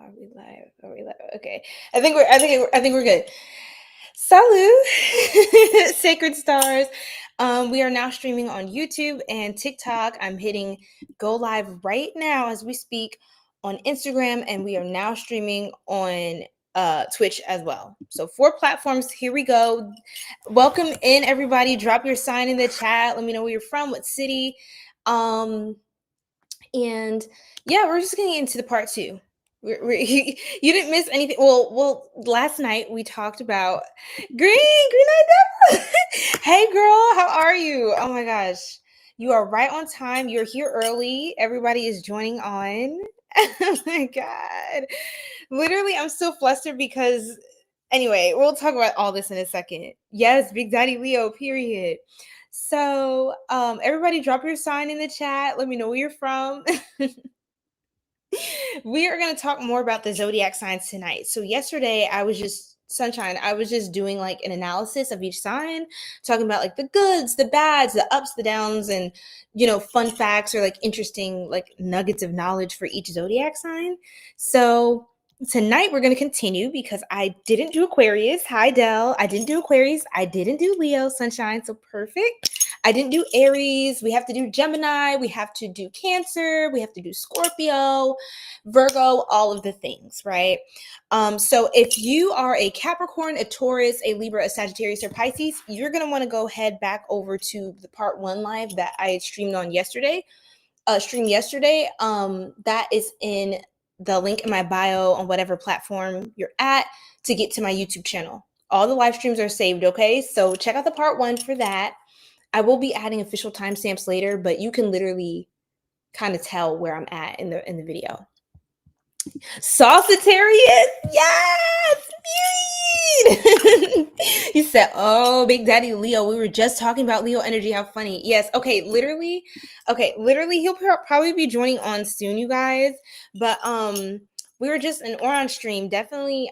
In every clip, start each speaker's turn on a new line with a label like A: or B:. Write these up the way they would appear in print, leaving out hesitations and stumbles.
A: Are we live? Are we live? Okay. I think we're good. Salut, Sacred Stars. We are now streaming on YouTube and TikTok. I'm hitting go live right now as we speak on Instagram, and we are now streaming on Twitch as well. So 4 platforms. Here we go. Welcome in, everybody. Drop your sign in the chat. Let me know where you're from, what city. And yeah, we're just getting into the part 2. You didn't miss anything. Well, last night we talked about Green Idea. Hey, girl, how are you? Oh my gosh, you are right on time. You're here early. Everybody is joining on. Oh my god, literally, I'm so flustered because. Anyway, we'll talk about all this in a second. Yes, Big Daddy Leo. Period. So, everybody, drop your sign in the chat. Let me know where you're from. We are going to talk more about the zodiac signs tonight. So yesterday I was just doing like an analysis of each sign, talking about like the goods, the bads, the ups, the downs, and fun facts or like interesting like nuggets of knowledge for each zodiac sign. So tonight we're going to continue because I didn't do Aquarius. Hi, Del. I didn't do Aquarius. I didn't do Leo, sunshine. So perfect. I didn't do Aries. We have to do Gemini. We have to do Cancer. We have to do Scorpio, Virgo, all of the things, right? So if you are a Capricorn, a Taurus, a Libra, a Sagittarius, or Pisces, you're going to want to go head back over to the part 1 live that I streamed yesterday. That is in the link in my bio on whatever platform you're at to get to my YouTube channel. All the live streams are saved, okay? So check out the part 1 for that. I will be adding official timestamps later, but you can literally kind of tell where I'm at in the video. Sagittarius, yes, period. You said, "Oh, Big Daddy Leo, we were just talking about Leo energy. How funny." Yes, okay, literally, he'll probably be joining on soon, you guys. But we were just in Oron stream. Definitely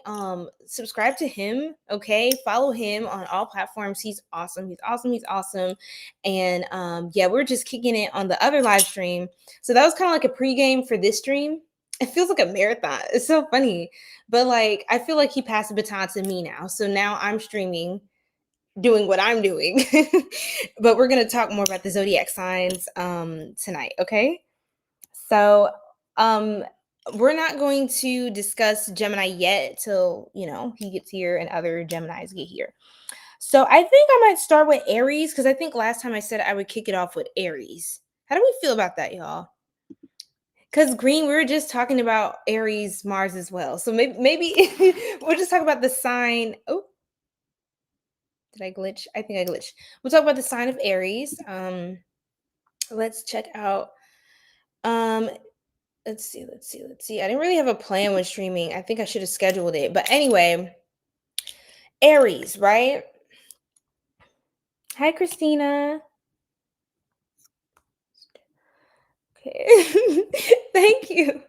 A: subscribe to him, okay? Follow him on all platforms. He's awesome. And yeah, we're just kicking it on the other live stream. So that was kind of like a pregame for this stream. It feels like a marathon. It's so funny. But like, I feel like he passed the baton to me now. So now I'm streaming, doing what I'm doing. But we're going to talk more about the zodiac signs tonight, okay? So we're not going to discuss Gemini yet till, he gets here and other Geminis get here. So I think I might start with Aries because I think last time I said I would kick it off with Aries. How do we feel about that, y'all? Because Green, we were just talking about Aries, Mars as well. So maybe we'll just talk about the sign. Oh, did I glitch? I think I glitched. We'll talk about the sign of Aries. Let's check out. Let's see. I didn't really have a plan when streaming. I think I should have scheduled it. But anyway, Aries, right? Hi, Christina. Okay. Thank you.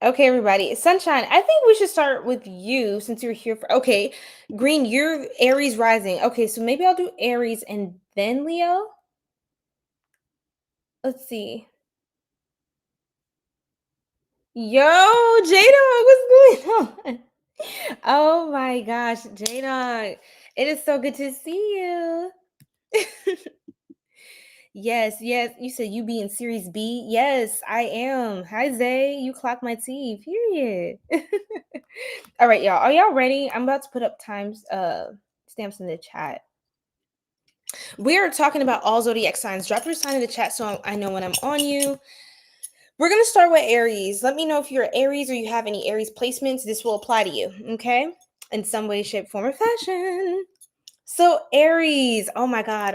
A: Okay, everybody. Sunshine, I think we should start with you since you're here for... Okay, Green, you're Aries rising. Okay, so maybe I'll do Aries and then Leo. Let's see. Yo, Jada, what's going on? Oh my gosh, Jada. It is so good to see you. Yes. You said you be in Series B. Yes, I am. Hi, Zay. You clock my T. Period. All right, y'all. Are y'all ready? I'm about to put up stamps in the chat. We are talking about all zodiac signs. Drop your sign in the chat so I know when I'm on you. We're going to start with Aries. Let me know if you're Aries or you have any Aries placements. This will apply to you, okay? In some way, shape, form, or fashion. So Aries. Oh my God.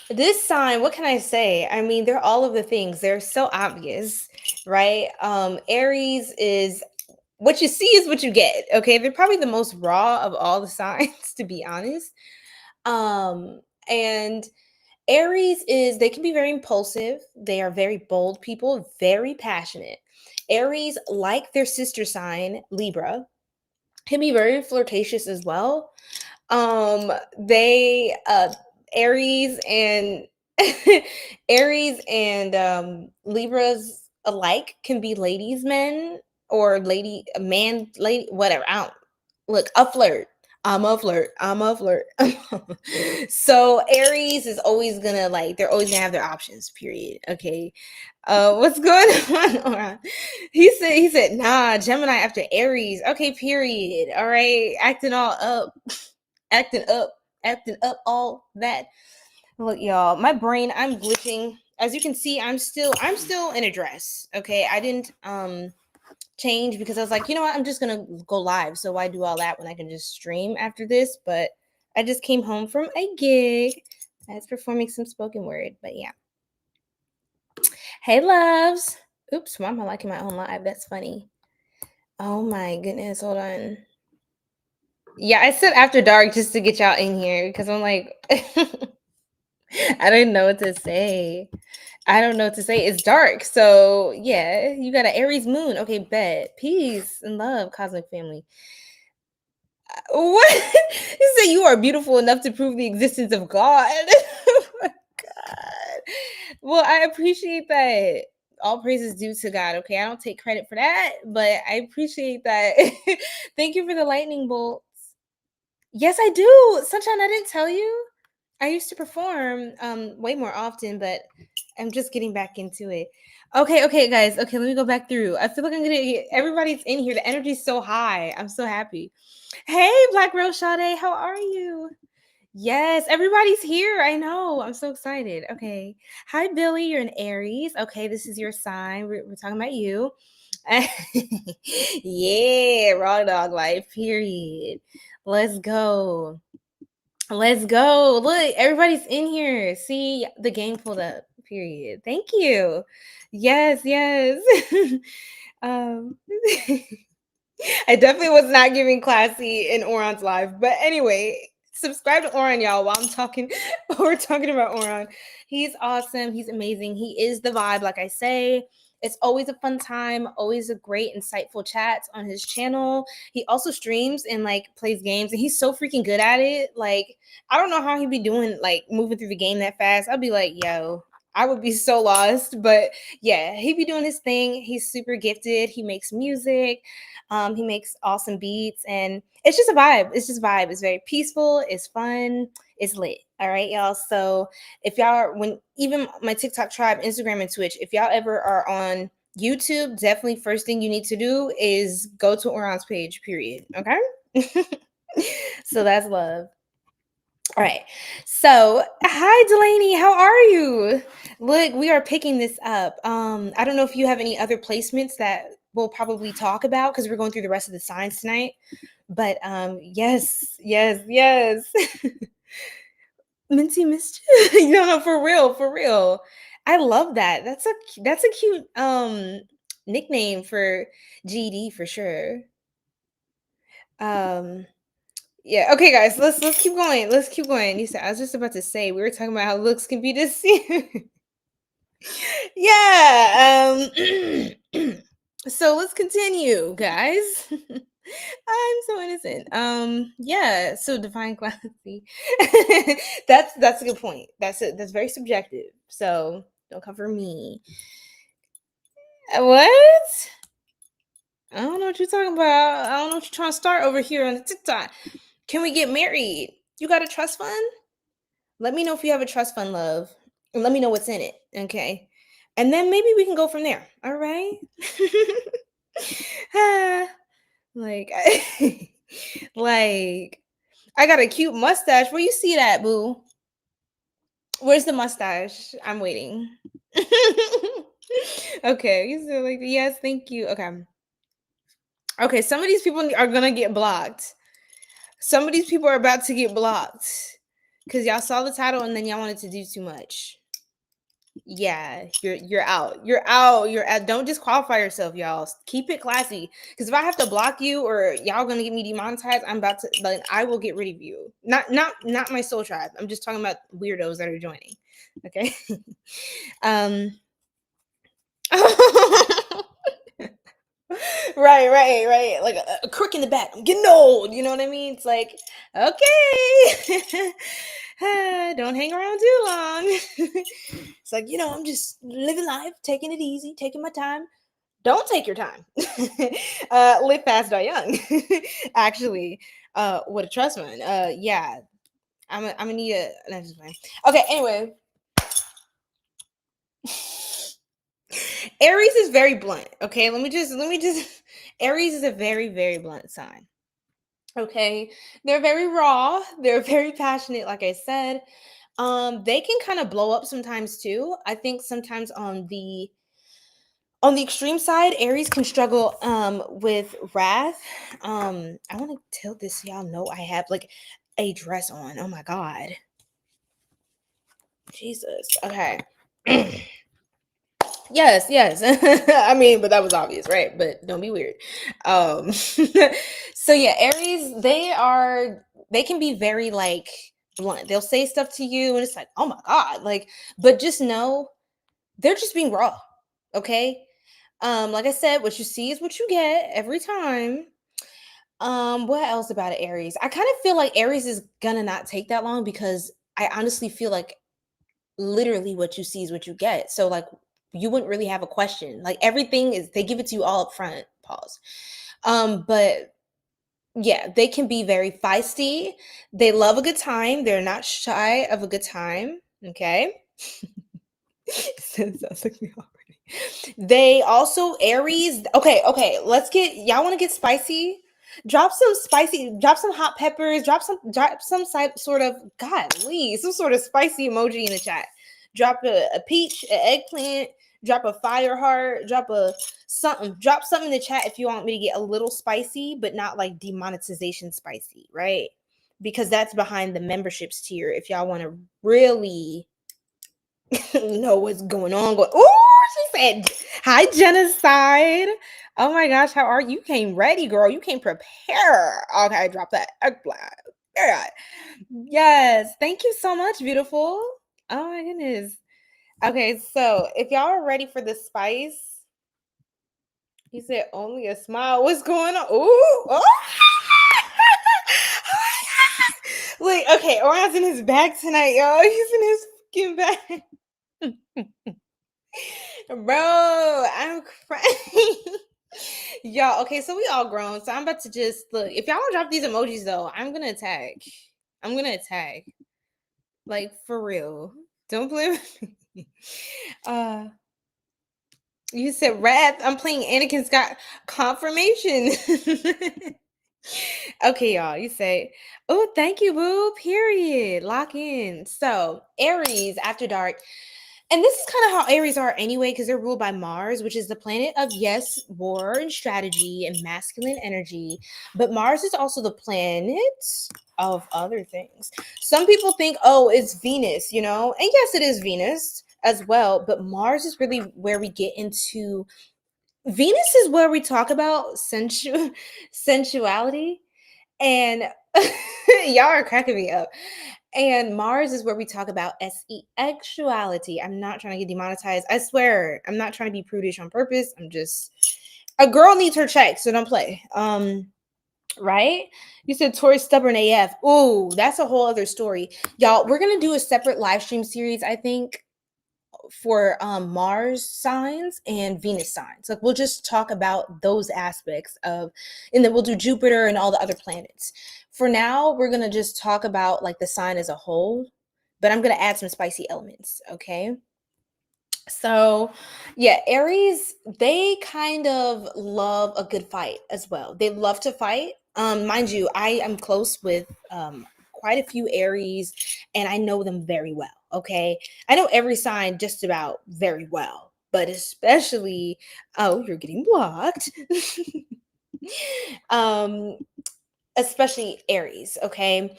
A: This sign, what can I say? I mean, they're all of the things. They're so obvious, right? Aries is what you see is what you get. Okay, they're probably the most raw of all the signs, to be honest. And Aries they can be very impulsive. They are very bold people, very passionate. Aries, like their sister sign, Libra, can be very flirtatious as well. Aries and Aries and Libras alike can be ladies men or lady man lady whatever. I don't look a flirt. I'm a flirt. I'm a flirt. So Aries is always gonna like they're always gonna have their options, period. Okay. What's going on? Aura? He said, nah, Gemini after Aries. Okay, period. All right. Acting up, acting up, all that. Look, y'all, my brain, I'm glitching. As you can see, I'm still in a dress. Okay. I didn't change because I was like, you know what, I'm just gonna go live. So why do all that when I can just stream after this? But I just came home from a gig. I was performing some spoken word, but yeah. Hey loves. Oops, why am I liking my own live? That's funny. Oh my goodness, hold on. Yeah, I said after dark just to get y'all in here because I'm like I don't know what to say. I don't know what to say. It's dark. So yeah, you got an Aries moon. Okay, bet. Peace and love, cosmic family. What? You say you are beautiful enough to prove the existence of God. Oh my God. Well, I appreciate that. All praises due to God. Okay, I don't take credit for that, but I appreciate that. Thank you for the lightning bolts. Yes, I do. Sunshine, I didn't tell you. I used to perform way more often, but I'm just getting back into it. Okay, guys. Okay, let me go back through. I feel like I'm gonna get everybody's in here. The energy's so high. I'm so happy. Hey, Black Rose Sade, how are you? Yes, everybody's here. I know. I'm so excited. Okay. Hi, Billy. You're an Aries. Okay, this is your sign. We're talking about you. Yeah, raw dog life, period. Let's go. Let's go. Look, everybody's in here. See the game pulled up. Period. Thank you. Yes. um I definitely was not giving classy in Oron's live. But anyway, subscribe to Oron, y'all, while I'm talking. We're talking about Oron. He's awesome. He's amazing. He is the vibe, like I say. It's always a fun time, always a great, insightful chats on his channel. He also streams and like plays games, and he's so freaking good at it. Like, I don't know how he'd be doing like moving through the game that fast. I'd be like, yo, I would be so lost. But yeah, he'd be doing his thing. He's super gifted. He makes music. He makes awesome beats, and it's just a vibe. It's just a vibe. It's very peaceful. It's fun. It's lit. All right, y'all. So if y'all are, when even my TikTok tribe, Instagram, and Twitch, if y'all ever are on YouTube, definitely first thing you need to do is go to Oron's page, period. Okay. So that's love. All right. So, hi Delaney, how are you? Look, we are picking this up. I don't know if you have any other placements that we'll probably talk about because we're going through the rest of the signs tonight. But yes. Minty missed you. No, for real. I love that. That's a cute nickname for GD for sure. Yeah. Okay, guys. Let's keep going. Let's keep going. You said I was just about to say we were talking about how looks can be deceiving. Yeah. So let's continue, guys. I'm so innocent. Yeah. So define classy. That's a good point. That's very subjective. So don't come for me. What? I don't know what you're talking about. I don't know what you're trying to start over here on the TikTok. Can we get married? You got a trust fund? Let me know if you have a trust fund, love. And let me know what's in it. Okay. And then maybe we can go from there. All right. Like, like, I got a cute mustache. Where you see that, boo? Where's the mustache? I'm waiting. Okay. You said like, yes, thank you. Okay, some of these people are gonna get blocked. Some of these people are about to get blocked because y'all saw the title and then y'all wanted to do too much. Yeah, you're out. You're out. Don't disqualify yourself, y'all. Keep it classy. Because if I have to block you or y'all gonna get me demonetized, I'm about to like I will get rid of you. Not my soul tribe. I'm just talking about weirdos that are joining. Okay. Right. Like a crook in the back. I'm getting old. You know what I mean? It's like, okay. Don't hang around too long. It's like, I'm just living life, taking it easy, taking my time. Don't take your time. Live fast, die young. Actually, what a trust fund. Yeah, I'm gonna need a. That's just fine. Okay, anyway. Aries is very blunt. Okay, let me just. Aries is a very, very blunt sign. Okay, they're very raw. They're very passionate. Like I said, they can kind of blow up sometimes too. I think sometimes on the extreme side, Aries can struggle with wrath. I want to tell this, y'all know I have like a dress on. Oh my god, Jesus. Okay. Yes. I mean, but that was obvious, right? But don't be weird. So yeah, Aries, they can be very like blunt. They'll say stuff to you and it's like, oh my god, like, but just know they're just being raw. Okay. Like I said, what you see is what you get every time. What else about it, Aries? I kind of feel like Aries is gonna not take that long because I honestly feel like literally what you see is what you get. So like you wouldn't really have a question. Like everything is they give it to you all up front. Pause. But yeah, they can be very feisty. They love a good time. They're not shy of a good time. Okay. Sounds like me already. They also Aries. Okay. Let's get y'all want to get spicy. Drop some hot peppers, drop some sort of some sort of spicy emoji in the chat. Drop a peach, an eggplant, drop a fire heart, drop something in the chat if you want me to get a little spicy, but not like demonetization spicy, right? Because that's behind the memberships tier if y'all want to really know what's going on. Oh, she said, hi, genocide. Oh my gosh, how are you? You came ready, girl. You came prepared. Okay, drop that eggplant. Yes, thank you so much, beautiful. Oh my goodness. Okay, so if y'all are ready for the spice, he said only a smile. What's going on? Ooh, oh. Wait, okay, Orion's in his bag tonight, y'all. He's in his fucking bag. Bro, I'm crying. Y'all, okay, so we all grown. So I'm about to just look. If y'all don't drop these emojis though, I'm gonna attack. Like for real. Don't play with me. You said rap. I'm playing Anakin Scott confirmation. Okay, y'all. You say, oh, thank you, boo. Period. Lock in. So Aries after dark. And this is kind of how Aries are anyway, because they're ruled by Mars, which is the planet of, yes, war and strategy and masculine energy. But Mars is also the planet of other things. Some people think, oh, it's Venus, And yes, it is Venus as well. But Mars is really where we get into... Venus is where we talk about sensuality. And y'all are cracking me up. And Mars is where we talk about sexuality. I'm not trying to get demonetized. I swear, I'm not trying to be prudish on purpose. I'm just a girl needs her check, so don't play. Right? You said Taurus stubborn AF. Ooh, that's a whole other story. Y'all, we're gonna do a separate live stream series, I think, for Mars signs and Venus signs. Like we'll just talk about those aspects of, and then we'll do Jupiter and all the other planets. For now, we're gonna just talk about like the sign as a whole, but I'm gonna add some spicy elements, okay? So yeah, Aries, they kind of love a good fight as well. They love to fight. Mind you, I am close with quite a few Aries and I know them very well. Okay. I know every sign just about very well, but especially, oh, you're getting blocked. Especially Aries. Okay.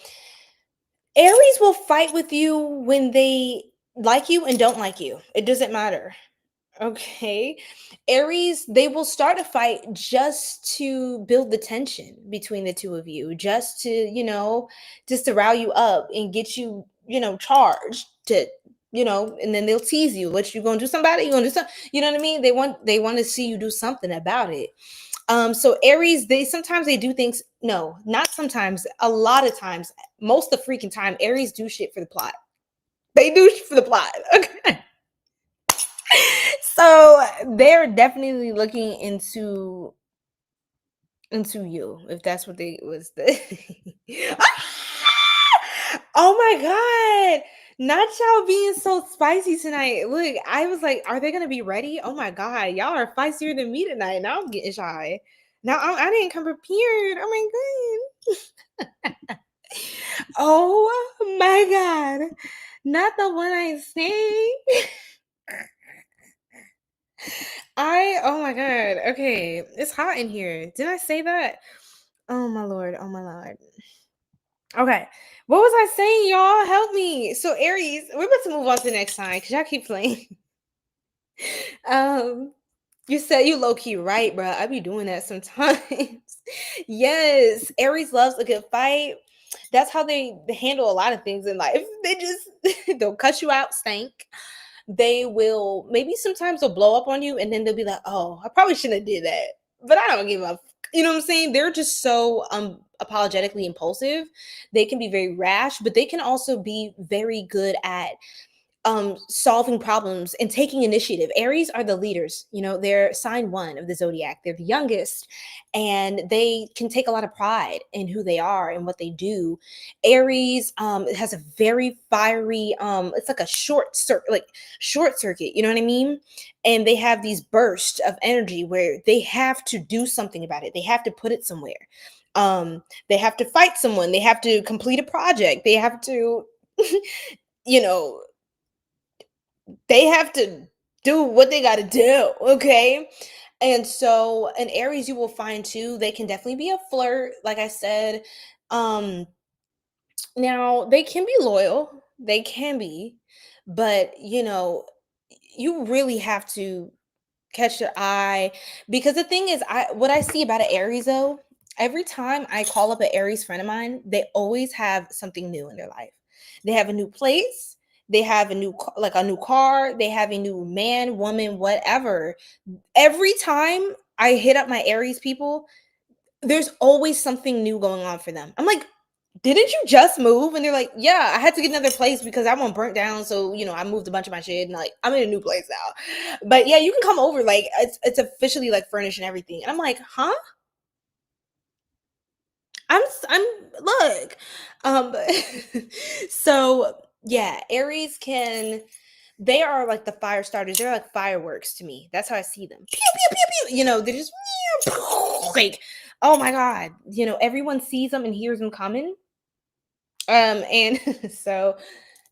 A: Aries will fight with you when they like you and don't like you. It doesn't matter. Okay. Aries, they will start a fight just to build the tension between the two of you, just to rile you up and get you, charged to, and then they'll tease you. What you gonna do somebody? You gonna do something? You know what I mean? They want to see you do something about it. So Aries, they do things. No, not sometimes. A lot of times, most of the freaking time, Aries do shit for the plot. They do shit for the plot. Okay. So they're definitely looking into you, if that's what they was the oh my god, not y'all being so spicy tonight. Look, I was like, are they gonna be ready? Oh my god, y'all are spicier than me tonight. Now I'm getting shy. Now I didn't come prepared. Oh my god. Oh my god, not the one I say. Oh my god. Okay, it's hot in here. Did I say that? Oh my lord. Oh my lord. Okay. What was I saying, y'all? Help me. So Aries, we're about to move on to the next sign because y'all keep playing. um, you said you low key right, bro. I be doing that sometimes. Yes, Aries loves a good fight. That's how they handle a lot of things in life. They just they'll cut you out, stank. They will maybe sometimes they'll blow up on you, and then they'll be like, "Oh, I probably shouldn't have did that," but I don't give a you know what I'm saying? They're just so apologetically impulsive. They can be very rash, but they can also be very good at solving problems and taking initiative. Aries are the leaders. They're sign one of the zodiac. They're the youngest, and they can take a lot of pride in who they are and what they do. Aries has a very fiery it's like a short circuit, you know what I mean? And they have these bursts of energy where they have to do something about it. They have to put it somewhere. They have to fight someone. They have to complete a project. They have to you know they have to do what they got to do, okay? And so in Aries, you will find too, they can definitely be a flirt, like I said. Um, Now they can be loyal, they can be, but you really have to catch their eye, because the thing is, what I see about an Aries though, every time I call up an Aries friend of mine, they always have something new in their life. They have a new place, they have a new car, they have a new man, woman, whatever. Every time I hit up my Aries people, there's always something new going on for them. I'm like, didn't you just move? And they're like, yeah, I had to get another place because that one burnt down. So, I moved a bunch of my shit and like I'm in a new place now. But yeah, you can come over. Like it's officially like furnished and everything. And I'm like, huh? I'm look. Um so yeah, Aries they are like the fire starters. They're like fireworks to me. That's how I see them. Pew pew pew pew. They're just like, oh my god. Everyone sees them and hears them coming. And so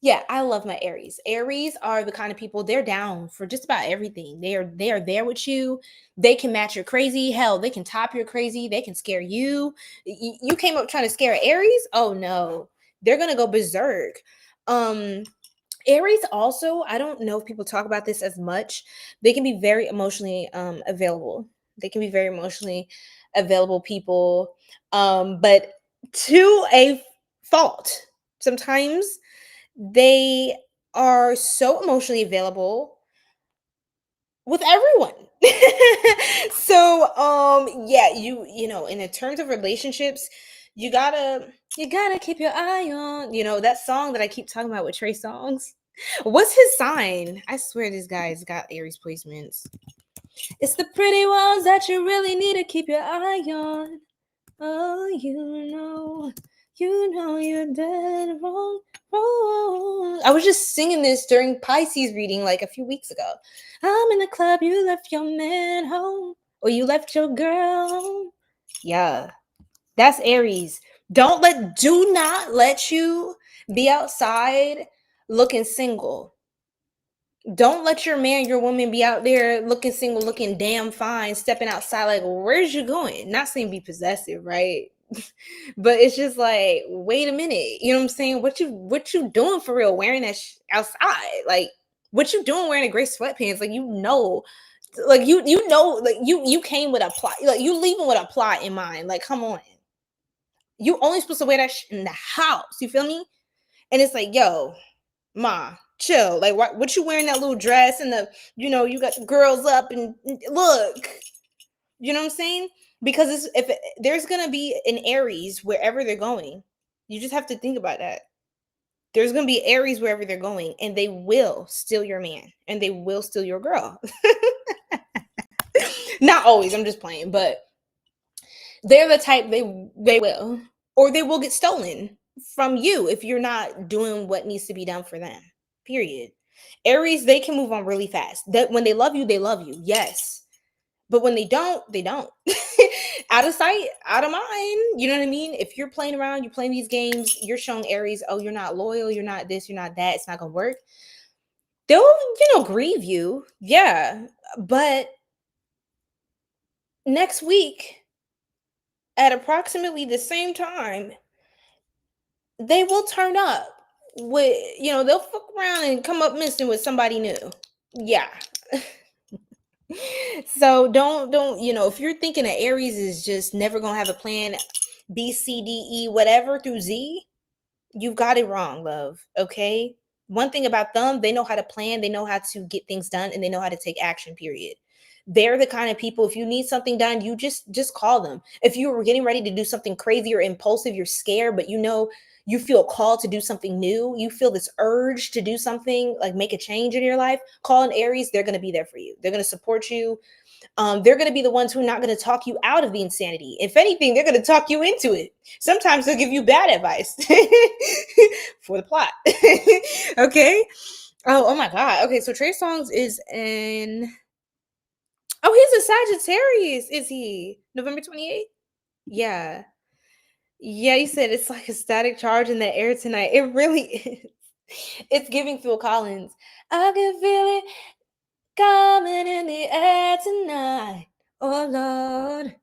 A: yeah, I love my Aries. Aries are the kind of people, they're down for just about everything. They are there with you. They can match your crazy. Hell, they can top your crazy. They can scare you. You came up trying to scare Aries? Oh no. They're gonna go berserk. Aries also, I don't know if people talk about this as much. They can be very emotionally available. They can be very emotionally available people. But to a fault. Sometimes they are so emotionally available with everyone. So yeah, in the terms of relationships, you gotta keep your eye on, that song that I keep talking about with Trey Songz. What's his sign? I swear this guy's got Aries placements. It's the pretty ones that you really need to keep your eye on. Oh, you're dead wrong. I was just singing this during Pisces reading like a few weeks ago. I'm in the club, you left your man home, or you left your girl home. Yeah, that's Aries. Do not let you be outside looking single. Don't let your man, your woman be out there looking single, looking damn fine, stepping outside like, where's you going? Not saying be possessive, right? But it's just like, wait a minute, you know what I'm saying? What you doing for real wearing that outside? Like, what you doing wearing a gray sweatpants? Like, like you came with a plot, like you leaving with a plot in mind. Like, come on, you only supposed to wear that in the house. You feel me? And it's like, yo, ma, chill. Like, what you wearing that little dress and you got the girls up and look. You know what I'm saying? Because there's going to be an Aries wherever they're going. You just have to think about that. There's going to be Aries wherever they're going, and they will steal your man, and they will steal your girl. Not always, I'm just playing, but they're the type they will, or they will get stolen from you if you're not doing what needs to be done for them. Period. Aries, they can move on really fast. That when they love you, yes. But when they don't, they don't. Out of sight, out of mind. You know what I mean? If you're playing around, you're playing these games, you're showing Aries, oh, you're not loyal, you're not this, you're not that, it's not gonna work. They'll, grieve you. Yeah. But next week, at approximately the same time, they will turn up with, they'll fuck around and come up missing with somebody new. Yeah. So don't, if you're thinking that Aries is just never gonna have a plan B, C, D, E, whatever through Z, you've got it wrong, love. Okay. One thing about them, they know how to plan, they know how to get things done, and they know how to take action, period. They're the kind of people, if you need something done, you just call them. If you were getting ready to do something crazy or impulsive, you're scared, but you feel called to do something new, you feel this urge to do something, like make a change in your life, call an Aries. They're going to be there for you. They're going to support you. They're going to be the ones who are not going to talk you out of the insanity. If anything, they're going to talk you into it. Sometimes they'll give you bad advice for the plot. Okay. Oh my God. Okay. So Trey Songz is he's a Sagittarius. Is he November 28th? Yeah. Yeah, you said it's like a static charge in the air tonight. It really is. It's giving Phil Collins. I can feel it coming in the air tonight. Oh Lord.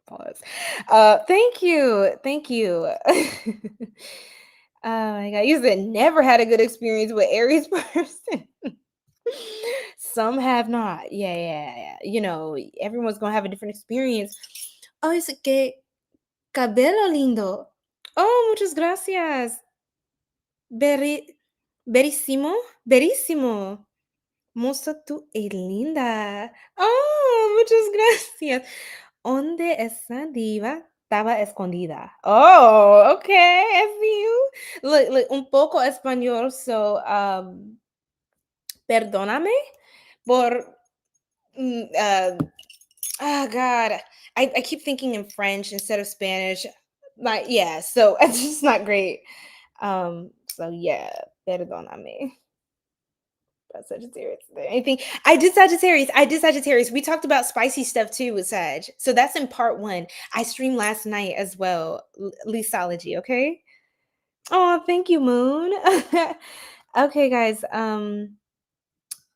A: Pause. Thank you. Oh my God. You said never had a good experience with Aries person. Some have not. Yeah. Everyone's gonna have a different experience. Oh, es que cabello lindo. Oh, muchas gracias. Verísimo. Moza, tú es linda. Oh, muchas gracias. ¿Dónde esa diva estaba escondida? Oh, okay. I see you. Look, un poco español, so perdóname por oh God. I keep thinking in French instead of Spanish. So it's just not great. So yeah, perdóname. That's Sagittarius. Anything? I did Sagittarius. We talked about spicy stuff too with Sag. So that's in part 1. I streamed last night as well. 𝘱𝘶ology, okay? Oh, thank you, Moon. Okay, guys.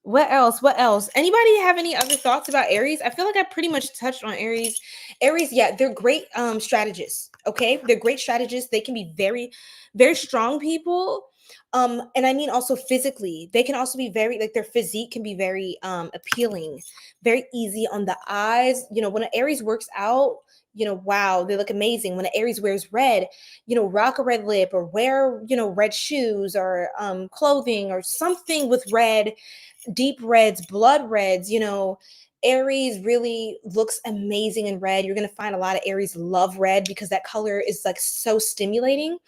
A: What else? Anybody have any other thoughts about Aries? I feel like I pretty much touched on Aries. Aries, yeah, they're great strategists. Okay, they're great strategists. They can be very, very strong people. And I mean also physically, they can also be very, like, their physique can be very appealing, very easy on the eyes. When an Aries works out, wow, they look amazing. When an Aries wears red, rock a red lip, or wear, red shoes, or clothing, or something with red, deep reds, blood reds. Aries really looks amazing in red. You're going to find a lot of Aries love red because that color is like so stimulating.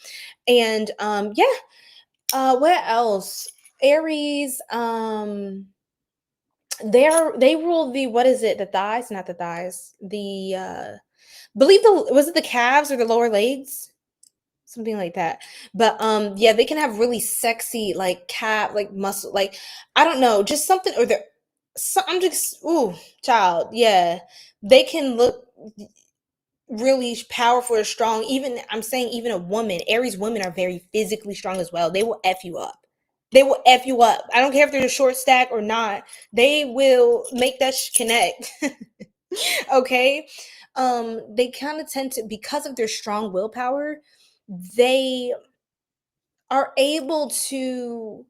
A: And what else? Aries, they rule the, what is it? The thighs, not the thighs. Was it the calves or the lower legs? Something like that. But yeah, they can have really sexy, like, calf, like muscle, like, I don't know, just something, or I'm just, ooh, child. Yeah. They can look really powerful or strong. Even, I'm saying, even a woman, Aries women are very physically strong as well. They will F you up. I don't care if they're a short stack or not. They will make that connect. Okay. They kind of tend to, because of their strong willpower, they are able to,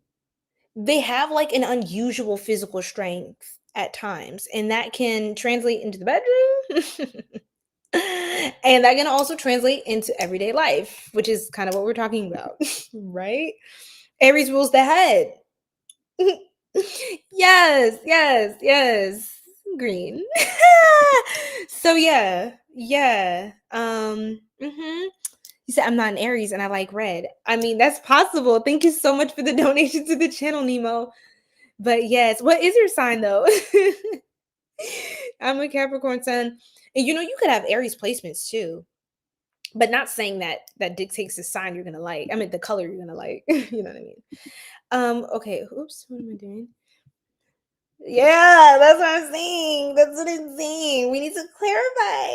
A: they have like an unusual physical strength at times, and that can translate into the bedroom. And that can also translate into everyday life, which is kind of what we're talking about. Right? Aries rules the head. Yes. green. So yeah. You said I'm not an Aries and I like red. I mean, that's possible. Thank you so much for the donation to the channel, Nemo. But yes, what is your sign though? I'm a Capricorn sun. And you could have Aries placements too. But not saying that dictates the sign you're gonna like. I mean the color you're gonna like. You know what I mean? Okay, oops, what am I doing? Yeah, that's what I'm saying. That's what I'm saying. We need to clarify.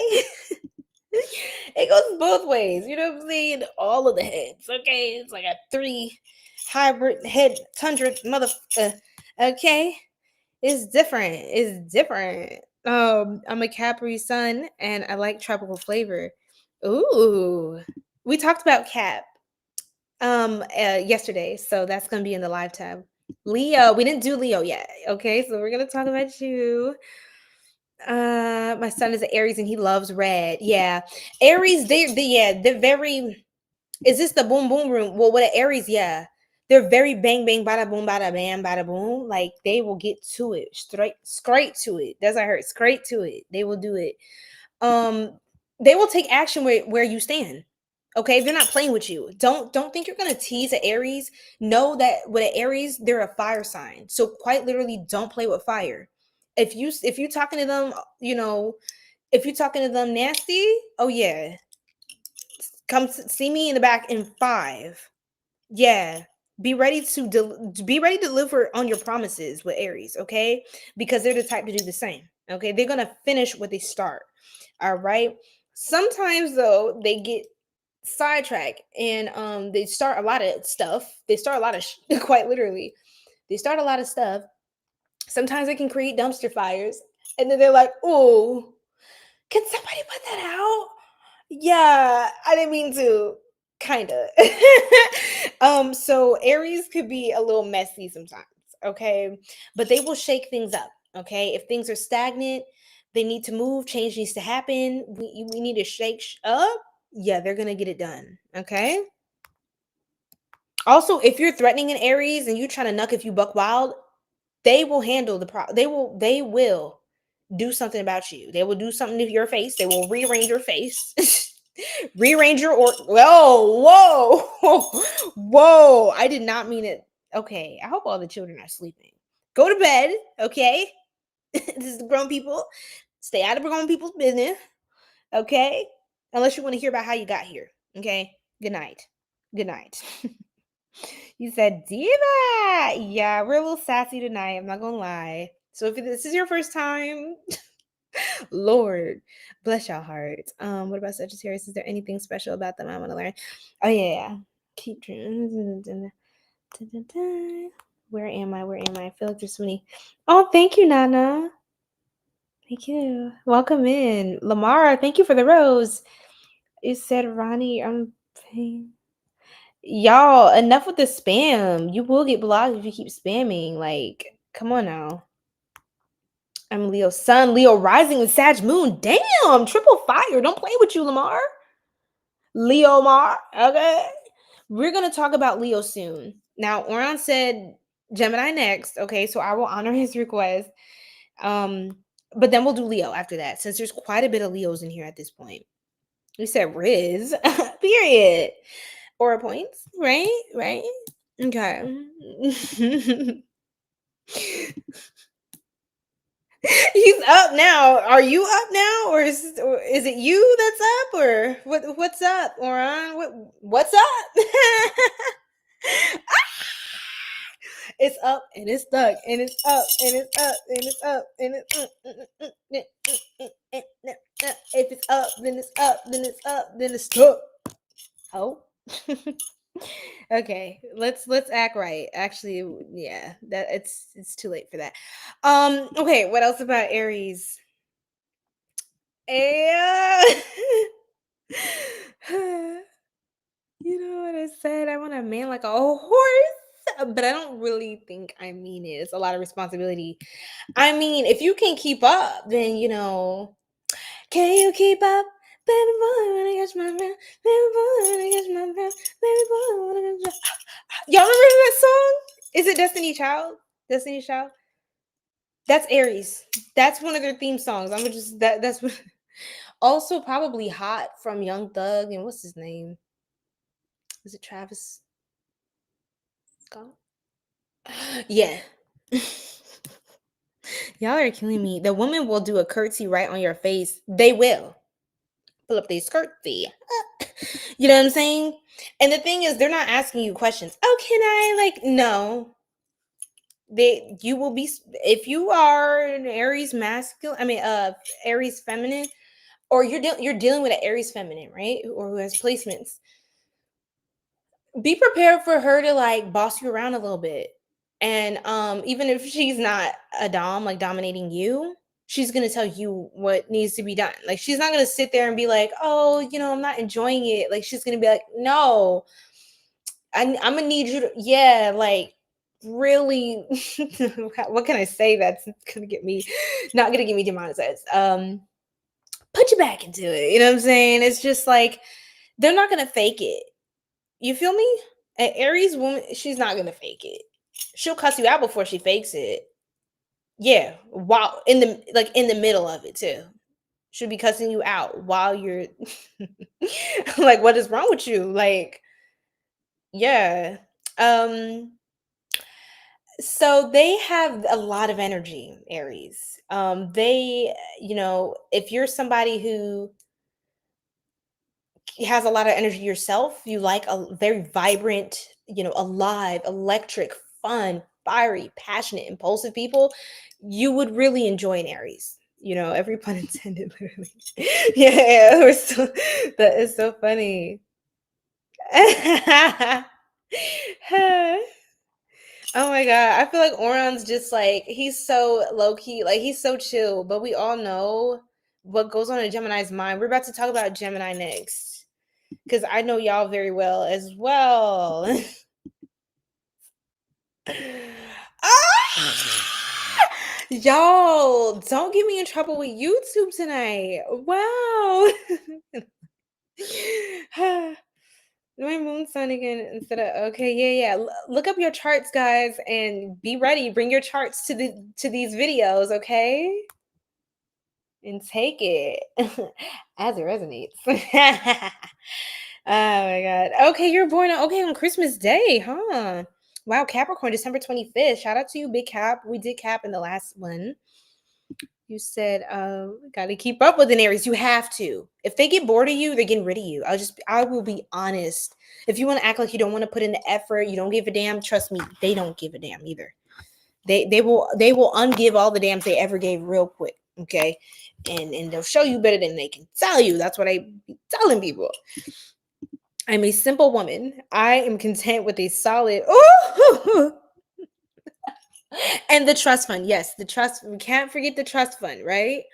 A: It goes both ways. You know what I'm saying? All of the heads. Okay, it's like a 3 hybrid head tundra mother. Okay, it's different. It's different. I'm a Capri sun, and I like tropical flavor. Ooh, we talked about Cap yesterday, so that's gonna be in the live tab. Leo, we didn't do Leo yet. Okay, so we're gonna talk about you. My son is an Aries and he loves red. Yeah, Aries, they're very. Is this the boom boom room? Well, what an Aries, yeah, they're very bang bang bada boom bada bam bada boom. Like they will get to it straight to it. That's what I heard. Straight to it. They will do it. They will take action where you stand. Okay, they're not playing with you. Don't think you're gonna tease an Aries. Know that with an Aries, they're a fire sign. So quite literally, don't play with fire. If you talking to them, if you're talking to them nasty, oh yeah, come see me in the back in 5. Yeah, be ready to be ready to deliver on your promises with Aries. Okay, because they're the type to do the same. Okay, they're gonna finish what they start. All right. Sometimes though, they get sidetrack and they start a lot of stuff. They start a lot of quite literally, they start a lot of stuff. Sometimes it can create dumpster fires, and then they're like, oh, can somebody put that out? Yeah, I didn't mean to. Kind of. So Aries could be a little messy sometimes. Okay, but they will shake things up. Okay, if things are stagnant, they need to move, change needs to happen, we need to shake up. Yeah, they're gonna get it done. Okay. Also, if you're threatening an Aries and you're trying to knuck if you buck wild, they will handle the problem. They will do something about you. They will do something to your face. They will rearrange your face. Rearrange your whoa. I did not mean it. Okay, I hope all the children are sleeping. Go to bed. Okay. This is the grown people. Stay out of grown people's business. Okay, unless you want to hear about how you got here. Okay, good night. You said diva. Yeah, we're a little sassy tonight, I'm not gonna lie. So if this is your first time, Lord bless your heart. What about Sagittarius? Is there anything special about them I want to learn? Oh yeah. Keep dreaming. Where am I? I feel like there's so many. Oh, thank you, Nana. Thank you. Welcome in. Lamara, thank you for the rose. It said Ronnie, I'm paying. Y'all, enough with the spam. You will get blocked if you keep spamming. Like, come on now. I'm Leo sun, Leo rising, and Sag moon. Damn, triple fire. Don't play with you, Lamar. Leo Mar. Okay. We're going to talk about Leo soon. Now, Oran said Gemini next. Okay, so I will honor his request. But then we'll do Leo after that, since there's quite a bit of Leos in here at this point. We said Riz. Period. Aura points, right? Okay. He's up now. Are you up now, or is it you that's up, or what's up, Oran? What's up? It's up and it's stuck and it's up and it's up and it's up and it's if it's up, then it's up, then it's up, then it's stuck. Oh. Okay, let's act right. Actually, yeah, that it's too late for that. Okay, what else about Aries? You know what I said? I want a man like a horse, but I don't really think I mean it. It's a lot of responsibility. I mean, if you can keep up, then can you keep up? Baby boy, when I catch my man, baby boy, when I catch my man, baby boy, when I catch my... Y'all remember that song? Is it Destiny Child? Destiny Child? That's Aries. That's one of their theme songs. I'm gonna just that's what also probably Hot from Young Thug and what's his name? Is it Travis Scott? Yeah. Y'all are killing me. The woman will do a curtsy right on your face. They will. Pull up their skirtsy. You know what I'm saying? And the thing is, they're not asking you questions. Oh, can I like no. You will be if you are an Aries masculine, Aries feminine, or you're dealing with an Aries feminine, right? Or who has placements. Be prepared for her to like boss you around a little bit. And even if she's not a dom, like dominating you, she's gonna tell you what needs to be done. Like she's not gonna sit there and be like, oh, I'm not enjoying it. Like she's gonna be like, no, I'm gonna need you to, yeah, like really. What can I say that's gonna get me, not gonna get me demonetized? Put you back into it. You know what I'm saying? It's just like they're not gonna fake it. You feel me? An Aries woman, she's not gonna fake it. She'll cuss you out before she fakes it. Yeah, while in the middle of it too. She'll be cussing you out while you're like, what is wrong with you? Like, yeah. So they have a lot of energy, Aries. If you're somebody who has a lot of energy yourself, you like a very vibrant, alive, electric, fun, fiery, passionate, impulsive people, you would really enjoy an Aries. Every pun intended, literally. Yeah, that is so funny. Oh my god, I feel like Orion's just like he's so low key, like he's so chill, but we all know what goes on in Gemini's mind. We're about to talk about Gemini next because I know y'all very well as well. Y'all, don't get me in trouble with YouTube tonight. Wow. My moon sign again instead of okay, yeah. Look up your charts, guys, and be ready. Bring your charts to these videos, okay? And take it as it resonates. Oh my god. Okay, you're born on Christmas Day, huh? Wow, Capricorn, December 25th. Shout out to you, Big Cap. We did Cap in the last one. You said, gotta keep up with an Aries. You have to. If they get bored of you, they're getting rid of you. I will be honest. If you want to act like you don't want to put in the effort, you don't give a damn, trust me, they don't give a damn either. They will ungive all the damns they ever gave real quick. Okay. And they'll show you better than they can tell you. That's what I be telling people. I'm a simple woman. I am content with a solid and the trust fund. Yes, the trust. We can't forget the trust fund, right?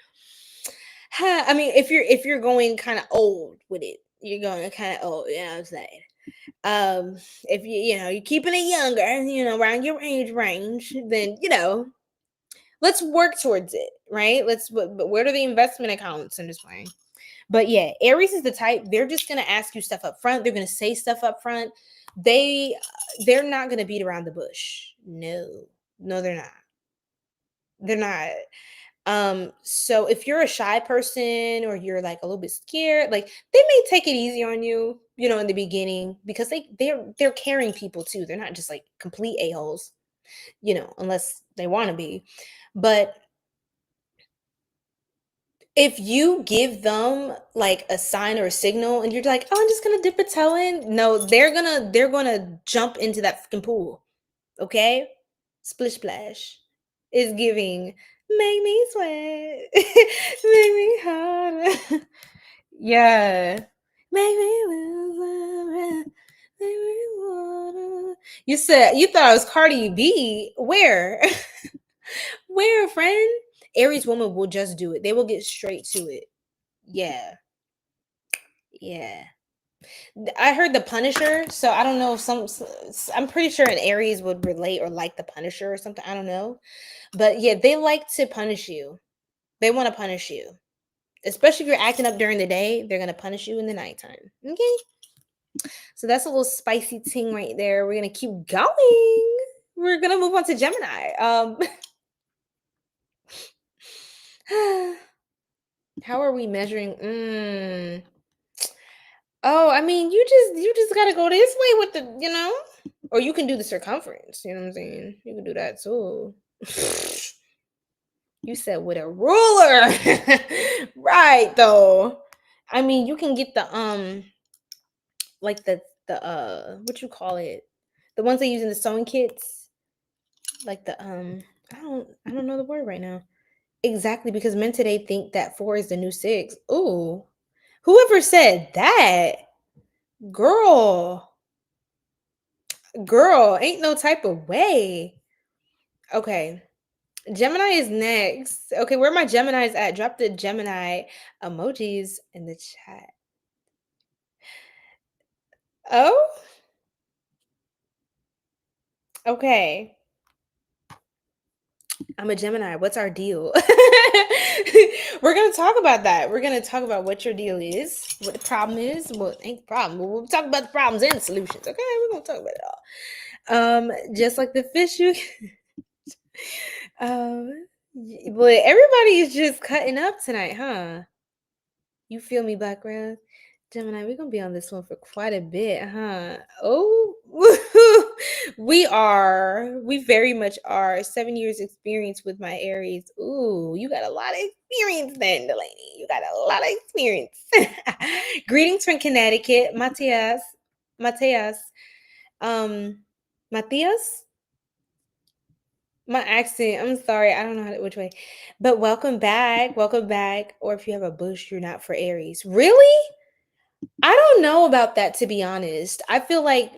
A: I mean, if you're going kind of old with it, you're going kind of old. You know what I'm saying? If you're keeping it younger, around your age range, then let's work towards it, right? But where are the investment accounts in this way? But yeah, Aries is the type, they're just gonna ask you stuff up front. They're gonna say stuff up front. They're not gonna beat around the bush. No, they're not. They're not. So if you're a shy person or you're like a little bit scared, like they may take it easy on you, in the beginning because they're caring people too. They're not just like complete a-holes, unless they want to be. But if you give them like a sign or a signal and you're like, oh, I'm just gonna dip a toe in, no, they're gonna jump into that fucking pool. Okay? Splish splash is giving, make me sweat, make me harder. Yeah. Make me lose my breath, make me water. You thought I was Cardi B. Where? Where, friend? Aries woman will just do it. They will get straight to it. Yeah. Yeah. I heard the Punisher, so I don't know if I'm pretty sure an Aries would relate or like the Punisher or something. I don't know. But yeah, they like to punish you. They want to punish you. Especially if you're acting up during the day, they're going to punish you in the nighttime. Okay? So that's a little spicy thing right there. We're going to keep going. We're going to move on to Gemini. How are we measuring? Oh, I mean, you just gotta go this way with the. Or you can do the circumference. You know what I'm saying? You can do that too. You said with a ruler. Right though. I mean, you can get the like the what you call it? The ones they use in the sewing kits. Like the I don't know the word right now. Exactly, because men today think that 4 is the new 6. Ooh. Whoever said that? Girl. Girl, ain't no type of way. Okay. Gemini is next. Okay, where are my Geminis at? Drop the Gemini emojis in the chat. Oh? Okay. I'm a Gemini. What's our deal? We're going to talk about that. We're going to talk about what your deal is, what the problem is. Well, ain't the problem. We'll talk about the problems and the solutions. Okay, we're going to talk about it all. Just like the fish, you. But everybody is just cutting up tonight, huh? You feel me, Black Rose? Gemini, we're gonna be on this one for quite a bit, huh? Oh, we very much are. 7 years experience with my Aries. Ooh, you got a lot of experience then, Delaney. You got a lot of experience. Greetings from Connecticut, Matthias, Matthias. My accent, I'm sorry, I don't know which way, but welcome back, or if you have a bush, you're not for Aries. Really? I don't know about that, to be honest. I feel like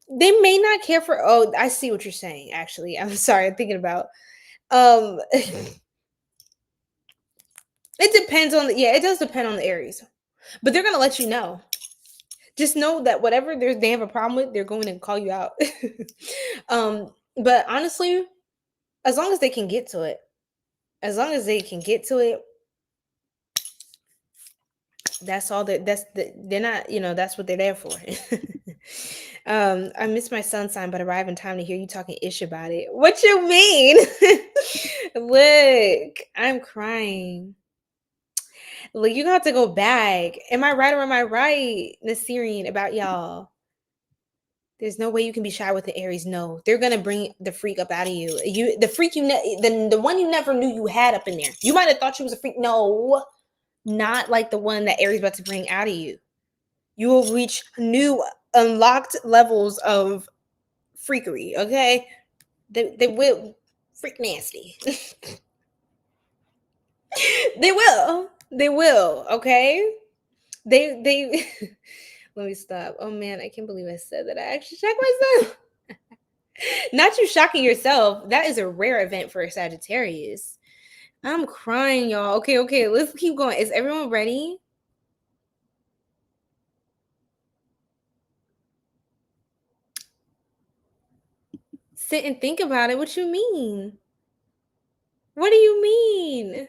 A: they may not care for, oh, I see what you're saying, actually. I'm sorry, I'm thinking about, it depends on, it does depend on the Aries, but they're going to let you know. Just know that whatever they have a problem with, they're going to call you out. But honestly, as long as they can get to it, that's all they're not, that's what they're there for. I missed my sun sign, but arrive in time to hear you talking ish about it. What you mean? Look, I'm crying. Look, you got to go back. Am I right or am I right, Sirian, about y'all? There's no way you can be shy with the Aries. No, they're gonna bring the freak up out of you. The freak the one you never knew you had up in there. You might have thought she was a freak. No, not like the one that Aries about to bring out of you. You will reach new unlocked levels of freakery. Okay, they will freak nasty. They will. Okay, they. Let me stop. Oh man, I can't believe I said that. I actually shocked myself. Not you shocking yourself. That is a rare event for a Sagittarius. I'm crying, y'all. Okay. Let's keep going. Is everyone ready? Sit and think about it. What you mean? What do you mean?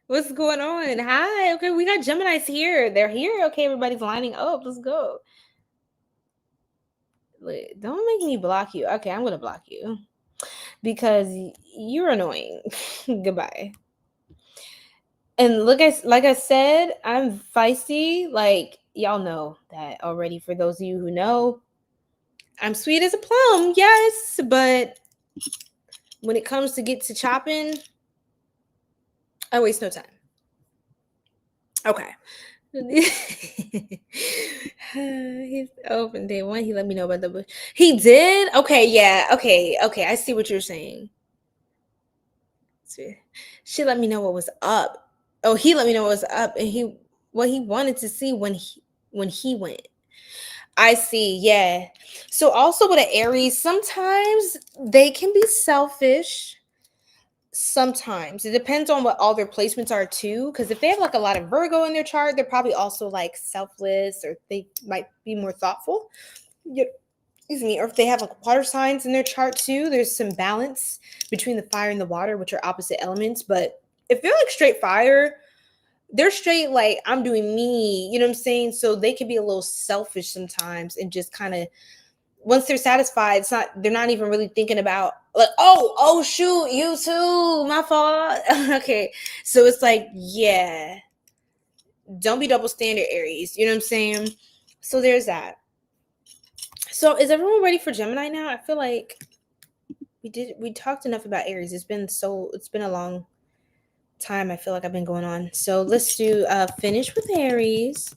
A: What's going on? Hi. Okay, we got Geminis here. They're here. Okay, everybody's lining up. Let's go. Don't make me block you. Okay, I'm going to block you because you're annoying. Goodbye. And look, like I said, I'm feisty. Like, y'all know that already. For those of you who know, I'm sweet as a plum, yes, but when it comes to get to chopping, I waste no time. Okay. He's open day one. He let me know about the bush. He did? Okay, yeah. Okay. I see what you're saying. She let me know what was up. Oh, he let me know what was up, and what he wanted to see when he went. I see, yeah. So also with an Aries, sometimes they can be selfish. Sometimes it depends on what all their placements are too. Because if they have like a lot of Virgo in their chart, they're probably also like selfless, or they might be more thoughtful. Excuse me. Or if they have like water signs in their chart too, there's some balance between the fire and the water, which are opposite elements. But if they're like straight fire, they're straight like, I'm doing me, you know what I'm saying? So they can be a little selfish sometimes, and just kind of, once they're satisfied, they're not even really thinking about like, oh shoot, you too, my fault. Okay, so it's like, yeah, Don't be double standard, Aries. You know what I'm saying? So there's that. So is everyone ready for Gemini now? I feel like we talked enough about Aries. It's been a long time. I feel like I've been going on. So let's do finish with Aries.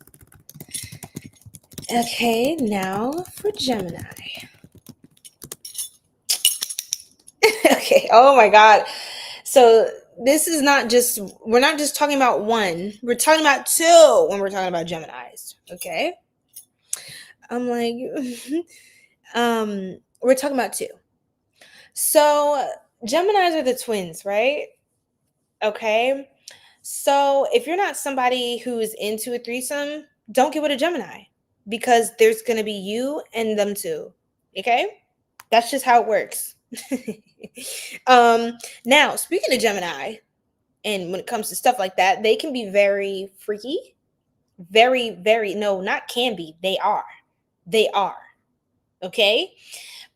A: Okay, now for Gemini. Okay. Oh my God. So this is we're not just talking about one, we're talking about two when we're talking about Geminis. Okay. I'm like, we're talking about two. So Geminis are the twins, right? Okay. So if you're not somebody who is into a threesome, don't get with a Gemini because there's going to be you and them two. Okay. That's just how it works. Now speaking of Gemini, and when it comes to stuff like that, they can be very freaky, very, very, no, not can be, they are. Okay.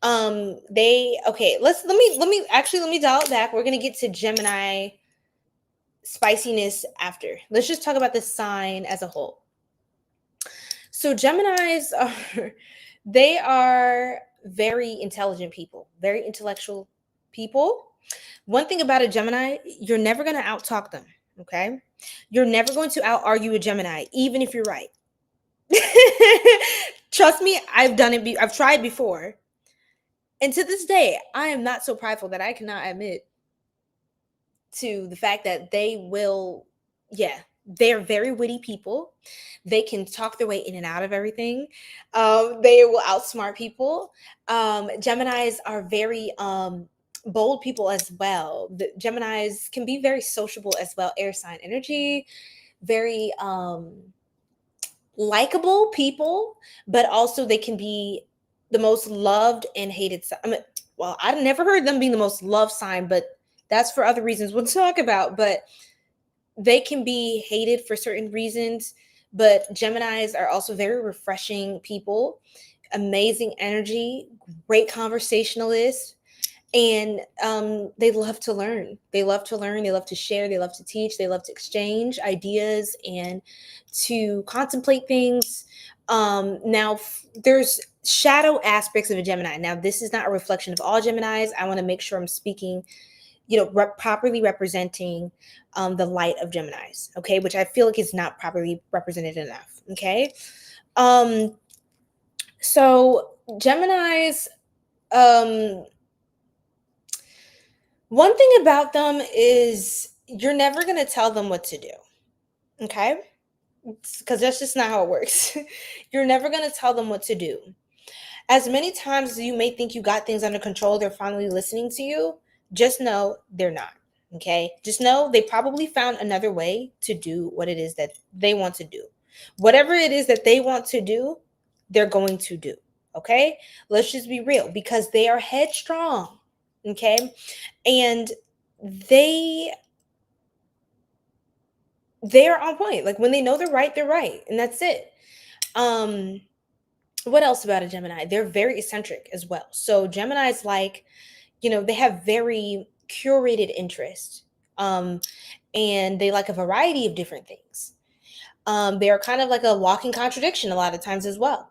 A: Let me dial it back. We're going to get to Gemini spiciness after. Let's just talk about the sign as a whole. So Geminis they are very intelligent people, very intellectual people. One thing about a Gemini, you're never going to out-talk them, okay? You're never going to out-argue a Gemini, even if you're right. Trust me, I've done it. I've tried before. And to this day, I am not so prideful that I cannot admit to the fact that they're very witty people. They can talk their way in and out of everything. They will outsmart people. Geminis are very bold people as well. The Geminis can be very sociable as well. Air sign energy, very likable people, but also they can be the most loved and hated. I've never heard them being the most loved sign, but that's for other reasons we'll talk about. But they can be hated for certain reasons. But Geminis are also very refreshing people, amazing energy, great conversationalists. And they love to learn. They love to share, they love to teach, they love to exchange ideas and to contemplate things. Now, there's shadow aspects of a Gemini. Now, this is not a reflection of all Geminis. I want to make sure I'm speaking, properly representing the light of Geminis, okay? Which I feel like is not properly represented enough, okay? So Geminis, one thing about them is you're never going to tell them what to do. Okay? Because that's just not how it works. You're never going to tell them what to do. As many times as you may think you got things under control, they're finally listening to you, just know they're not. Okay? Just know they probably found another way to do what it is that they want to do. Whatever it is that they want to do, they're going to do. Okay? Let's just be real, because they are headstrong. Okay? And they're on point. Like when they know they're right, and that's it. What else about a Gemini? They're very eccentric as well. So Gemini's they have very curated interests, and they like a variety of different things. They are kind of like a walking contradiction a lot of times as well,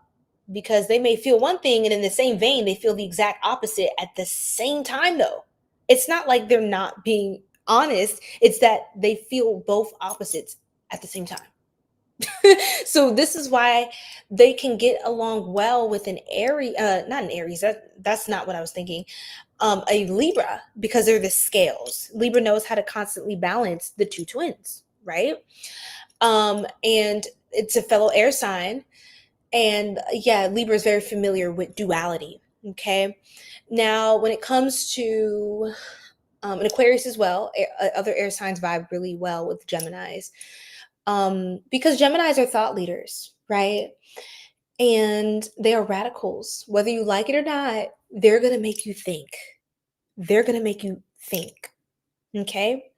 A: because they may feel one thing and in the same vein they feel the exact opposite at the same time. Though it's not like they're not being honest, it's that they feel both opposites at the same time. So this is why they can get along well with an Aries, not an Aries, that's not what I was thinking, a Libra, because they're the scales. Libra knows how to constantly balance the two twins, right? And it's a fellow air sign. And Libra is very familiar with duality. Okay. Now, when it comes to an Aquarius as well, other air signs vibe really well with Geminis, because Geminis are thought leaders, right? And they are radicals. Whether you like it or not, they're going to make you think. Okay.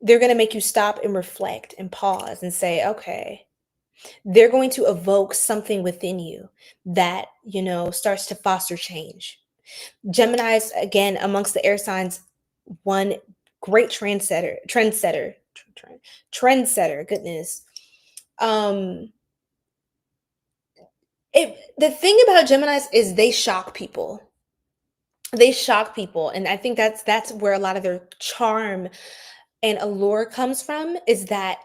A: They're going to make you stop and reflect and pause and say, okay. They're going to evoke something within you that, starts to foster change. Geminis, again, amongst the air signs, one great trendsetter, goodness. Um, the thing about Geminis is they shock people. They shock people, and I think that's where a lot of their charm and allure comes from, is that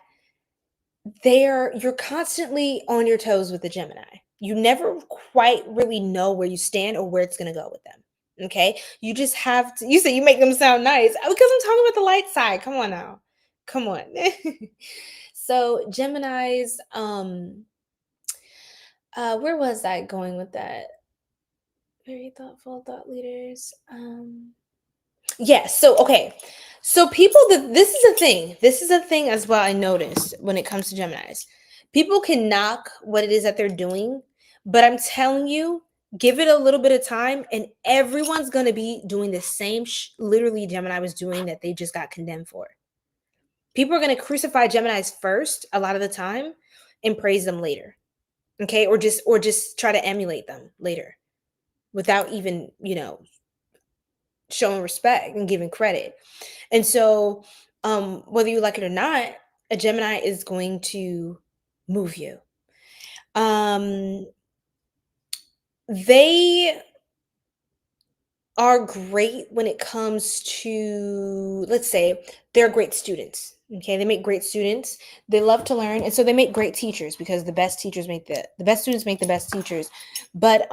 A: you're constantly on your toes with the Gemini. You never quite really know where you stand or where it's going to go with them. Okay? You just have to, you say you make them sound nice because I'm talking about the light side. Come on now. Come on. So Geminis, where was I going with that? Very thoughtful thought leaders. Yes. So, okay. So people that this is a thing. This is a thing as well I noticed when it comes to Geminis. People can knock what it is that they're doing, but I'm telling you, give it a little bit of time and everyone's going to be doing the same literally Gemini was doing that they just got condemned for. People are going to crucify Geminis first a lot of the time and praise them later. Okay? Or just try to emulate them later without even, showing respect and giving credit. And so, whether you like it or not, a Gemini is going to move you. They are great when it comes to, let's say, they're great students. Okay, they make great students. They love to learn, and so they make great teachers because the best teachers make the best students make the best teachers. But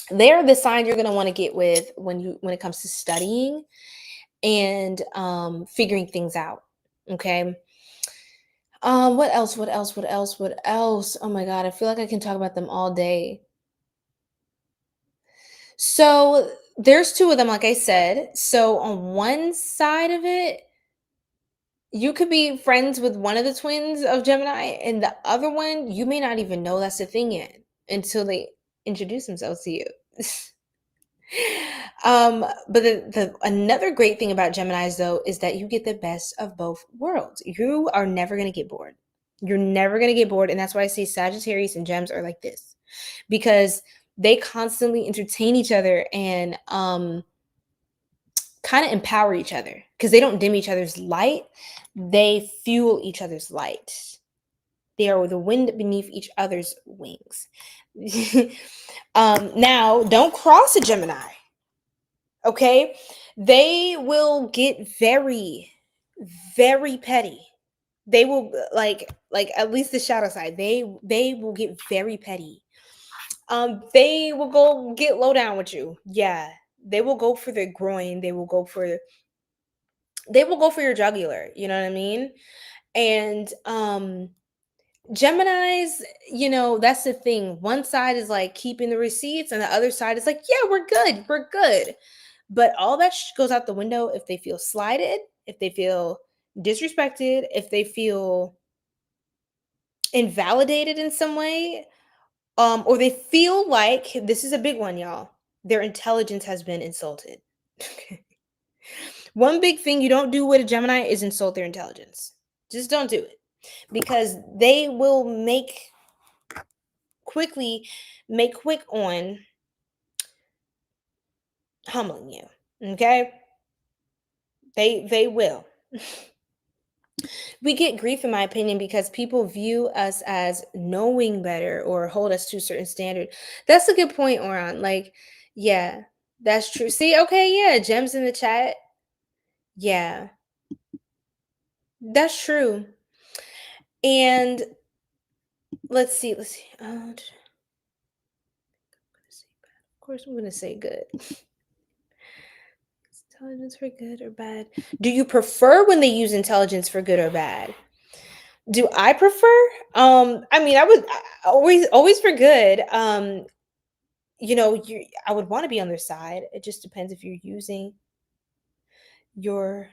A: they're the sign you're going to want to get with when it comes to studying and figuring things out. Okay. What else? Oh my God, I feel like I can talk about them all day. So there's two of them, like I said. So on one side of it, you could be friends with one of the twins of Gemini, and the other one, you may not even know that's a thing yet until they introduce themselves to you. But the another great thing about Geminis though is that you get the best of both worlds. You are never going to get bored. You're never going to get bored, and that's why I say Sagittarius and Gems are like this, because they constantly entertain each other and kind of empower each other, because they don't dim each other's light, they fuel each other's light. They are the wind beneath each other's wings. Now, don't cross a Gemini. Okay, they will get very, very petty. They will like at least the shadow side. They will get very petty. They will go get low down with you. Yeah, they will go for the groin. They will go for your jugular. You know what I mean? And Geminis, that's the thing. One side is like keeping the receipts, and the other side is like, yeah, we're good. But all that goes out the window if they feel slighted, if they feel disrespected, if they feel invalidated in some way, or they feel like, this is a big one, y'all, their intelligence has been insulted. One big thing you don't do with a Gemini is insult their intelligence. Just don't do it, because they will make quick on humbling you. Okay? They will. We get grief, in my opinion, because people view us as knowing better or hold us to a certain standard. That's a good point, Oran. Like, yeah, that's true. See, okay, yeah, Gems in the chat. Yeah, that's true. And let's see. Of course, I'm gonna say good. Intelligence for good or bad? Do you prefer when they use intelligence for good or bad? Do I prefer? I mean, always for good. I would want to be on their side. It just depends if you're using your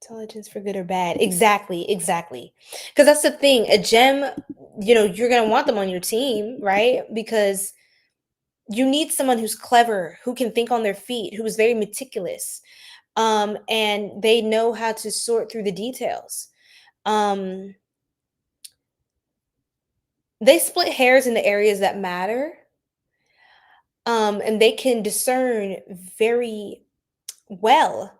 A: intelligence for good or bad. Exactly. Because that's the thing. A gem, you're gonna want them on your team, right? Because you need someone who's clever, who can think on their feet, who is very meticulous, and they know how to sort through the details. They split hairs in the areas that matter, and they can discern very well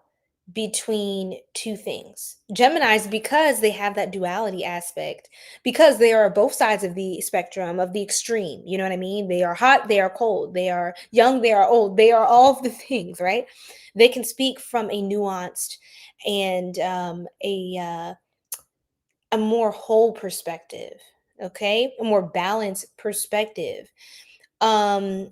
A: between two things. Geminis, because they have that duality aspect, because they are both sides of the spectrum, of the extreme, you know what I mean? They are hot, they are cold, they are young, they are old, they are all of the things, right? They can speak from a nuanced and a more whole perspective, okay? A more balanced perspective. um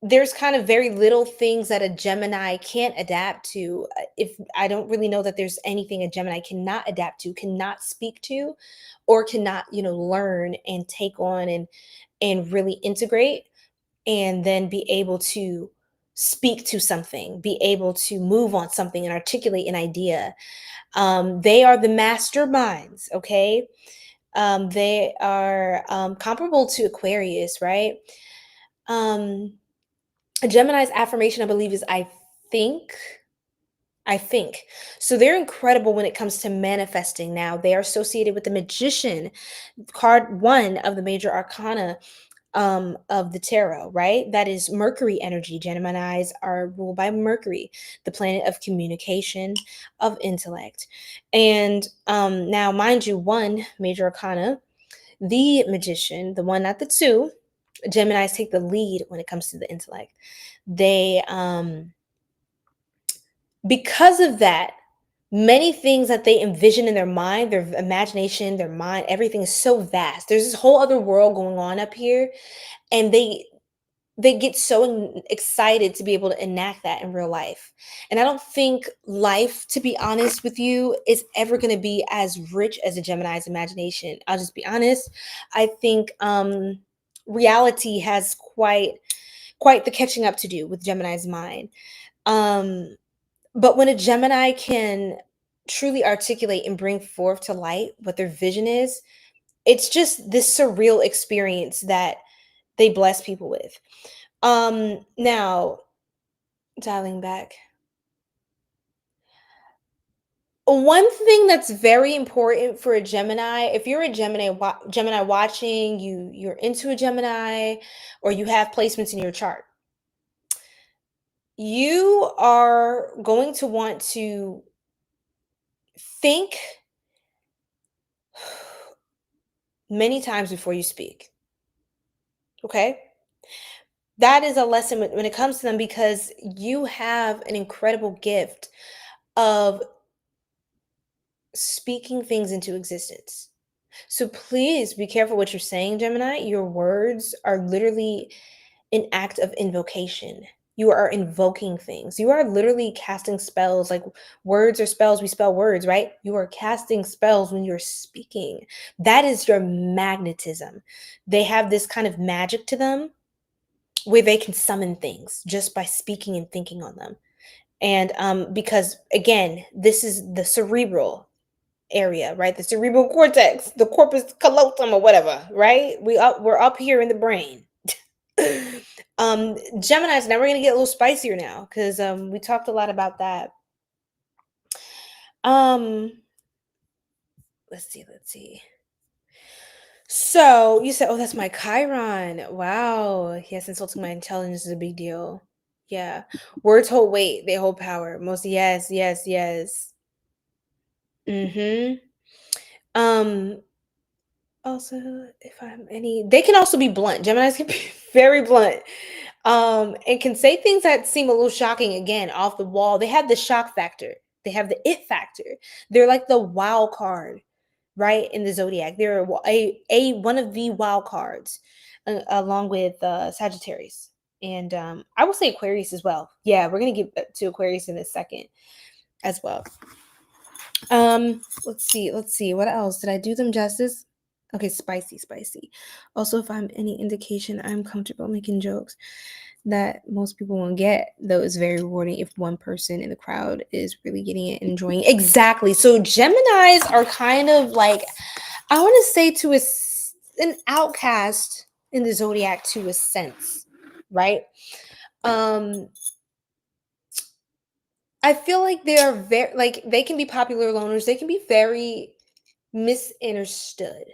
A: there's kind of very little things that a Gemini can't adapt to. If I don't really know that there's anything a Gemini cannot adapt to, cannot speak to, or cannot, learn and take on and really integrate, and then be able to speak to something, be able to move on something and articulate an idea. They are the masterminds, okay? They are comparable to Aquarius, right? um a Gemini's affirmation, I believe, is think. I think. So they're incredible when it comes to manifesting now. They are associated with the Magician, card one of the major arcana of the tarot, right? That is Mercury energy. Geminis are ruled by Mercury, the planet of communication, of intellect. And now, mind you, one major arcana, the Magician, the one, not the two. Geminis take the lead when it comes to the intellect. They because of that, many things that they envision in their mind, their imagination, their mind, everything is so vast. There's this whole other world going on up here, and they get so excited to be able to enact that in real life. And I don't think life, to be honest with you, is ever going to be as rich as a Gemini's imagination. I'll just be honest. I think reality has quite the catching up to do with Gemini's mind. But when a Gemini can truly articulate and bring forth to light what their vision is, it's just this surreal experience that they bless people with. Now, dialing back. One thing that's very important for a Gemini, if you're a Gemini watching, you're into a Gemini, or you have placements in your chart, you are going to want to think many times before you speak. Okay? That is a lesson when it comes to them, because you have an incredible gift of speaking things into existence. So please be careful what you're saying, Gemini. Your words are literally an act of invocation. You are invoking things. You are literally casting spells. Like, words are spells. We spell words, right? You are casting spells when you're speaking. That is your magnetism. They have this kind of magic to them where they can summon things just by speaking and thinking on them. And because, again, this is the cerebral area, right? The cerebral cortex, the corpus callosum, or whatever, right? We're up here in the brain. Geminis, now we're gonna get a little spicier now, because we talked a lot about that. Let's see. So you said, oh, that's my Chiron. Wow. Yes, insulting my intelligence is a big deal. Yeah. Words hold weight, they hold power. Most, yes. Mm-hmm. Also, if I'm any, they can also be blunt. Geminis can be very blunt. And can say things that seem a little shocking, again, off the wall. They have the shock factor. They have the it factor. They're like the wild card, right, in the zodiac. They're a one of the wild cards, along with Sagittarius, and I will say Aquarius as well. Yeah, we're gonna get to Aquarius in a second as well. Let's see. What else? Did I do them justice? Okay, spicy. Also, if I'm any indication, I'm comfortable making jokes that most people won't get, though it's very rewarding if one person in the crowd is really getting it and enjoying it. Exactly. So Geminis are kind of like, I want to say, to an outcast in the zodiac, to a sense, right? I feel like they are very, like, they can be popular loners. They can be very misunderstood,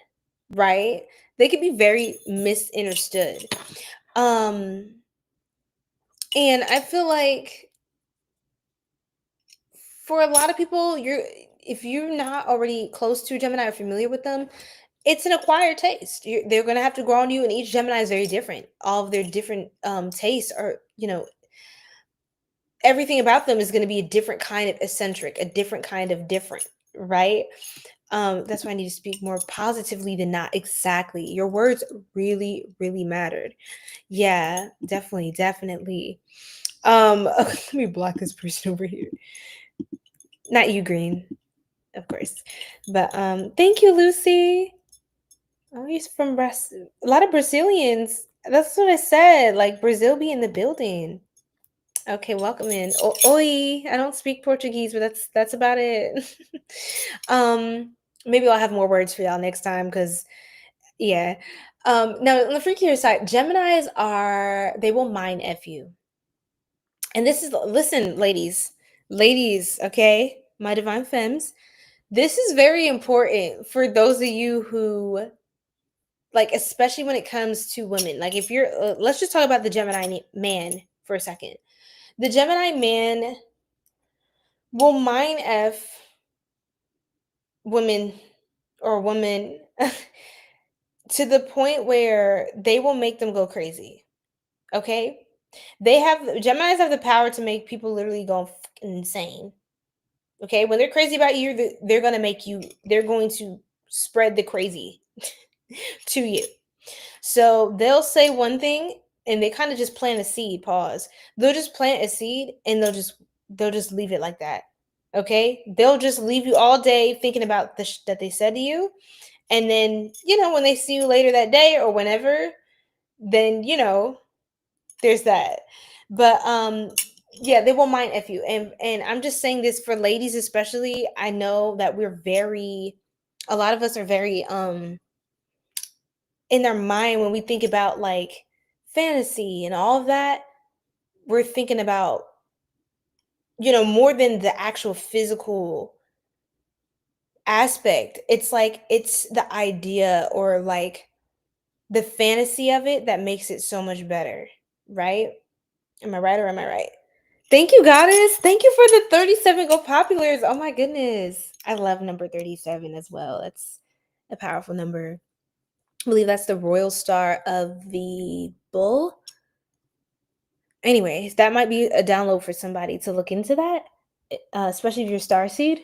A: right? They can be very misunderstood. And I feel like for a lot of people, if you're not already close to Gemini or familiar with them, it's an acquired taste. They're going to have to grow on you, and each Gemini is very different. All of their different tastes are, everything about them is going to be a different kind of eccentric, a different kind of different, right? That's why I need to speak more positively than not. Exactly. Your words really, really mattered. Yeah, definitely. Let me block this person over here. Not you, Green, of course. But thank you, Lucy. Oh, he's from Brazil. A lot of Brazilians. That's what I said. Like Brazil be in the building. Okay, welcome in. Oi, I don't speak Portuguese, but that's about it. Maybe I'll have more words for y'all next time, because yeah. Now on the freakier side, Geminis they will mind F you. And listen, ladies, okay, my divine femmes, this is very important for those of you who, like, especially when it comes to women. Like, if you're, let's just talk about the Gemini man for a second. The Gemini man will mind F women or women to the point where they will make them go crazy. Okay? Geminis have the power to make people literally go insane. Okay? When they're crazy about you, they're going to spread the crazy to you. So they'll say one thing and they kind of just plant a seed. Pause. They'll just plant a seed and they'll just leave it like that. Okay? They'll just leave you all day thinking about that they said to you. And then, when they see you later that day or whenever, then, there's that. But yeah, they won't mind F you. And I'm just saying this for ladies especially. I know that a lot of us are very in their mind when we think about like fantasy and all of that. We're thinking about, more than the actual physical aspect. It's like it's the idea or like the fantasy of it that makes it so much better, right? Am I right or am I right? Thank you, goddess. Thank you for the 37 go populars. Oh my goodness. I love number 37 as well. That's a powerful number. I believe that's the royal star of the bull. Anyways, that might be a download for somebody to look into that, especially if you're starseed.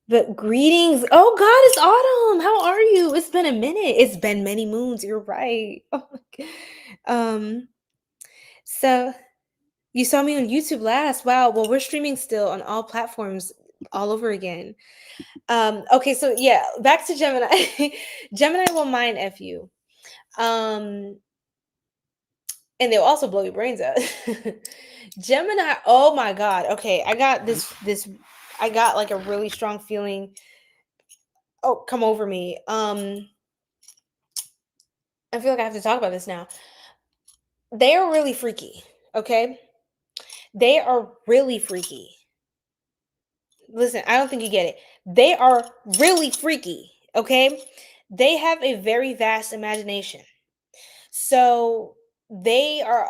A: But greetings. Oh, Goddess Autumn. How are you? It's been a minute. It's been many moons. You're right. Oh my God. So you saw me on YouTube last. Wow. Well, we're streaming still on all platforms all over again. Okay, so yeah, back to Gemini. Gemini will mind F you. And they'll also blow your brains out. Gemini, oh my God. Okay, I got I got like a really strong feeling. Oh, come over me. I feel like I have to talk about this now. They are really freaky, okay? They are really freaky. Listen, I don't think you get it. They are really freaky, okay? They have a very vast imagination. So they are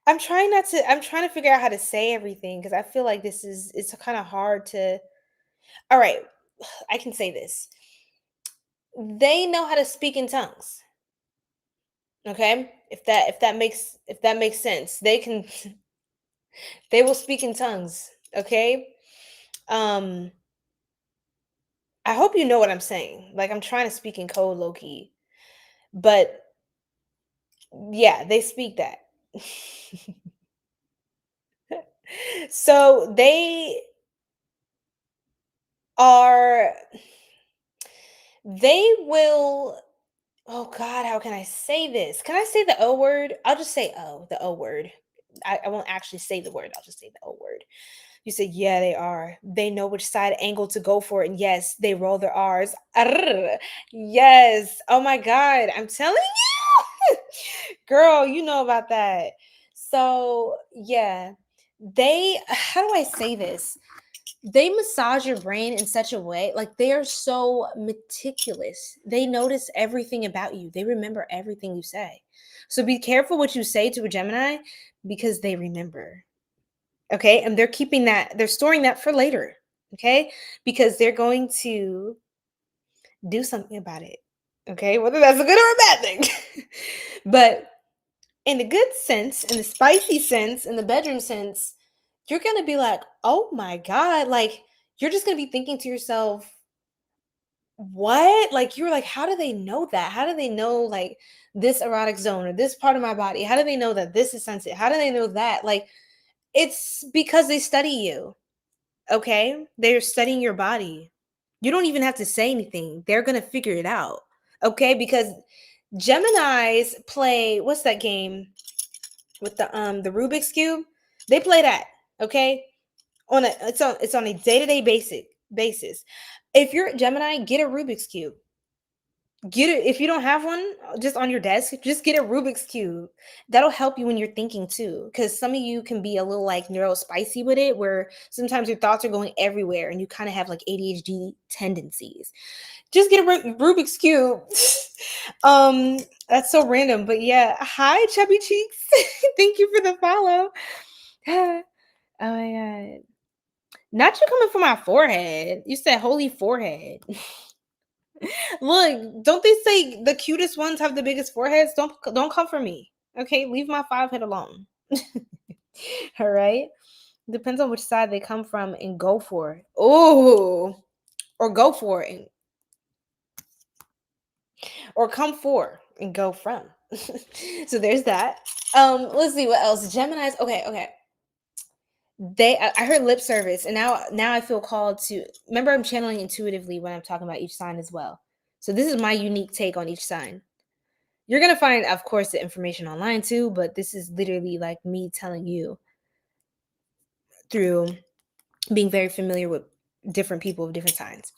A: I'm trying to figure out how to say everything because I feel like it's kind of hard to. All right, I can say this. They know how to speak in tongues. Okay? If that makes sense. They will speak in tongues, okay? I hope you know what I'm saying. Like, I'm trying to speak in code low key. But yeah, they speak that. So they will, oh God, how can I say this? Can I say the O word? I'll just say the O word. I won't actually say the word. I'll just say the O word. You say, yeah, they are. They know which side angle to go for. And yes, they roll their R's. Arr, yes. Oh my God. I'm telling you. Girl, you know about that. So yeah, how do I say this? They massage your brain in such a way, like they are so meticulous. They notice everything about you. They remember everything you say. So be careful what you say to a Gemini because they remember. Okay. And they're storing that for later. Okay. Because they're going to do something about it. Okay. Whether that's a good or a bad thing. But in the good sense, in the spicy sense, in the bedroom sense, you're going to be like, oh my God. Like, you're just going to be thinking to yourself, what? Like, you were like, how do they know that? How do they know, like, this erotic zone or this part of my body? How do they know that this is sensitive? How do they know that? Like, it's because they study you. Okay. They're studying your body. You don't even have to say anything. They're going to figure it out. Okay. Because Geminis play, what's that game with the Rubik's Cube? They play that. Okay. It's on a day-to-day basis. If you're a Gemini, get a Rubik's Cube. Get it. If you don't have one just on your desk, just get a Rubik's Cube. That'll help you when you're thinking too. Because some of you can be a little like neurospicy with it, where sometimes your thoughts are going everywhere and you kind of have like ADHD tendencies. Just get a Rubik's Cube. That's so random. But yeah. Hi, Chubby Cheeks. Thank you for the follow. Oh my God. Not you coming for my forehead. You said holy forehead. Look, don't they say the cutest ones have the biggest foreheads? Don't come for me. Okay, leave my 5 head alone. All right. Depends on which side they come from and go for it. Oh, or go for it. Or come for and go from. So there's that. Let's see what else. Geminis. Okay. I heard lip service, and now I feel called to remember. I'm channeling intuitively when I'm talking about each sign as well. So this is my unique take on each sign. You're gonna find, of course, the information online too, but this is literally like me telling you through being very familiar with different people of different signs.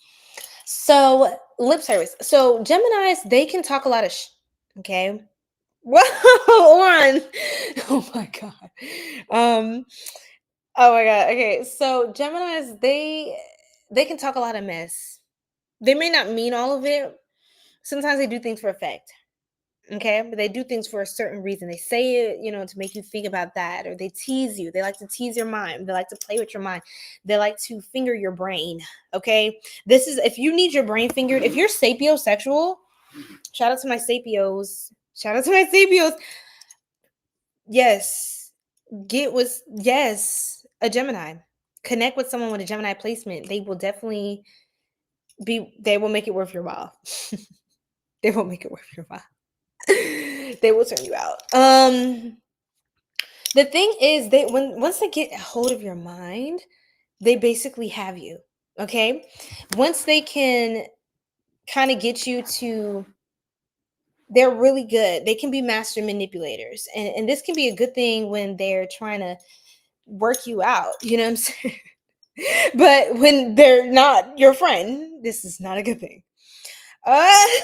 A: So lip service. So Geminis, they can talk a lot of okay. Whoa, on. Oh my God. Oh my God. Okay. So Geminis, they can talk a lot of mess. They may not mean all of it. Sometimes they do things for effect. Okay. But they do things for a certain reason. They say it, to make you think about that, or they tease you. They like to tease your mind. They like to play with your mind. They like to finger your brain. Okay. This is, if you need your brain fingered, if you're sapiosexual, shout out to my sapios. Shout out to my sapios. Yes. A Gemini. Connect with someone with a Gemini placement. They will definitely they will make it worth your while. They will make it worth your while. They will turn you out. The thing is, once they get a hold of your mind, they basically have you. Okay. Once they can kind of get you to, they're really good. They can be master manipulators. And this can be a good thing when they're trying to work you out. You know what I'm saying? But when they're not your friend, this is not a good thing. Oh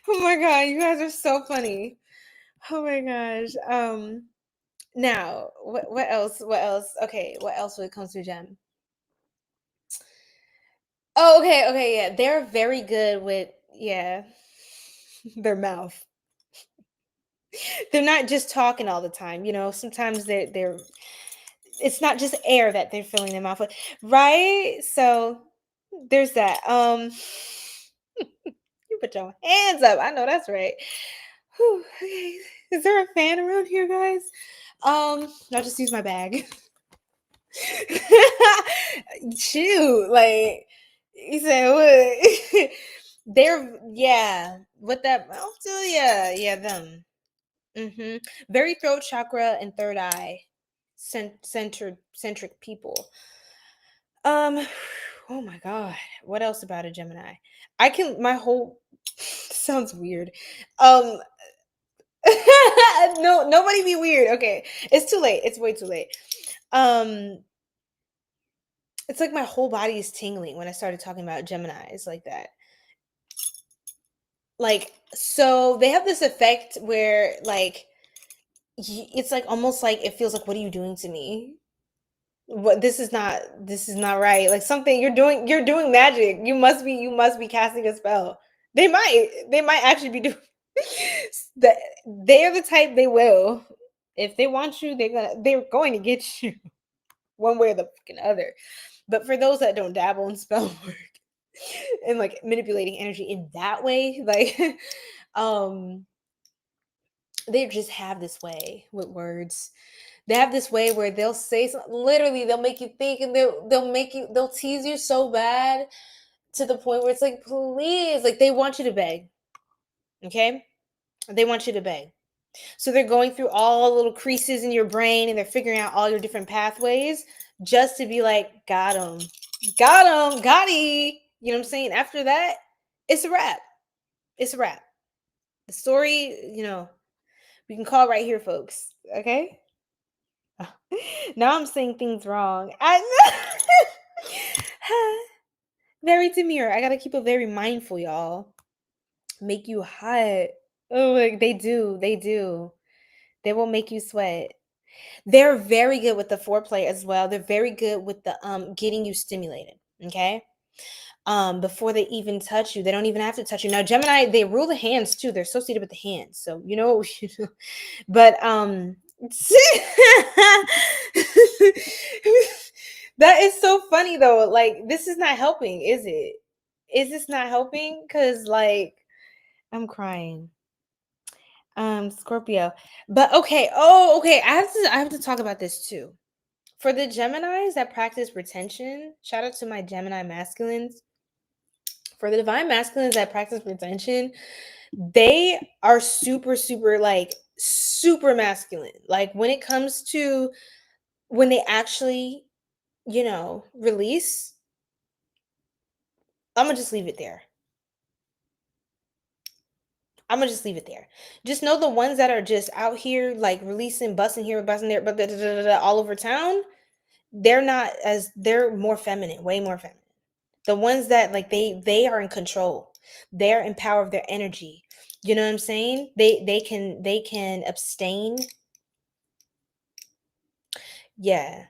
A: my God, you guys are so funny. Oh my gosh. Now, what else? Okay, what else when it comes to Gem? Oh, okay, yeah. They're very good with their mouth. They're not just talking all the time, sometimes they're it's not just air that they're filling their mouth with, right? So there's that. You put your hands up. I know that's right. Whew, okay. Is there a fan around here, guys? I'll just use my bag. Shoot, like you said, what? They're with that. I'll tell you, them. Very throat chakra and third eye centric people. Oh my God, what else about a Gemini? My whole sounds weird. No, nobody be weird. Okay, it's too late. It's way too late. It's like my whole body is tingling when I started talking about Geminis like that. Like, so they have this effect where like it's like almost like it feels like, what are you doing to me? What, this is not right. Like something you're doing magic. You must be casting a spell. They might actually be doing that. They are the type, they will. If they want you, they're going to get you one way or the fucking other. But for those that don't dabble in spell work and like manipulating energy in that way, like they just have this way with words. They have this way where they'll say something, literally they'll make you think, and they'll tease you so bad to the point where it's like, please, like they want you to beg. Okay? They want you to beg. So they're going through all little creases in your brain and they're figuring out all your different pathways just to be like, got him, got he. You know what I'm saying? After that, it's a wrap. It's a wrap. The story, we can call right here, folks. Okay? Now I'm saying things wrong. Very demure. I gotta keep it very mindful, y'all. Make you hot. Oh, like they do. They will make you sweat. They're very good with the foreplay as well. They're very good with the getting you stimulated. Okay. Before they even touch you, they don't even have to touch you. Now, Gemini, they rule the hands too. They're associated with the hands. So you know what we should do. But that is so funny though. Like, this is not helping, is it? Is this not helping? Because like I'm crying. Scorpio. But okay. Oh, okay. I have to talk about this too. For the Geminis that practice retention, shout out to my Gemini masculines. For the divine masculines that practice retention, they are super, super, like super masculine. Like when it comes to when they actually, release, I'm gonna just leave it there. Just know the ones that are just out here like releasing, busting here, busting there, but all over town, they're more feminine, way more feminine. The ones that like they are in control. They're in power of their energy. You know what I'm saying? They can abstain. Yeah.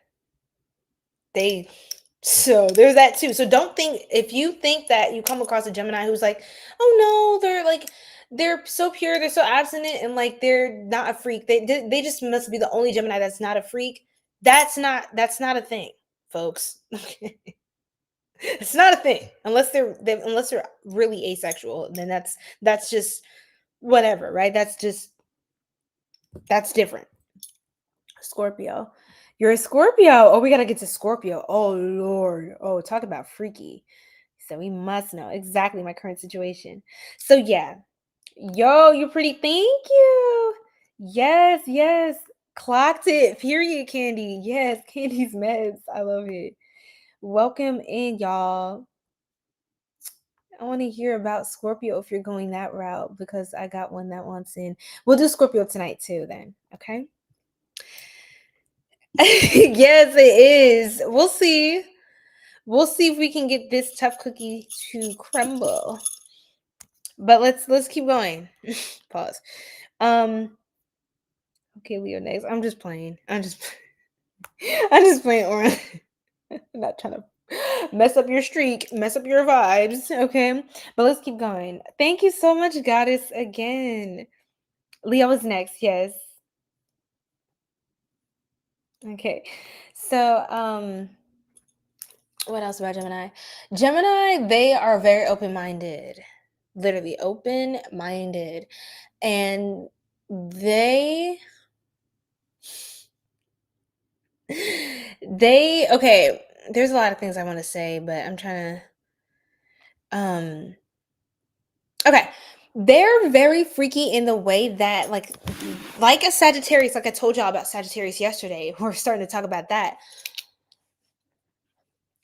A: So there's that too. So don't think, if you think that you come across a Gemini who's like, oh no, they're so pure, they're so abstinent, and like they're not a freak. They just must be the only Gemini that's not a freak. That's not a thing, folks. It's not a thing unless they're really asexual. Then that's just whatever, right? That's different. Scorpio. You're a Scorpio. Oh, we gotta get to Scorpio. Oh Lord. Oh, talk about freaky. So we must know exactly my current situation. So yeah. Yo, you're pretty. Thank you. Yes. Clocked it. Period, Candy. Yes, Candy's meds. I love it. Welcome in, y'all. I want to hear about Scorpio if you're going that route, because I got one that wants in. We'll do Scorpio tonight too then. Okay. Yes, it is. We'll see. We'll see if we can get this tough cookie to crumble. But let's keep going. Pause. Okay, Leo next. I'm just playing. I'm just playing around. I'm not trying to mess up your streak, mess up your vibes. Okay. But let's keep going. Thank you so much, Goddess, again. Leo is next, yes. Okay. So what else about Gemini? Gemini, they are very open-minded. Literally open-minded. And okay, there's a lot of things I want to say, but I'm trying to okay. They're very freaky in the way that like a Sagittarius, like I told y'all about Sagittarius yesterday. We're starting to talk about that.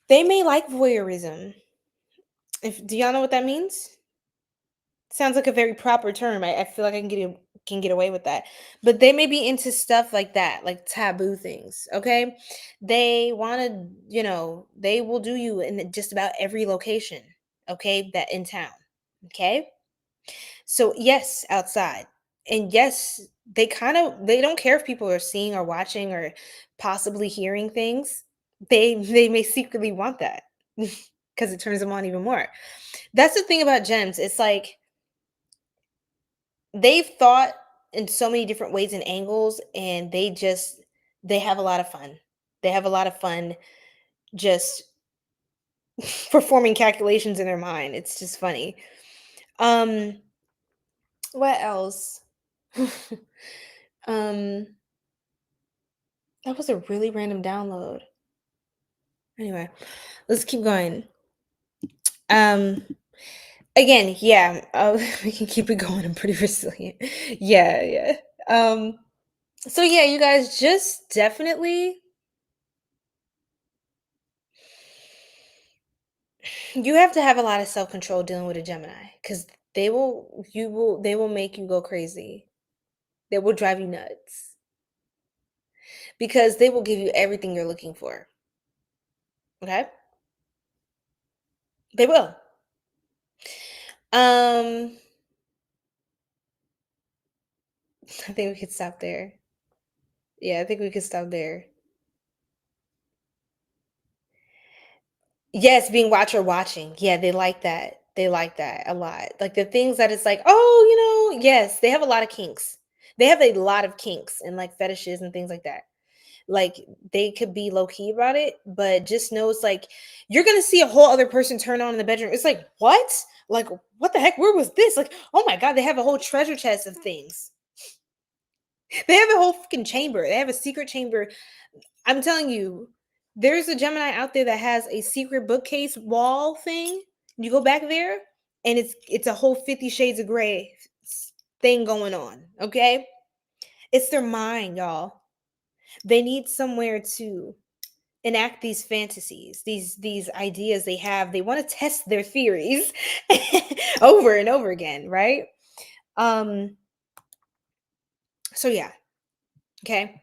A: They may like voyeurism. Do y'all know what that means? Sounds like a very proper term. I feel like I can get away with that. But they may be into stuff like that, like taboo things. Okay. They want to, they will do you in just about every location. Okay. That in town. Okay. So yes, outside. And yes, they don't care if people are seeing or watching or possibly hearing things. They may secretly want that because it turns them on even more. That's the thing about gems. It's like they've thought in so many different ways and angles, and they have a lot of fun. They have a lot of fun just performing calculations in their mind. It's just funny. Um, what else? um, that was a really random download. Anyway, let's keep going. Um, again, yeah, we can keep it going. I'm pretty resilient. Yeah, yeah. So yeah, you guys just definitely you have to have a lot of self-control dealing with a Gemini because they will make you go crazy. They will drive you nuts because they will give you everything you're looking for. Okay? They will. Um, I think we could stop there. Yeah, I think we could stop there. Yes, being watcher watching. Yeah, they like that. They like that a lot. Like the things that it's like, oh, yes, they have a lot of kinks. They have a lot of kinks and like fetishes and things like that. Like they could be low key about it, but just know it's like you're gonna see a whole other person turn on in the bedroom. It's like, what? Like, what the heck? Where was this? Like, oh my god, they have a whole treasure chest of things. They have a whole fucking chamber. They have a secret chamber. I'm telling you, there's a Gemini out there that has a secret bookcase wall thing. You go back there, and it's a whole 50 Shades of Grey thing going on. Okay, it's their mind, y'all. They need somewhere to enact these fantasies, these ideas they have. They want to test their theories over and over again, right? Um. So yeah, okay.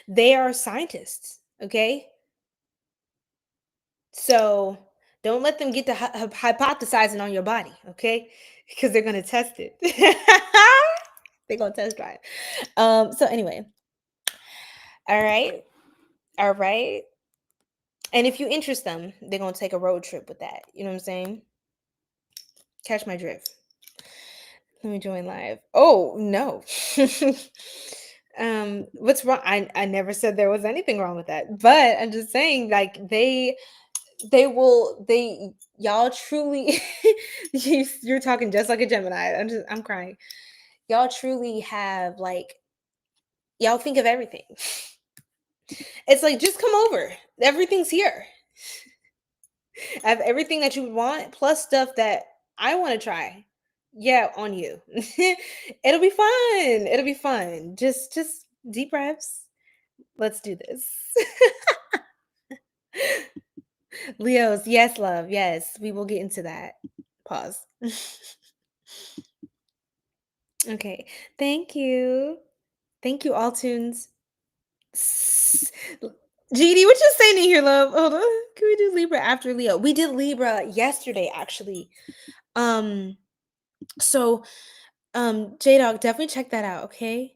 A: They are scientists. Okay, so don't let them get to hypothesizing on your body, okay? Because they're gonna test it. They're gonna test drive. So anyway, all right, all right. And if you interest them, they're gonna take a road trip with that. You know what I'm saying? Catch my drift. Let me join live. Oh no. What's wrong? I never said there was anything wrong with that, but I'm just saying, like, they y'all truly you're talking just like a Gemini. I'm crying. Y'all truly have, like, y'all think of everything. It's like, just come over. Everything's here. I have everything that you would want, plus stuff that I want to try. Yeah, on you. It'll be fun. It'll be fun. Just deep breaths. Let's do this. Leos, yes, love. Yes, we will get into that. Pause. Okay. Thank you. Thank you, all tunes. GD, what you saying in here, love? Hold on. Can we do Libra after Leo? We did Libra yesterday, actually. So J-Dog, definitely check that out, okay?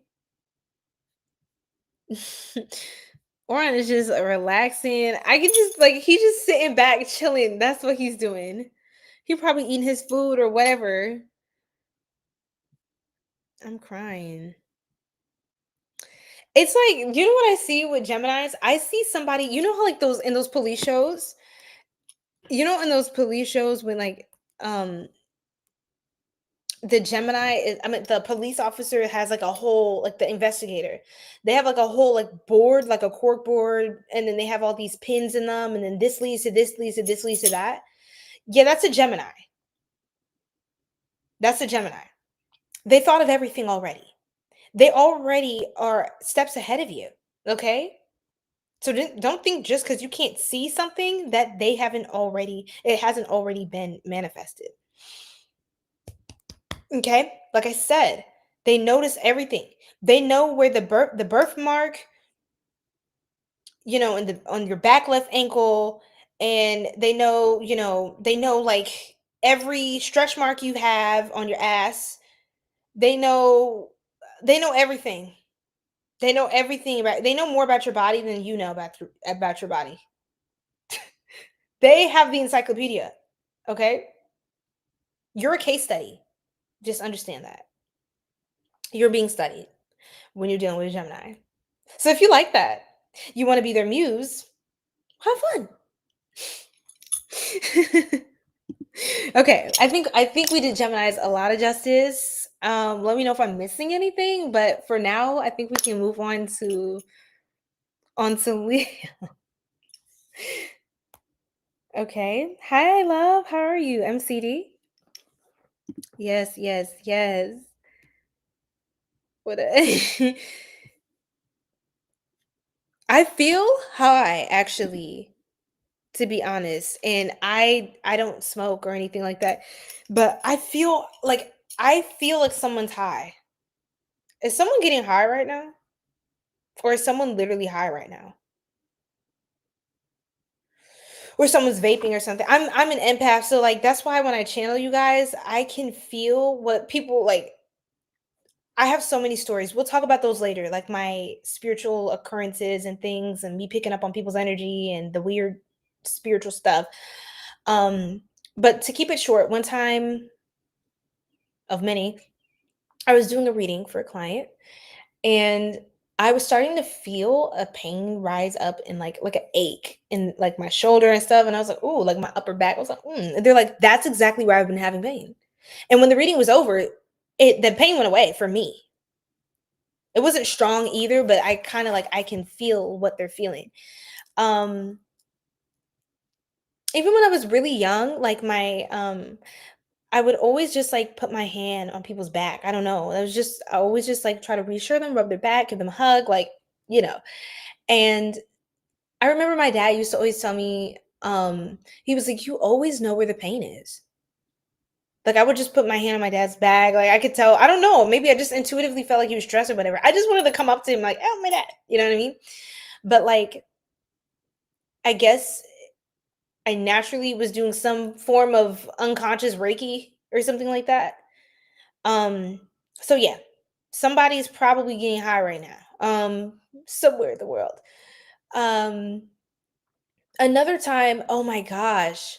A: Oran is just relaxing. I can just, like, he's just sitting back chilling. That's what he's doing. He probably eating his food or whatever. I'm crying. It's like, you know what I see with Geminis? I see somebody, you know how, like, those in those police shows, in those police shows when, like, the Gemini is, I mean, the police officer has like a whole, like, the investigator, they have like a whole, like, board, like a cork board, and then they have all these pins in them, and then this leads to this, leads to this, leads to that. Yeah, that's a Gemini. That's a Gemini. They thought of everything already. They already are steps ahead of you. Okay. So don't think just because you can't see something that it hasn't already been manifested. Okay? Like I said, they notice everything. They know where the birthmark, on your back left ankle, and they know like every stretch mark you have on your ass. They know everything. They know everything they know more about your body than you know about your body. They have the encyclopedia. Okay? You're a case study. Just understand that. You're being studied when you're dealing with a Gemini. So if you like that, you want to be their muse, have fun. Okay, I think we did Gemini's a lot of justice. Let me know if I'm missing anything, but for now, I think we can move on to Leo. Okay. Hi, love. How are you? MCD? Yes, yes, yes. What I feel high, actually, to be honest. And I don't smoke or anything like that. But I feel like someone's high. Is someone getting high right now? Or is someone literally high right now? Or someone's vaping or something. I'm an empath, so like that's why when I channel you guys, I can feel what people like. I have so many stories. We'll talk about those later, like my spiritual occurrences and things and me picking up on people's energy and the weird spiritual stuff. Um, but to keep it short, one time of many, I was doing a reading for a client and I was starting to feel a pain rise up in like an ache in like my shoulder and stuff. And I was like, "Ooh," like my upper back. I was like, And they're like, "That's exactly where I've been having pain." And when the reading was over, the pain went away for me. It wasn't strong either, but I kind of like I can feel what they're feeling. Um Even when I was really young, like I would always just like put my hand on people's back. I don't know. I always just like try to reassure them, rub their back, give them a hug, like, you know. And I remember my dad used to always tell me, he was like, "You always know where the pain is." Like I would just put my hand on my dad's back. Like I could tell, I don't know, maybe I just intuitively felt like he was stressed or whatever. I just wanted to come up to him like, "Oh, my dad." You know what I mean? But like I guess I naturally was doing some form of unconscious Reiki or something like that. Um, so yeah, somebody's probably getting high right now. Somewhere in the world. Um, Another time, oh my gosh.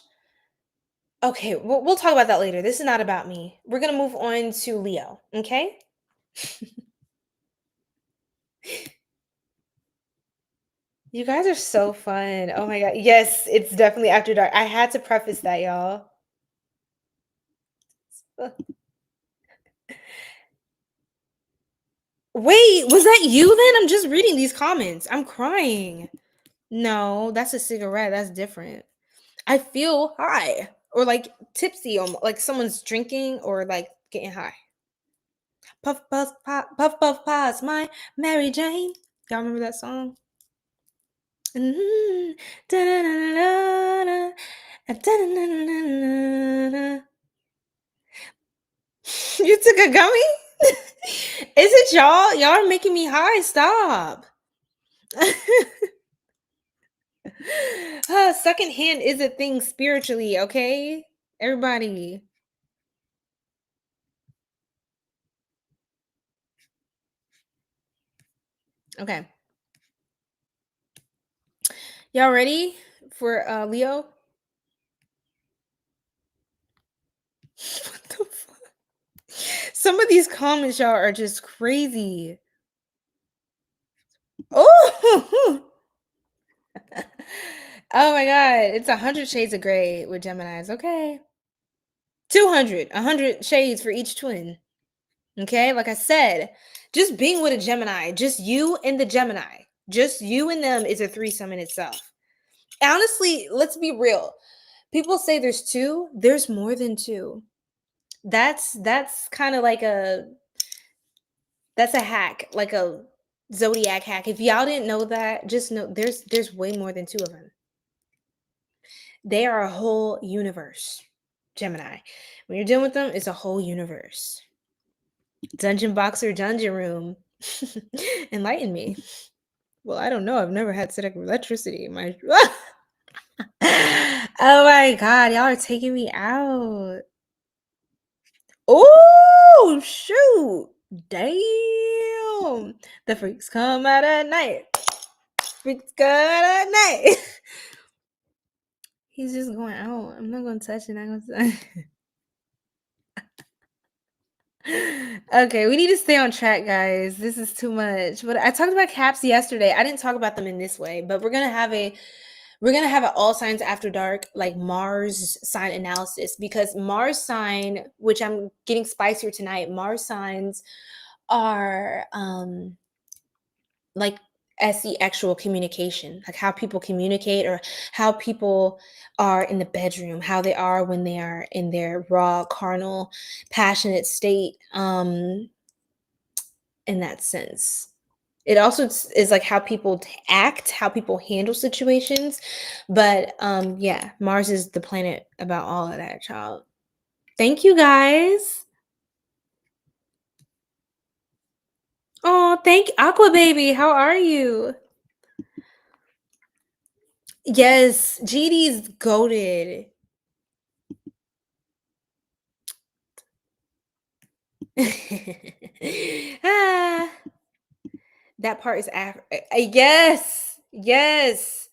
A: Okay, we'll talk about that later. This is not about me. We're gonna move on to Leo. Okay. You guys are so fun. Oh my god. Yes, it's definitely after dark. I had to preface that, y'all. Wait, was that you then? I'm just reading these comments. I'm crying. No, that's a cigarette. That's different. I feel high or like tipsy, like someone's drinking or like getting high. Puff, puff, pop, puff, puff, pass my Mary Jane. Y'all remember that song? Mhm. Da-da-da-da-da, da-da-da-da-da-da. You took a gummy? Is it y'all? Y'all are making me high. Stop. Second hand is a thing spiritually, okay? Everybody. Okay. Y'all ready for Leo? What the fuck? Some of these comments, y'all, are just crazy. Oh, oh my god, it's 100 shades of gray with Geminis. Okay, 200, 100 shades for each twin. Okay, like I said, just being with a Gemini, just you and the Gemini, just you and them is a threesome in itself. Honestly, let's be real. People say there's two. There's more than two. That's kind of like that's a hack, like a Zodiac hack. If y'all didn't know that, just know there's way more than two of them. They are a whole universe. Gemini. When you're dealing with them, it's a whole universe. Dungeon boxer, dungeon room. Enlighten me. Well, I don't know. I've never had static electricity in my. Oh my god, y'all are taking me out. Oh shoot! Damn, the freaks come out at night. Freaks come out at night. He's just going out. I'm not gonna touch it. I'm not gonna. Okay, we need to stay on track, guys. This is too much. But I talked about caps yesterday. I didn't talk about them in this way, but we're gonna have an all signs after dark, like Mars sign analysis, because Mars sign, which I'm getting spicier tonight, Mars signs are like SE actual communication, like how people communicate or how people are in the bedroom, how they are when they are in their raw, carnal, passionate state, in that sense. It also is like how people act, how people handle situations. But yeah, Mars is the planet about all of that, child. Thank you guys. Oh, thank Aqua Baby. How are you? Yes, GD's goaded. Ah, that part is yes, yes.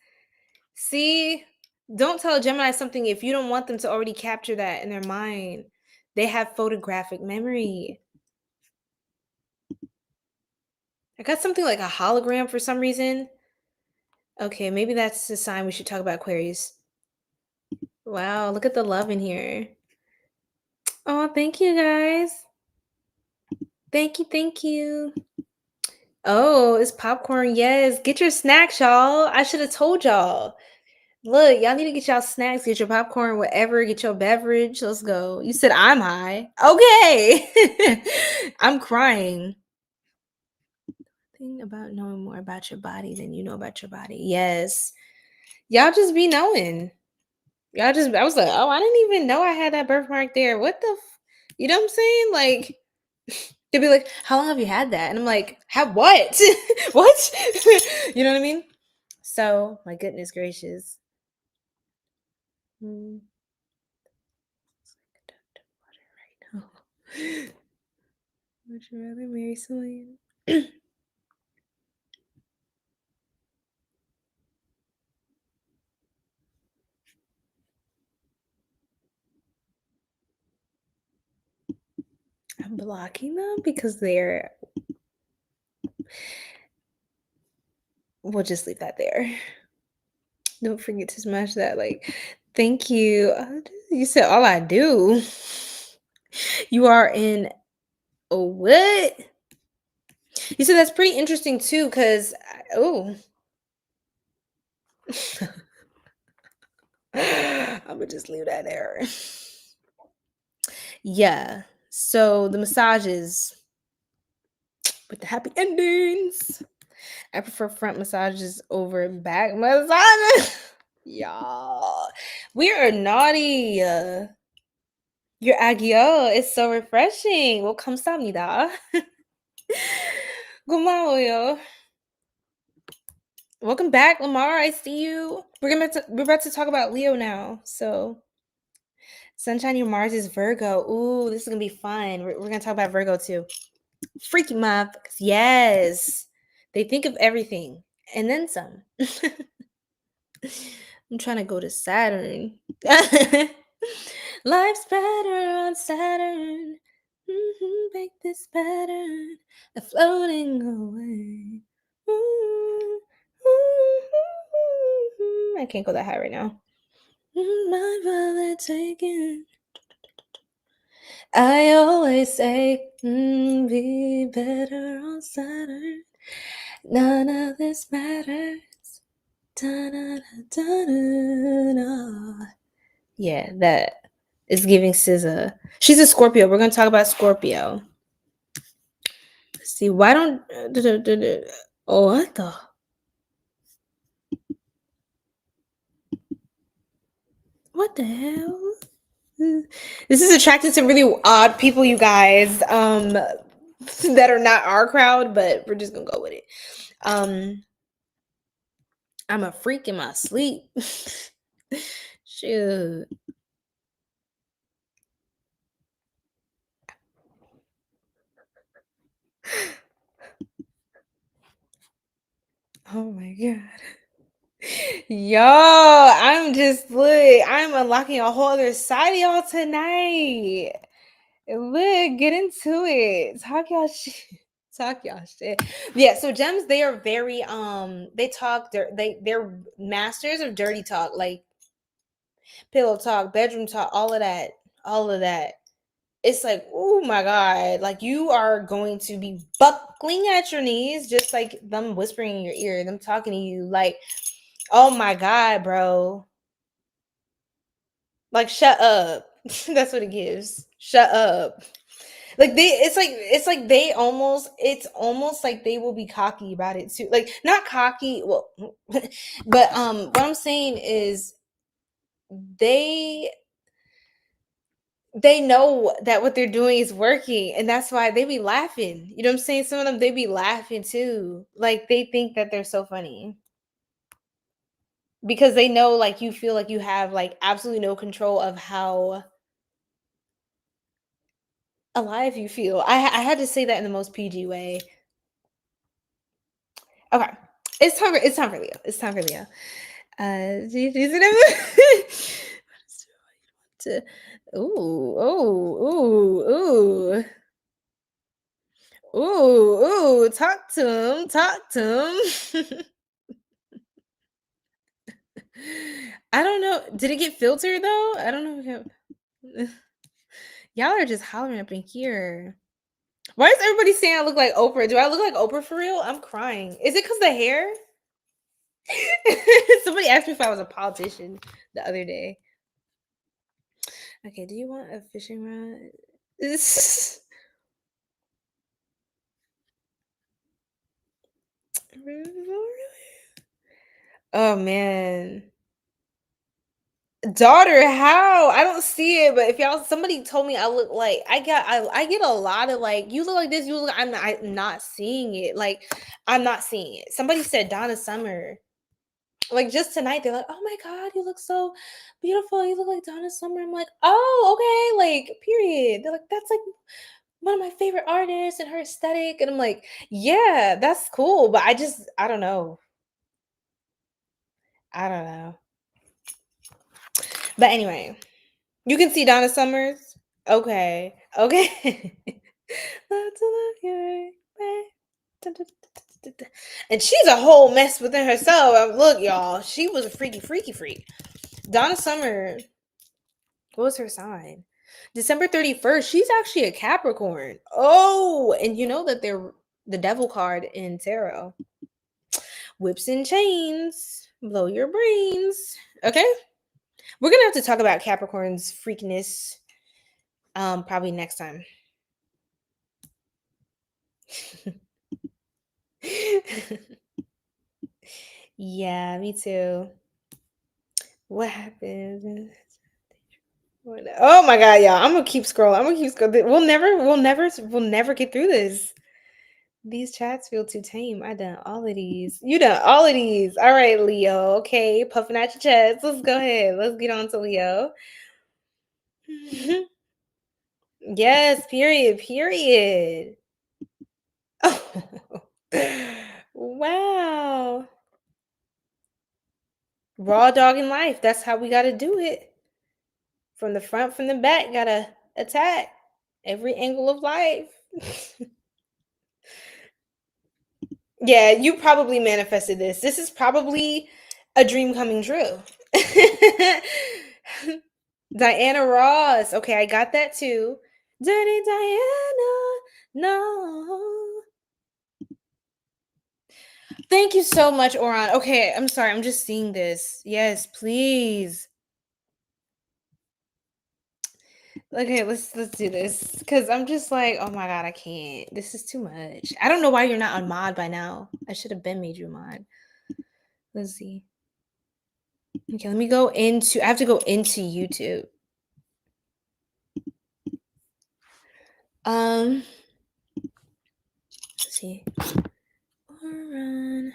A: See, don't tell Gemini something if you don't want them to already capture that in their mind. They have photographic memory. I got something like a hologram for some reason. Okay, maybe that's the sign we should talk about Aquarius. Wow, look at the love in here. Oh, thank you guys. Thank you, thank you. Oh, it's popcorn. Yes, get your snacks, y'all. I should have told y'all. Look, y'all need to get y'all snacks, get your popcorn, whatever, get your beverage. Let's go. You said I'm high. Okay. I'm crying. Thing about knowing more about your body than you know about your body. Yes. Y'all just be knowing. I was like, oh, I didn't even know I had that birthmark there. What the, you know what I'm saying? Like, they'd be like, how long have you had that? And I'm like, have what? What? You know what I mean? So, my goodness gracious. Mm. Would you rather marry someone? I'm blocking them because they're. We'll just leave that there. Don't forget to smash that like. Thank you. You said all I do. You are in a what? You said that's pretty interesting too, because oh. I'm gonna just leave that there. Yeah. So the massages with the happy endings. I prefer front massages over back massages. Y'all, we are naughty. Your agio is so refreshing. Well, 감사합니다. 고마워요. Welcome back, Lamar. I see you. We're about to talk about Leo now. So, Sunshine, your Mars is Virgo. Ooh, this is gonna be fun. We're gonna talk about Virgo too. Freaky motherfuckers. Yes, they think of everything and then some. I'm trying to go to Saturn. Life's better on Saturn. Make this pattern a floating away. I can't go that high right now. My brother taken. I always say, be better on Saturn. None of this matters. Da-da-da-da-da-da. Yeah, that is giving SZA. She's a Scorpio. We're going to talk about Scorpio. Let's see. Why don't... Oh, what the... What the hell? This is attracting some really odd people, you guys, that are not our crowd, but we're just going to go with it. I'm a freak in my sleep. Shoot. Oh my god. Yo, I'm just I'm unlocking a whole other side of y'all tonight. Look, get into it. Talk y'all shit. Talk y'all shit. Yeah, so gems, they are very they talk they're masters of dirty talk, like pillow talk, bedroom talk, all of that. All of that. It's like, oh my God, like you are going to be buckling at your knees, just like them whispering in your ear, them talking to you, like, oh my God, bro. Like, shut up. That's what it gives. Shut up. Like it's like they almost it's almost like they will be cocky about it too. Like not cocky, well, but what I'm saying is they they know that what they're doing is working, and that's why they be laughing. You know what I'm saying? Some of them, they be laughing too. Like they think that they're so funny because they know, like, you feel like you have like absolutely no control of how alive you feel. I had to say that in the most PG way. Okay. It's time for Leo. It's time for Leo. Do you see that? To, ooh. Ooh, talk to him. Talk to him. I don't know. Did it get filtered though? I don't know. Y'all are just hollering up in here. Why is everybody saying I look like Oprah? Do I look like Oprah for real? I'm crying. Is it because the hair? Somebody asked me if I was a politician the other day. Okay, do you want a fishing rod? Oh man. Daughter, how? I don't see it, but if y'all somebody told me I look like I get a lot of like, you look like this, you look like, I'm not seeing it. Like I'm not seeing it. Somebody said Donna Summer. Like just tonight, they're like, "Oh my God, you look so beautiful. You look like Donna Summer." I'm like, "Oh, okay." Like, period. They're like, "That's like one of my favorite artists and her aesthetic." And I'm like, "Yeah, that's cool." But I don't know. I don't know. But anyway, you can see Donna Summers. Okay. Okay. Love to love you, babe. And she's a whole mess within herself. Look, y'all, she was a freaky freak. Donna Summer, what was her sign? December 31st. She's actually a Capricorn. Oh, and you know that they're the devil card in tarot. Whips and chains. Blow your brains. Okay. We're gonna have to talk about Capricorn's freakiness probably next time. Yeah, me too. What happened? Oh my God, y'all. I'm gonna keep scrolling. We'll never get through this. These chats feel too tame. I done all of these. You done all of these. All right, Leo. Okay, puffing out your chest. Let's go ahead. Let's get on to Leo. Yes, period. Wow. Raw dog in life. That's how we gotta do it. From the front, from the back, gotta attack every angle of life. Yeah, you probably manifested this. This is probably a dream coming true. Diana Ross. Okay, I got that too. Dirty Diana. No. Thank you so much, Oran. Okay, I'm sorry. I'm just seeing this. Yes, please. Okay, let's do this. Cause I'm just like, oh my God, I can't. This is too much. I don't know why you're not on mod by now. I should have been made you mod. Let's see. Okay, let me go into I have to go into YouTube. Let's see. Oran,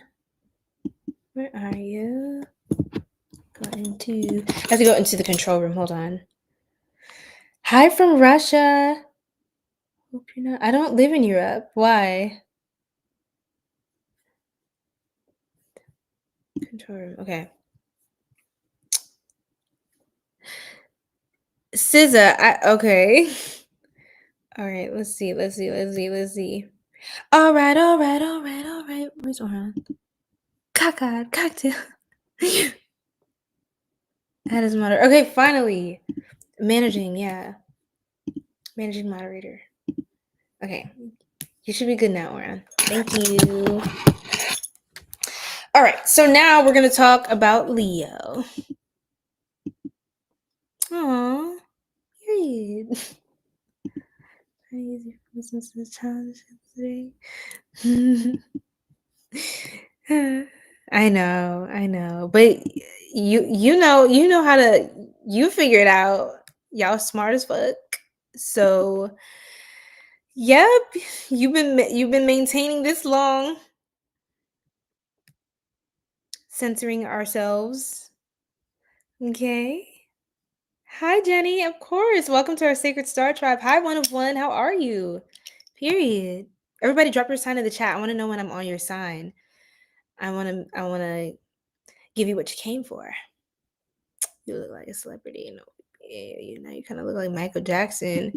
A: where are you? I have to go into the control room. Hold on. Hi from Russia. Hope you're not. I don't live in Europe. Why? Control room. Okay. SZA. Okay. All right, let's see. All right. Where's Oran? Cocktail. That is moderator. Okay, finally. Managing moderator. Okay. You should be good now, Oran. Thank you. All right, so now we're going to talk about Leo. Aww. Period. I know. But you know how to figure it out. Y'all smart as fuck. So, yep, you've been maintaining this long, censoring ourselves. Okay. Hi, Jenny. Of course. Welcome to our Sacred Star Tribe. Hi, one of one. How are you? Period. Everybody drop your sign in the chat. I want to know when I'm on your sign. I want to give you what you came for. You look like a celebrity. No, yeah, you kind of look like Michael Jackson.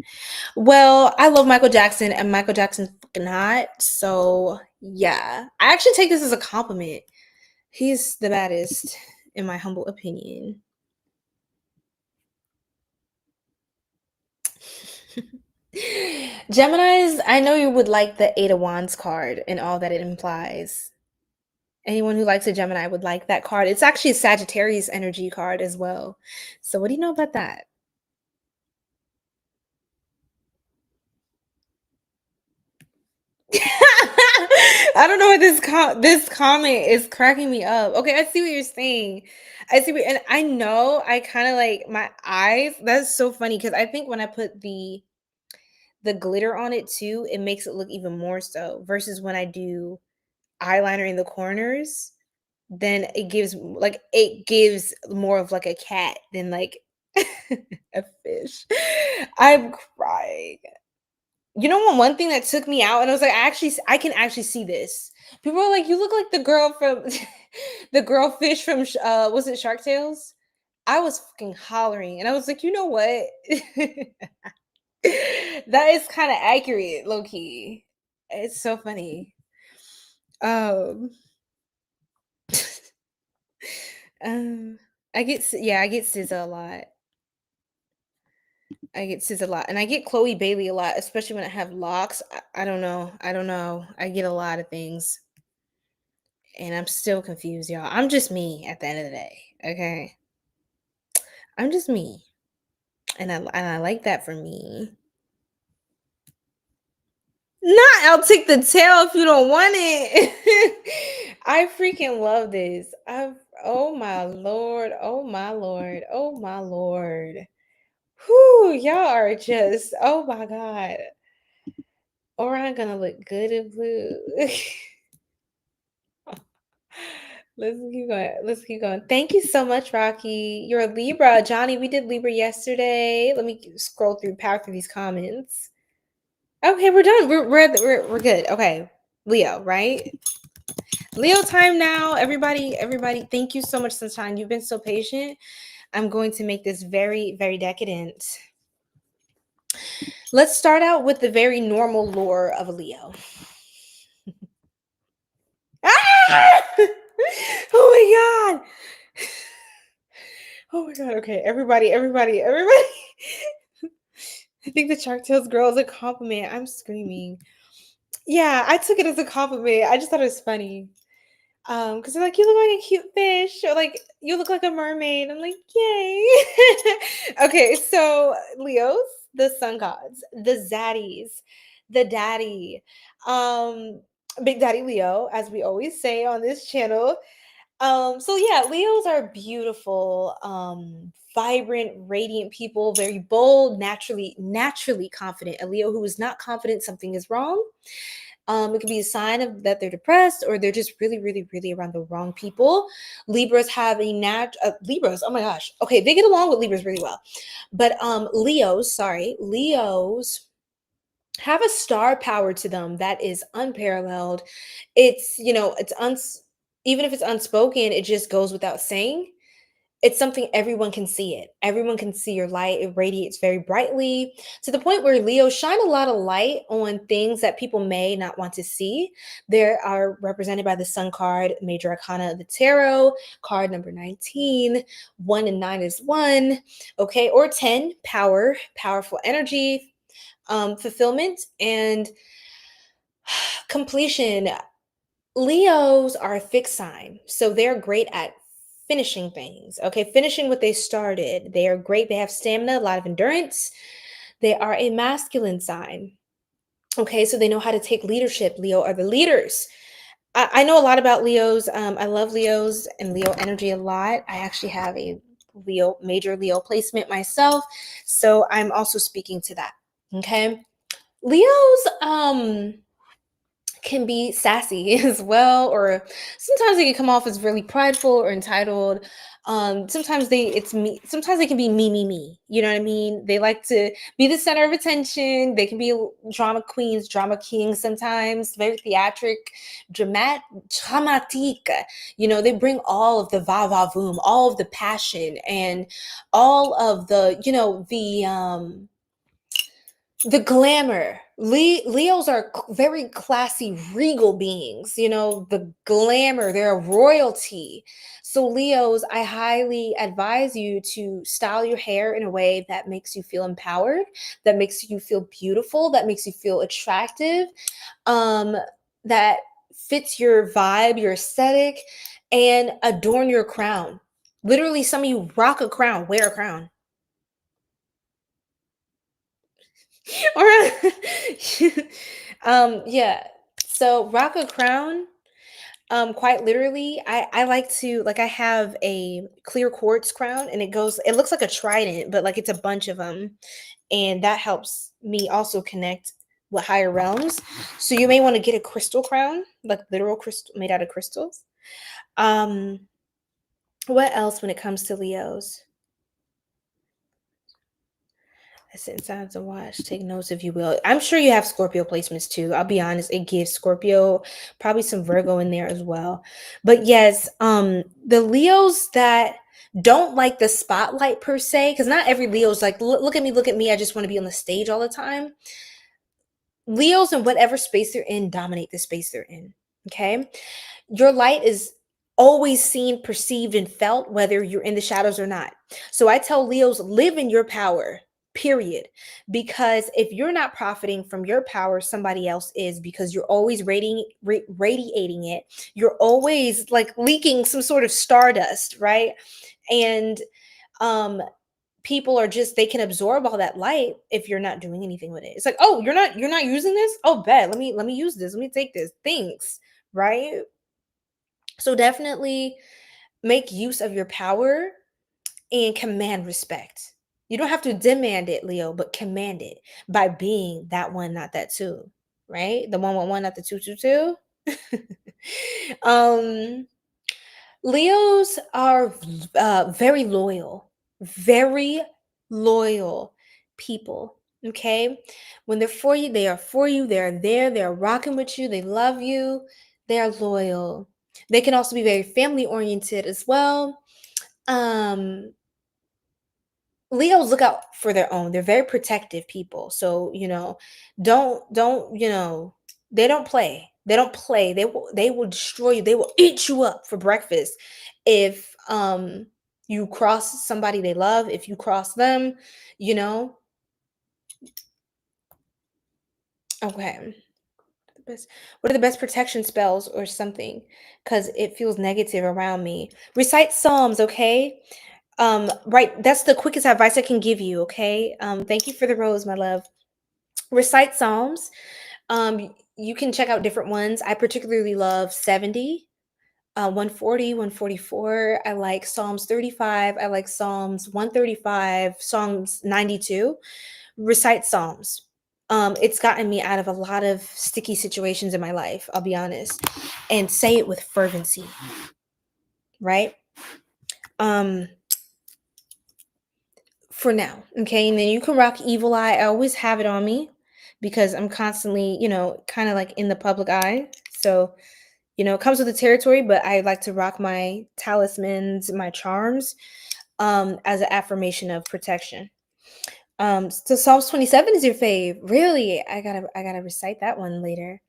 A: Well, I love Michael Jackson, and Michael Jackson's fucking hot. So, yeah. I actually take this as a compliment. He's the baddest, in my humble opinion. Geminis, I know you would like the Eight of Wands card and all that it implies. Anyone who likes a Gemini would like that card. It's actually a Sagittarius energy card as well. So what do you know about that? I don't know what this comment is cracking me up. Okay, I see what you're saying. And I know I kind of like my eyes. That's so funny because I think when I put the glitter on it too, it makes it look even more so versus when I do eyeliner in the corners, then it gives more of like a cat than like a fish. I'm crying. You know what? One thing that took me out, and I was like, I can actually see this. People are like, you look like the girl from the girl fish from was it Shark Tales? I was fucking hollering, and I was like, you know what? That is kind of accurate, low key. It's so funny. Um, I get SZA a lot. And I get Chloe Bailey a lot, especially when I have locks. I don't know. I get a lot of things, and I'm still confused, y'all. I'm just me at the end of the day. Okay, I'm just me, and I like that for me. Not I'll take the tail if you don't want it. I freaking love this. Oh my lord. Whew, y'all are just, oh my god. Orion gonna look good in blue. Let's keep going. Thank you so much, Rocky. You're a Libra. Johnny, we did Libra yesterday. Let me power through these comments. Okay, we're done. We're good. Okay. Leo, right? Leo time now. Everybody, thank you so much, Sunshine. You've been so patient. I'm going to make this very, very decadent. Let's start out with the very normal lore of a Leo. Ah! Oh my god. Oh my god. Okay, everybody. I think the Shark Tales girl is a compliment. I'm screaming. Yeah, I took it as a compliment. I just thought it was funny. Because they're like, you look like a cute fish, or like you look like a mermaid. I'm like, yay. Okay, so Leos, the sun gods, the zaddies, the daddy, Big Daddy Leo, as we always say on this channel. So yeah, Leos are beautiful, vibrant, radiant people, very bold, naturally confident. A Leo who is not confident, something is wrong. It could be a sign of that they're depressed, or they're just really, really, really around the wrong people. Libras have Libras. Oh my gosh. Okay, they get along with Libras really well, but Leos have a star power to them that is unparalleled. It's even if it's unspoken, it just goes without saying. it's something everyone can see it. Everyone can see your light. It radiates very brightly to the point where Leos shine a lot of light on things that people may not want to see. They are represented by the Sun card, major arcana of the tarot, card number 19. 1 and 9 is 1, okay, or 10, power, powerful energy, fulfillment, and completion. Leos are a fixed sign, so they're great at finishing things, okay? Finishing what they started. They are great. They have stamina, a lot of endurance. They are a masculine sign, okay? So they know how to take leadership. Leo are the leaders. I know a lot about Leos. I love Leos and Leo energy a lot. I actually have a major Leo placement myself, so I'm also speaking to that, okay? Leos, can be sassy as well, or sometimes they can come off as really prideful or entitled. Sometimes sometimes they can be me. You know what I mean? They like to be the center of attention. They can be drama queens, drama kings sometimes, very dramatique. You know, they bring all of the va-va-voom, all of the passion, and all of the, the glamour. Leos are very classy, regal beings, the glamour, they're royalty. So Leos, I highly advise you to style your hair in a way that makes you feel empowered, that makes you feel beautiful, that makes you feel attractive, that fits your vibe, your aesthetic, and adorn your crown. Literally, some of you rock a crown, wear a crown. All right. Yeah. So rock a crown. Quite literally, I like to, like, I have a clear quartz crown, and it looks like a trident, but like it's a bunch of them. And that helps me also connect with higher realms. So you may want to get a crystal crown, like literal crystal made out of crystals. What else when it comes to Leos? I sit inside to watch. Take notes if you will. I'm sure you have Scorpio placements too. I'll be honest, it gives Scorpio, probably some Virgo in there as well. But yes, the Leos that don't like the spotlight per se, because not every Leo's like, look at me, I just want to be on the stage all the time. Leos, in whatever space they're in, dominate the space they're in. Okay. Your light is always seen, perceived, and felt, whether you're in the shadows or not. So I tell Leos, live in your power, period. Because if you're not profiting from your power, somebody else is, because you're always radiating it. You're always like leaking some sort of stardust, right? And people are just, they can absorb all that light if you're not doing anything with it. It's like, oh, you're not using this? Oh, bet. Let me use this. Let me take this. Thanks, right? So definitely make use of your power and command respect. You don't have to demand it, Leo, but command it by being that one, not that two, right? The 111, not the 222. Leos are very loyal people. Okay. When they're for you, they are for you. They're there. They're rocking with you. They love you. They are loyal. They can also be very family oriented as well. Leos look out for their own. They're very protective people. So, don't, they don't play. They don't play. They will destroy you. They will eat you up for breakfast if you cross somebody they love, if you cross them, Okay. What are the best protection spells or something? Because it feels negative around me. Recite Psalms, okay? Right. That's the quickest advice I can give you, okay? Thank you for the rose, my love. Recite Psalms. You can check out different ones. I particularly love 70, 140, 144. I like Psalms 35. I like Psalms 135, Psalms 92. Recite Psalms. It's gotten me out of a lot of sticky situations in my life, I'll be honest. And say it with fervency, right? For now, okay? And then you can rock Evil Eye. I always have it on me because I'm constantly, kind of like in the public eye. So It comes with the territory, but I like to rock my talismans, my charms, as an affirmation of protection. So Psalms 27 is your fave. Really? I gotta recite that one later.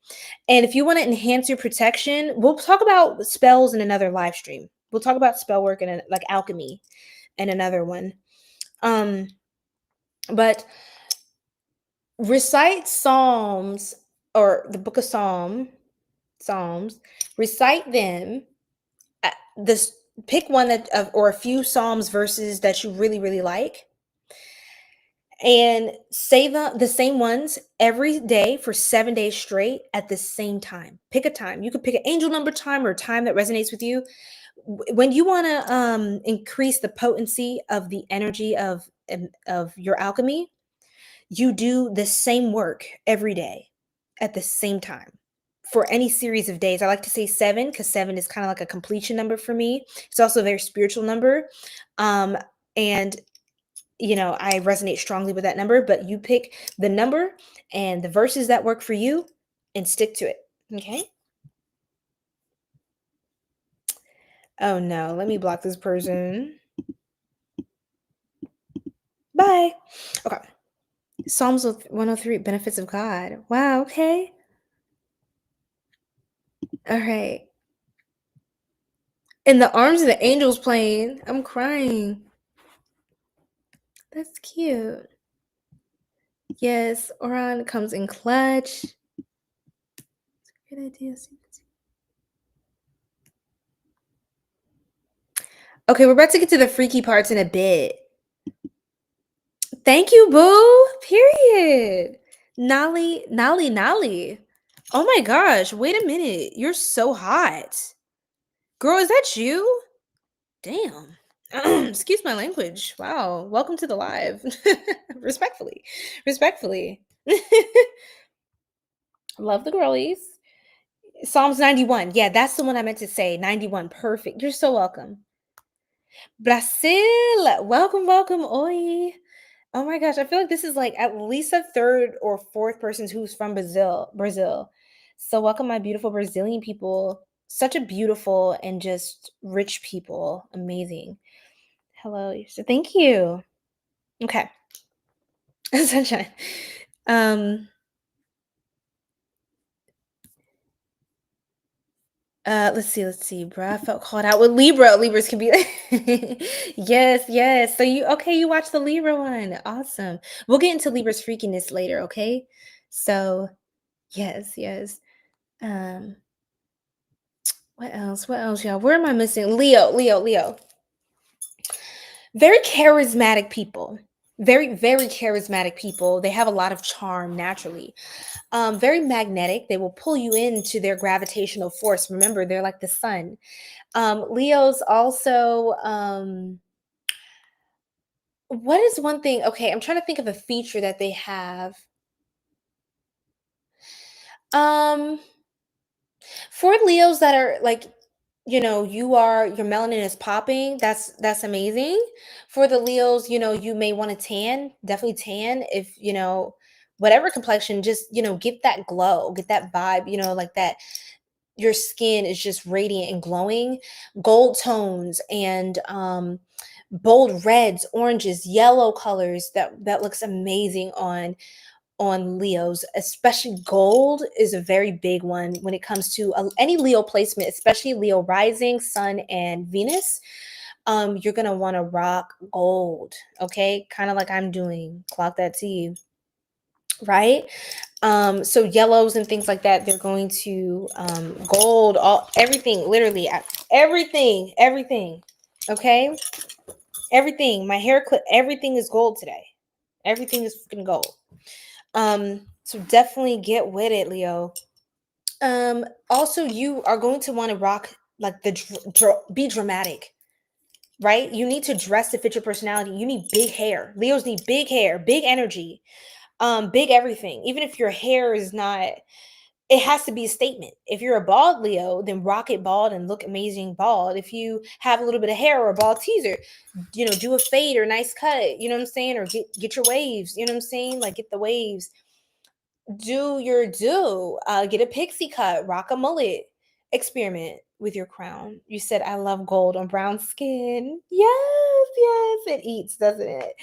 A: And if you want to enhance your protection, we'll talk about spells in another live stream. We'll talk about spell work and like alchemy in another one. But recite Psalms or the book of Psalms, recite them. This pick one or a few Psalms verses that you really, really like, and say the same ones every day for 7 days straight at the same time. Pick a time. You could pick an angel number time or a time that resonates with you. When you want to increase the potency of the energy of your alchemy, you do the same work every day at the same time for any series of days. I like to say 7 because 7 is kind of like a completion number for me. It's also a very spiritual number. And I resonate strongly with that number, but you pick the number and the verses that work for you and stick to it. Okay. Oh no, let me block this person. Bye. Okay. Psalms 103, benefits of God. Wow, okay. All right. In the arms of the angels playing. I'm crying. That's cute. Yes, Oran comes in clutch. Good idea. Okay, we're about to get to the freaky parts in a bit. Thank you, boo. Period. Nolly. Oh my gosh, wait a minute. You're so hot. Girl, is that you? Damn. Excuse my language. Wow. Welcome to the live. Respectfully. Love the girlies. Psalms 91. Yeah, that's the one I meant to say. 91. Perfect. You're so welcome. Brazil. Welcome. Oi. Oh my gosh, I feel like this is like at least a third or fourth person who's from Brazil. So welcome, my beautiful Brazilian people. Such a beautiful and just rich people. Amazing. Hello. Thank you. Okay. Sunshine. Let's see, bro. I felt called out with Libra. Libras can be yes. So you watch the Libra one. Awesome. We'll get into Libra's freakiness later, okay? So yes. What else, y'all? Where am I missing? Leo. Very charismatic people. Very, very charismatic people. They have a lot of charm naturally. Very magnetic. They will pull you into their gravitational force. Remember, they're like the sun. Leos also, what is one thing? Okay, I'm trying to think of a feature that they have. For Leos that are like, your melanin is popping. That's amazing. For the Leos, you may want to tan, definitely tan if, whatever complexion, just, get that glow, get that vibe, like that your skin is just radiant and glowing. Gold tones and bold reds, oranges, yellow colors that looks amazing on Leos, especially gold is a very big one when it comes to any Leo placement, especially Leo rising, Sun, and Venus. You're going to want to rock gold, okay? Kind of like I'm doing. Clock that T, right? So yellows and things like that, they're going to gold, everything, literally everything, okay? Everything, my hair clip, everything is gold today. Everything is freaking gold. So definitely get with it, Leo. Also, you are going to want to rock like be dramatic, right? You need to dress to fit your personality. You need big hair. Leos need big hair, big energy, big everything. Even if your hair is not, it has to be a statement. If you're a bald Leo, then rock it bald and look amazing bald. If you have a little bit of hair or a bald teaser, do a fade or nice cut, you know what I'm saying? Or get your waves, you know what I'm saying? Like get the waves. Do your get a pixie cut, rock a mullet. experiment with your crown. You said, I love gold on brown skin. Yes, yes, it eats, doesn't it?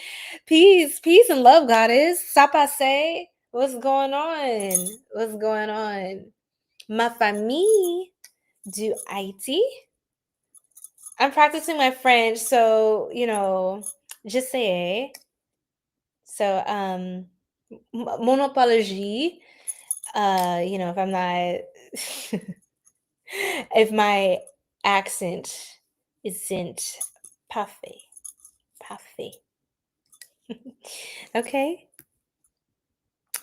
A: Peace, peace and love, goddess. Sapase. What's going on? What's going on? Ma famille du Haïti. I'm practicing my French, so, je sais. So, monopologie, if I'm not, if my accent isn't parfait. Okay.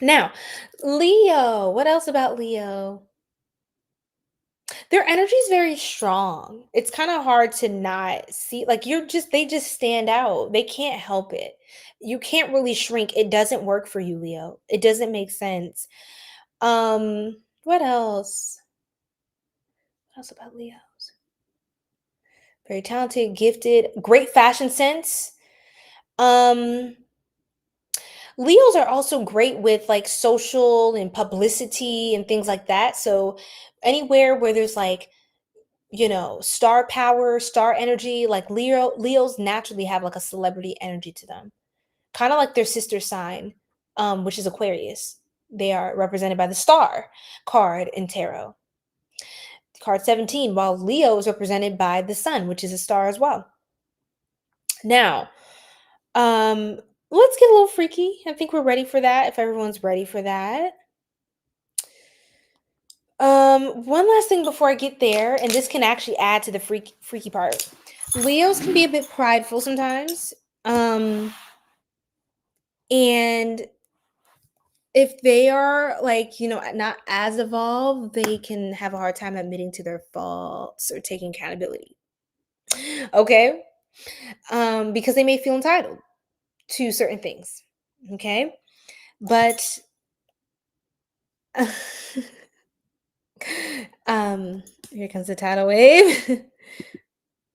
A: Now, Leo. What else about Leo? Their energy is very strong. It's kind of hard to not see. Like they just stand out. They can't help it. You can't really shrink. It doesn't work for you, Leo. It doesn't make sense. What else? What else about Leos? Very talented, gifted, great fashion sense. Leos are also great with like social and publicity and things like that. So anywhere where there's like, star power, star energy, like Leos naturally have like a celebrity energy to them. Kind of like their sister sign, which is Aquarius. They are represented by the star card in tarot. Card 17, while Leo is represented by the sun, which is a star as well. Now, let's get a little freaky. I think we're ready for that, if everyone's ready for that. One last thing before I get there, and this can actually add to the freaky part. Leos can be a bit prideful sometimes. And if they are like, not as evolved, they can have a hard time admitting to their faults or taking accountability. Okay? Because they may feel entitled to certain things. Okay? But here comes the tidal wave.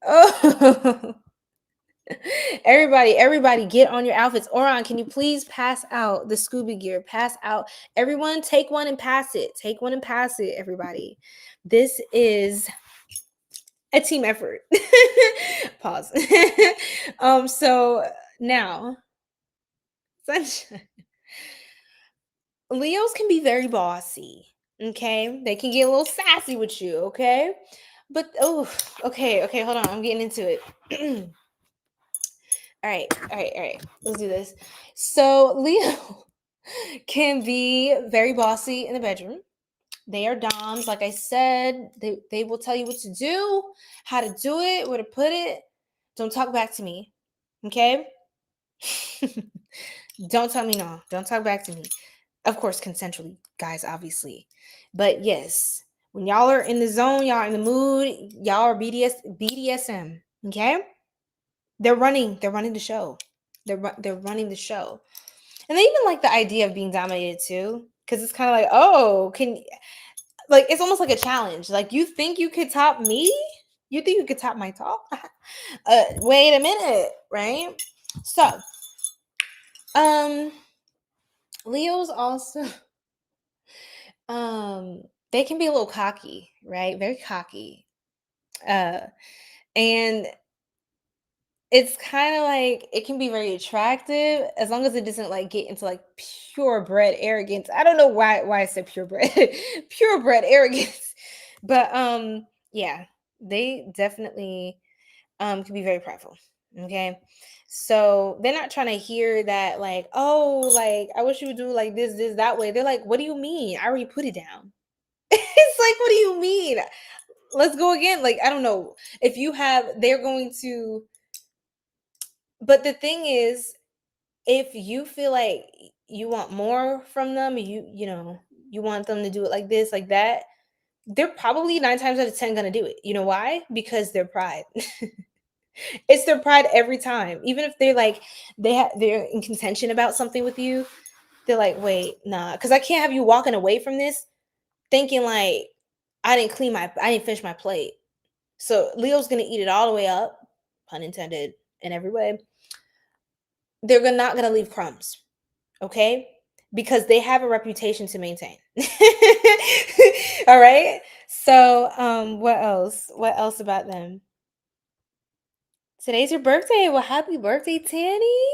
A: Oh, everybody get on your outfits. Oran, can you please pass out the scuba gear? Pass out. Everyone take one and pass it. Take one and pass it, everybody. This is a team effort. Pause. So now, sunshine. Leos can be very bossy. Okay, they can get a little sassy with you. Okay, but okay, hold on, I'm getting into it. All right, let's do this. So Leo can be very bossy in the bedroom. They are doms, like I said. They will tell you what to do, how to do it, where to put it. Don't talk back to me, okay? Don't tell me no. Don't talk back to me. Of course, consensually, guys, obviously. But yes, when y'all are in the zone, y'all are in the mood, y'all are BDSM, okay? They're running the show. They're running the show. And they even like the idea of being dominated too, because it's kind of like, oh, it's almost like a challenge. Like, you think you could top me? You think you could top my top? Wait a minute, right? So, Leos also, they can be a little cocky, right? Very cocky. And it's kind of like, it can be very attractive as long as it doesn't like get into like purebred arrogance. I don't know why I said purebred purebred arrogance, but yeah, they definitely can be very prideful. Okay, so they're not trying to hear that like, oh, like I wish you would do like this that way. They're like, what do you mean? I already put it down. It's like, what do you mean? Let's go again. Like, I don't know if you have, they're going to. But the thing is, if you feel like you want more from them, you want them to do it like this, like that, they're probably 9 times out of 10 gonna do it. You know why? Because their pride. It's their pride every time. Even if they're like they're in contention about something with you, they're like, wait, nah, because I can't have you walking away from this thinking like I didn't finish my plate. So Leo's gonna eat it all the way up, pun intended, in every way. They're not gonna leave crumbs, okay? Because they have a reputation to maintain. All right. So, what else? What else about them? Today's your birthday. Well, happy birthday, Tanny.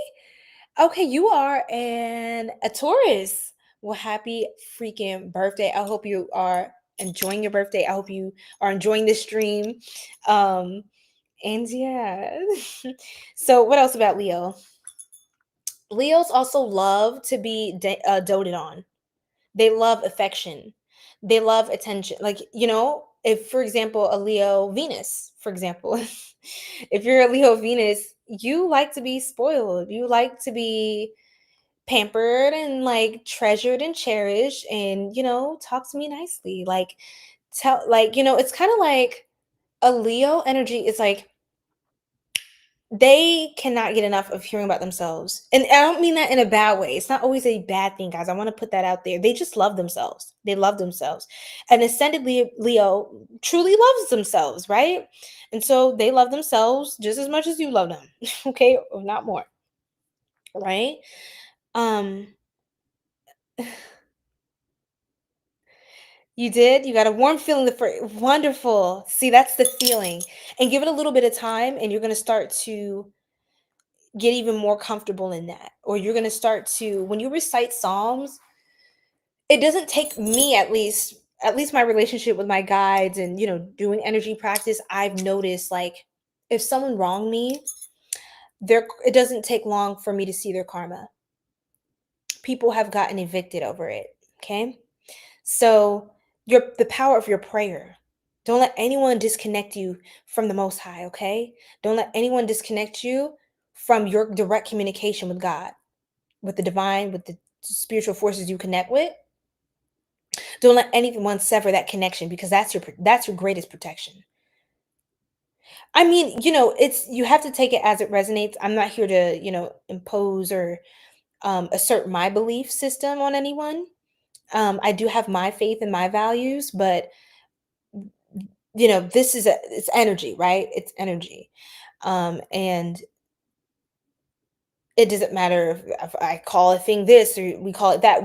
A: Okay, you are a Taurus. Well, happy freaking birthday. I hope you are enjoying your birthday. I hope you are enjoying this stream. Um, and yeah. So, what else about Leo? Leos also love to be doted on. They love affection. They love attention. Like, if, for example, a Leo Venus, for example, if you're a Leo Venus, you like to be spoiled. You like to be pampered and like treasured and cherished and, talk to me nicely. Like, it's kind of like a Leo energy is like, they cannot get enough of hearing about themselves. And I don't mean that in a bad way. It's not always a bad thing, guys. I want to put that out there. They just love themselves. They love themselves. And ascended Leo truly loves themselves, right? And so they love themselves just as much as you love them, okay? Or not more, right? You did? You got a warm feeling wonderful. See, that's the feeling. And give it a little bit of time and you're going to start to get even more comfortable in that. Or you're going to start to, when you recite Psalms, it doesn't take me, at least my relationship with my guides and, doing energy practice, I've noticed like if someone wronged me, it doesn't take long for me to see their karma. People have gotten evicted over it. Okay. So the power of your prayer. Don't let anyone disconnect you from the Most High, okay? Don't let anyone disconnect you from your direct communication with God, with the divine, with the spiritual forces you connect with. Don't let anyone sever that connection because that's your greatest protection. I mean, you have to take it as it resonates. I'm not here to, impose or assert my belief system on anyone. I do have my faith and my values, but it's energy, right? It's energy. And it doesn't matter if I call a thing this or we call it that.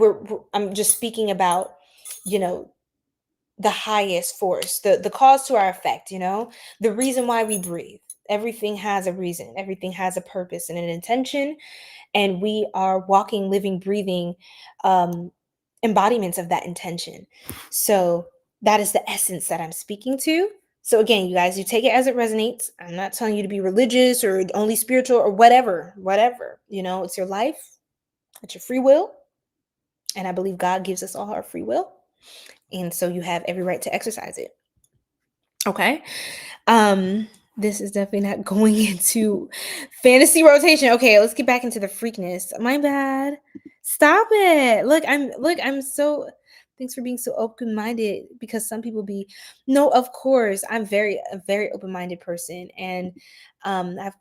A: I'm just speaking about, you know, the highest force, the cause to our effect, the reason why we breathe. Everything has a reason, everything has a purpose and an intention, and we are walking, living, breathing embodiments of that intention. So that is the essence that I'm speaking to. So again, you guys, you take it as it resonates. I'm not telling you to be religious or only spiritual or whatever, it's your life, it's your free will. And I believe God gives us all our free will. And so you have every right to exercise it. Okay. This is definitely not going into fantasy rotation. Okay, let's get back into the freakness. My bad. Stop it. I'm so, thanks for being so open-minded, because some people no, of course. I'm a very open-minded person. And oh my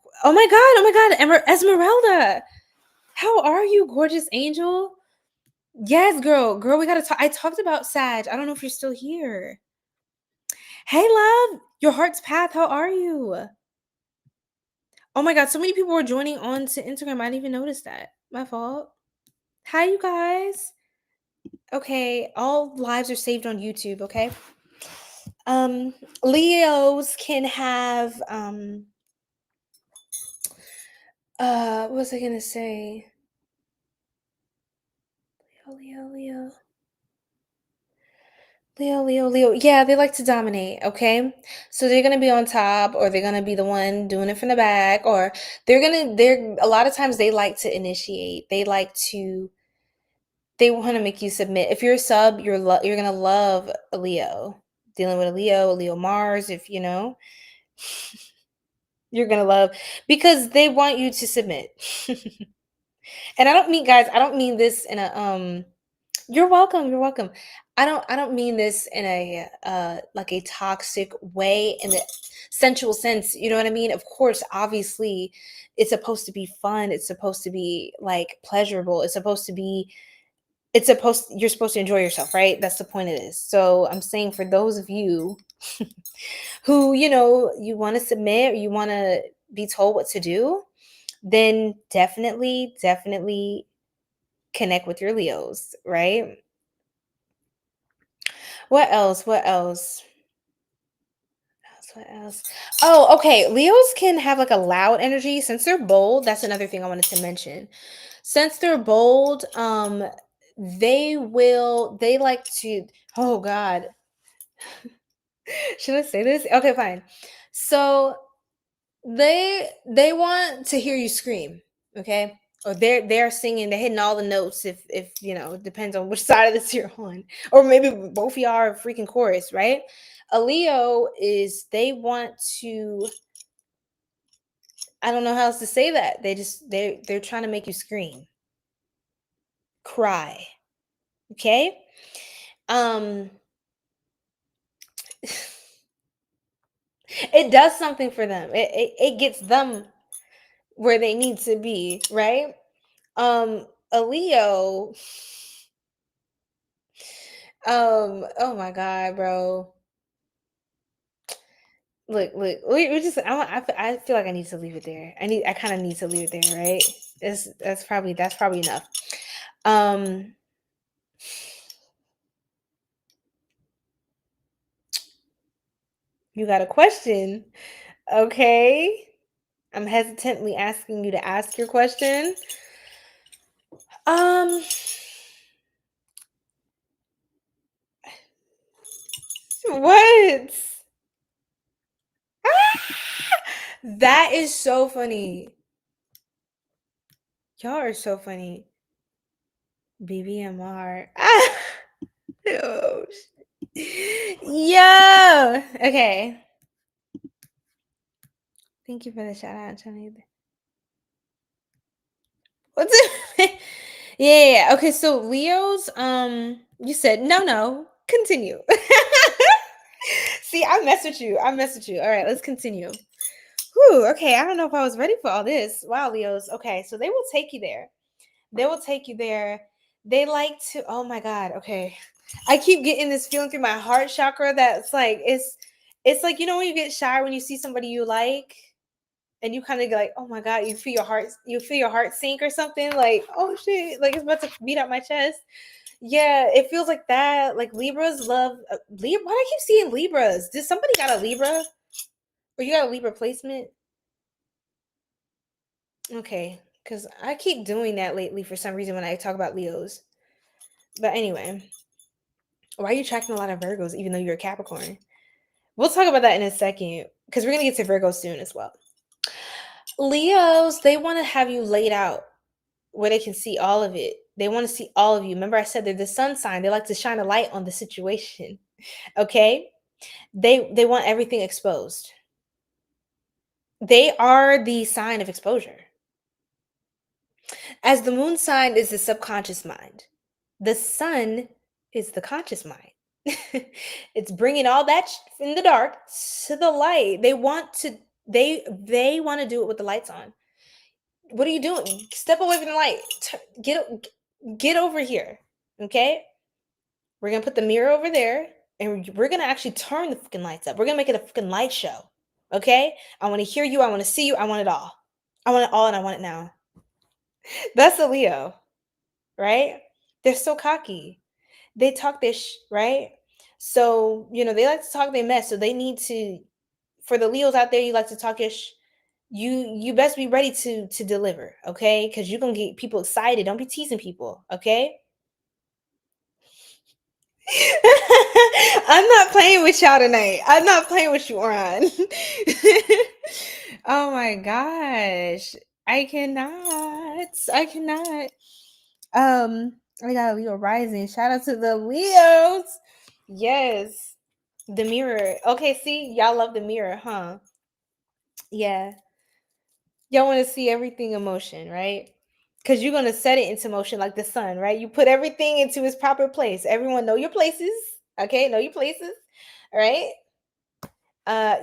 A: God, Esmeralda. How are you, gorgeous angel? Yes, girl, we gotta talk. I talked about Sag. I don't know if you're still here. Hey, love, your heart's path. How are you? Oh my God, so many people were joining on to Instagram. I didn't even notice that. My fault. Hi, you guys. Okay, all lives are saved on YouTube. Okay. Leos can have what was I gonna say? Leo. Leo. Yeah, they like to dominate, okay? So they're going to be on top, or they're going to be the one doing it from the back, or they're a lot of times they like to initiate. They want to make you submit. If you're a sub, you're going to love a Leo. Dealing with a Leo Mars, if you're going to love, because they want you to submit. And I don't mean this in a You're welcome. I don't mean this in a like a toxic way, in the sensual sense, you know what I mean? Of course, obviously, it's supposed to be fun, it's supposed to be like pleasurable, you're supposed to enjoy yourself, right? That's the point of this. So I'm saying, for those of you who, you want to submit, or you want to be told what to do, then definitely connect with your Leos, right? What else? What else? Oh, okay. Leos can have like a loud energy since they're bold. That's another thing I wanted to mention. Since they're bold, they like to, oh God. Should I say this? Okay, fine. So they want to hear you scream, okay? Or they're singing, they're hitting all the notes if it depends on which side of this you're on. Or maybe both of y'all are a freaking chorus, right? A Leo is they want to, I don't know how else to say that. They're trying to make you scream, cry. Okay? Um it does something for them. It gets them where they need to be, right? A Leo, oh my God, bro. Look, we just I feel like I need to leave it there. I kind of need to leave it there, right? That's probably enough. You got a question? Okay. I'm hesitantly asking you to ask your question. What? That is so funny. Y'all are so funny. BBMR. Oh, yeah. Okay. Thank you for the shout out, Johnny. What's it? Yeah. Okay. So Leo's. You said no. Continue. See, I mess with you. All right. Let's continue. Whew, okay. I don't know if I was ready for all this. Wow, Leos. Okay. So they will take you there. They like to. Oh my God. Okay. I keep getting this feeling through my heart chakra that's like it's like when you get shy when you see somebody you like and you kind of like, oh my God, you feel your heart sink or something, like, oh shit, like it's about to beat out my chest. Yeah, it feels like that. Like Libras love Libra. Why do I keep seeing Libras? Did somebody got a Libra? Or you got a Libra placement? Okay, because I keep doing that lately for some reason when I talk about Leos. But anyway, why are you attracting a lot of Virgos even though you're a Capricorn? We'll talk about that in a second because we're going to get to Virgo soon as well. Leos, they want to have you laid out where they can see all of it. They want to see all of you. Remember I said they're the sun sign. They like to shine a light on the situation. Okay? They want everything exposed. They are the sign of exposure. As the moon sign is the subconscious mind, the sun is the conscious mind. It's bringing all that in the dark to the light. They want to do it with the lights on. What are you doing? Step away from the light. Get over here. Okay? We're going to put the mirror over there and we're going to actually turn the fucking lights up. We're going to make it a fucking light show. Okay? I want to hear you. I want to see you. I want it all. I want it all and I want it now. That's a Leo, right? They're so cocky. They talk this, right? So, they like to talk their mess. So they need to, for the Leos out there, you like to talk ish. You best be ready to deliver, okay? Because you're gonna get people excited. Don't be teasing people, okay? I'm not playing with y'all tonight. I'm not playing with you, Oran. Oh my gosh. I cannot. I got a Leo rising. Shout out to the Leos. Yes. The mirror. Okay, see, y'all love the mirror, huh? Yeah. Y'all want to see everything in motion, right? Because you're going to set it into motion like the sun, right? You put everything into its proper place. Everyone know your places. Okay, know your places. All right?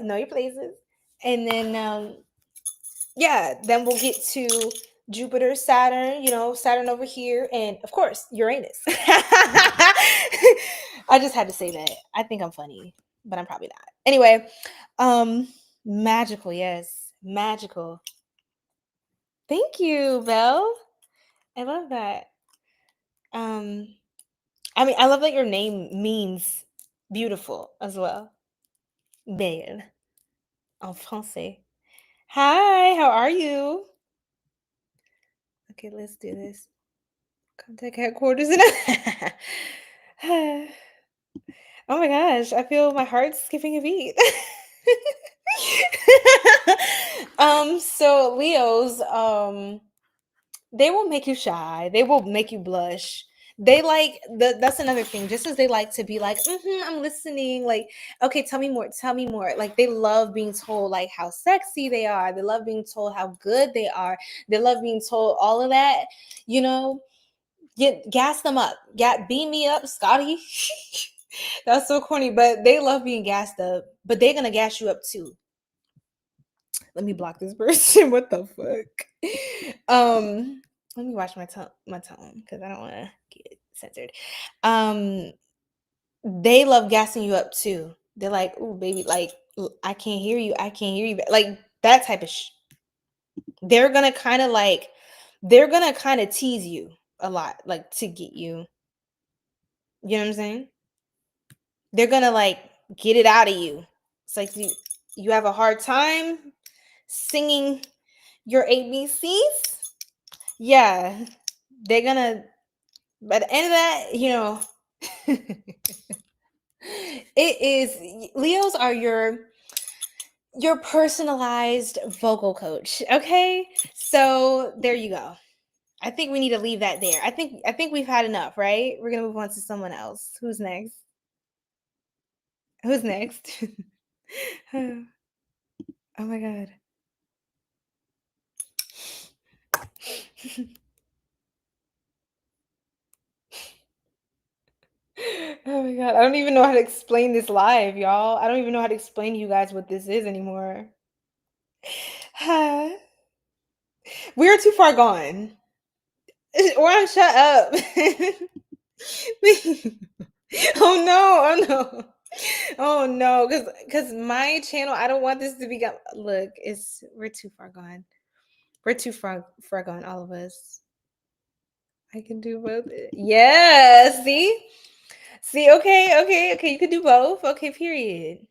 A: Know your places. And then then we'll get to Jupiter, Saturn, Saturn over here, and of course, Uranus. I just had to say that. I think I'm funny, but I'm probably not. Anyway, magical, yes. Magical. Thank you, Belle. I love that. I love that your name means beautiful as well. Belle. en français. Hi, how are you? Okay, let's do this. Contact headquarters. Oh my gosh, I feel my heart skipping a beat. So Leos, they will make you shy. They will make you blush. They like that's another thing. Just as they like to be like, I'm listening. Like, okay, tell me more. Tell me more. Like, they love being told like how sexy they are. They love being told how good they are. They love being told all of that. You know, gas them up. Beam me up, Scotty. That's so corny, but they love being gassed up. But they're gonna gas you up too. Let me block this person. What the fuck? Let me watch my tone because I don't want to get censored. They love gassing you up too. They're like, "Ooh, baby, like I can't hear you. I can't hear you." Like that type of they're gonna kind of tease you a lot, like to get you. You know what I'm saying? They're gonna like get it out of you. It's like you have a hard time singing your ABCs. Yeah, they're gonna. By the end of that, it is Leos are your personalized vocal coach. Okay, so there you go. I think we need to leave that there. I think we've had enough, right? We're gonna move on to someone else. Who's next? Who's next? Oh my god. Oh my god. I don't even know how to explain this live, y'all. I don't even know how to explain to you guys what this is anymore. We're too far gone. Or shut up. Oh no, oh no. Oh no, because my channel, I don't want this to be look, we're too far gone. We're too far gone, all of us. I can do both. Yeah, see? See, okay, you can do both. Okay, period.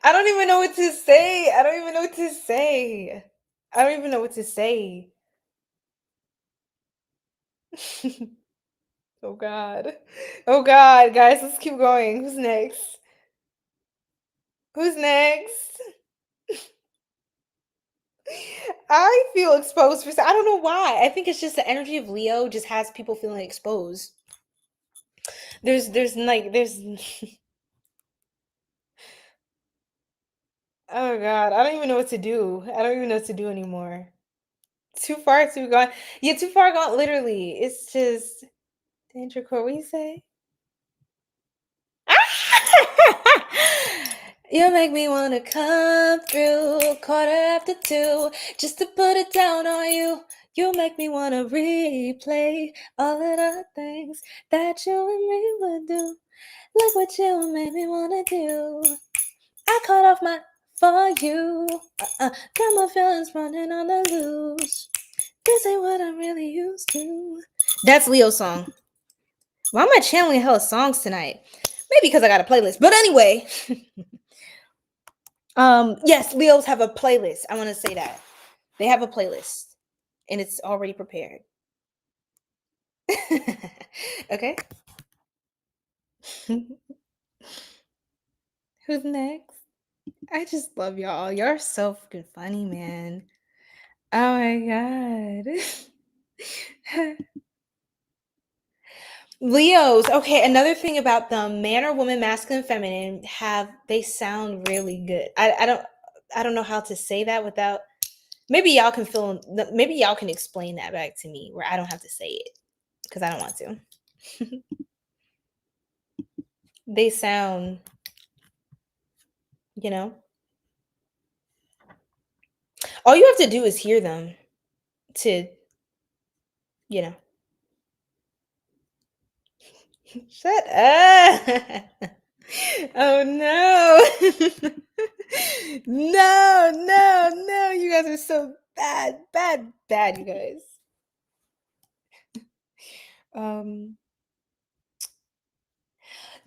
A: I don't even know what to say. I don't even know what to say. I don't even know what to say. Oh God. Oh God, guys, let's keep going. Who's next? Who's next? I feel exposed for I don't know why. I think it's just the energy of Leo just has people feeling exposed. There's oh God, I don't even know what to do. I don't even know what to do anymore. Too far too gone. Yeah, too far gone. Literally, it's just danger core. What do you say? You make me wanna come through 2:15 just to put it down on you. You make me wanna replay all of the things that you and me would do. Look what you made me wanna do. I caught off my for you. Got my feelings running on the loose. This ain't what I'm really used to. That's Leo's song. Why am I channeling hella songs tonight? Maybe because I got a playlist. But anyway. Yes, Leos have a playlist. I want to say that. They have a playlist. And it's already prepared. Okay. Who's next? I just love y'all. Y'all are so freaking funny, man. Oh my god. Leos. Okay, another thing about them, man or woman, masculine, feminine, they sound really good. I don't know how to say that without maybe y'all can maybe y'all can explain that back to me where I don't have to say it because I don't want to. They sound, you know. All you have to do is hear them to, you know. Shut up. Oh no. No. You guys are so bad, you guys.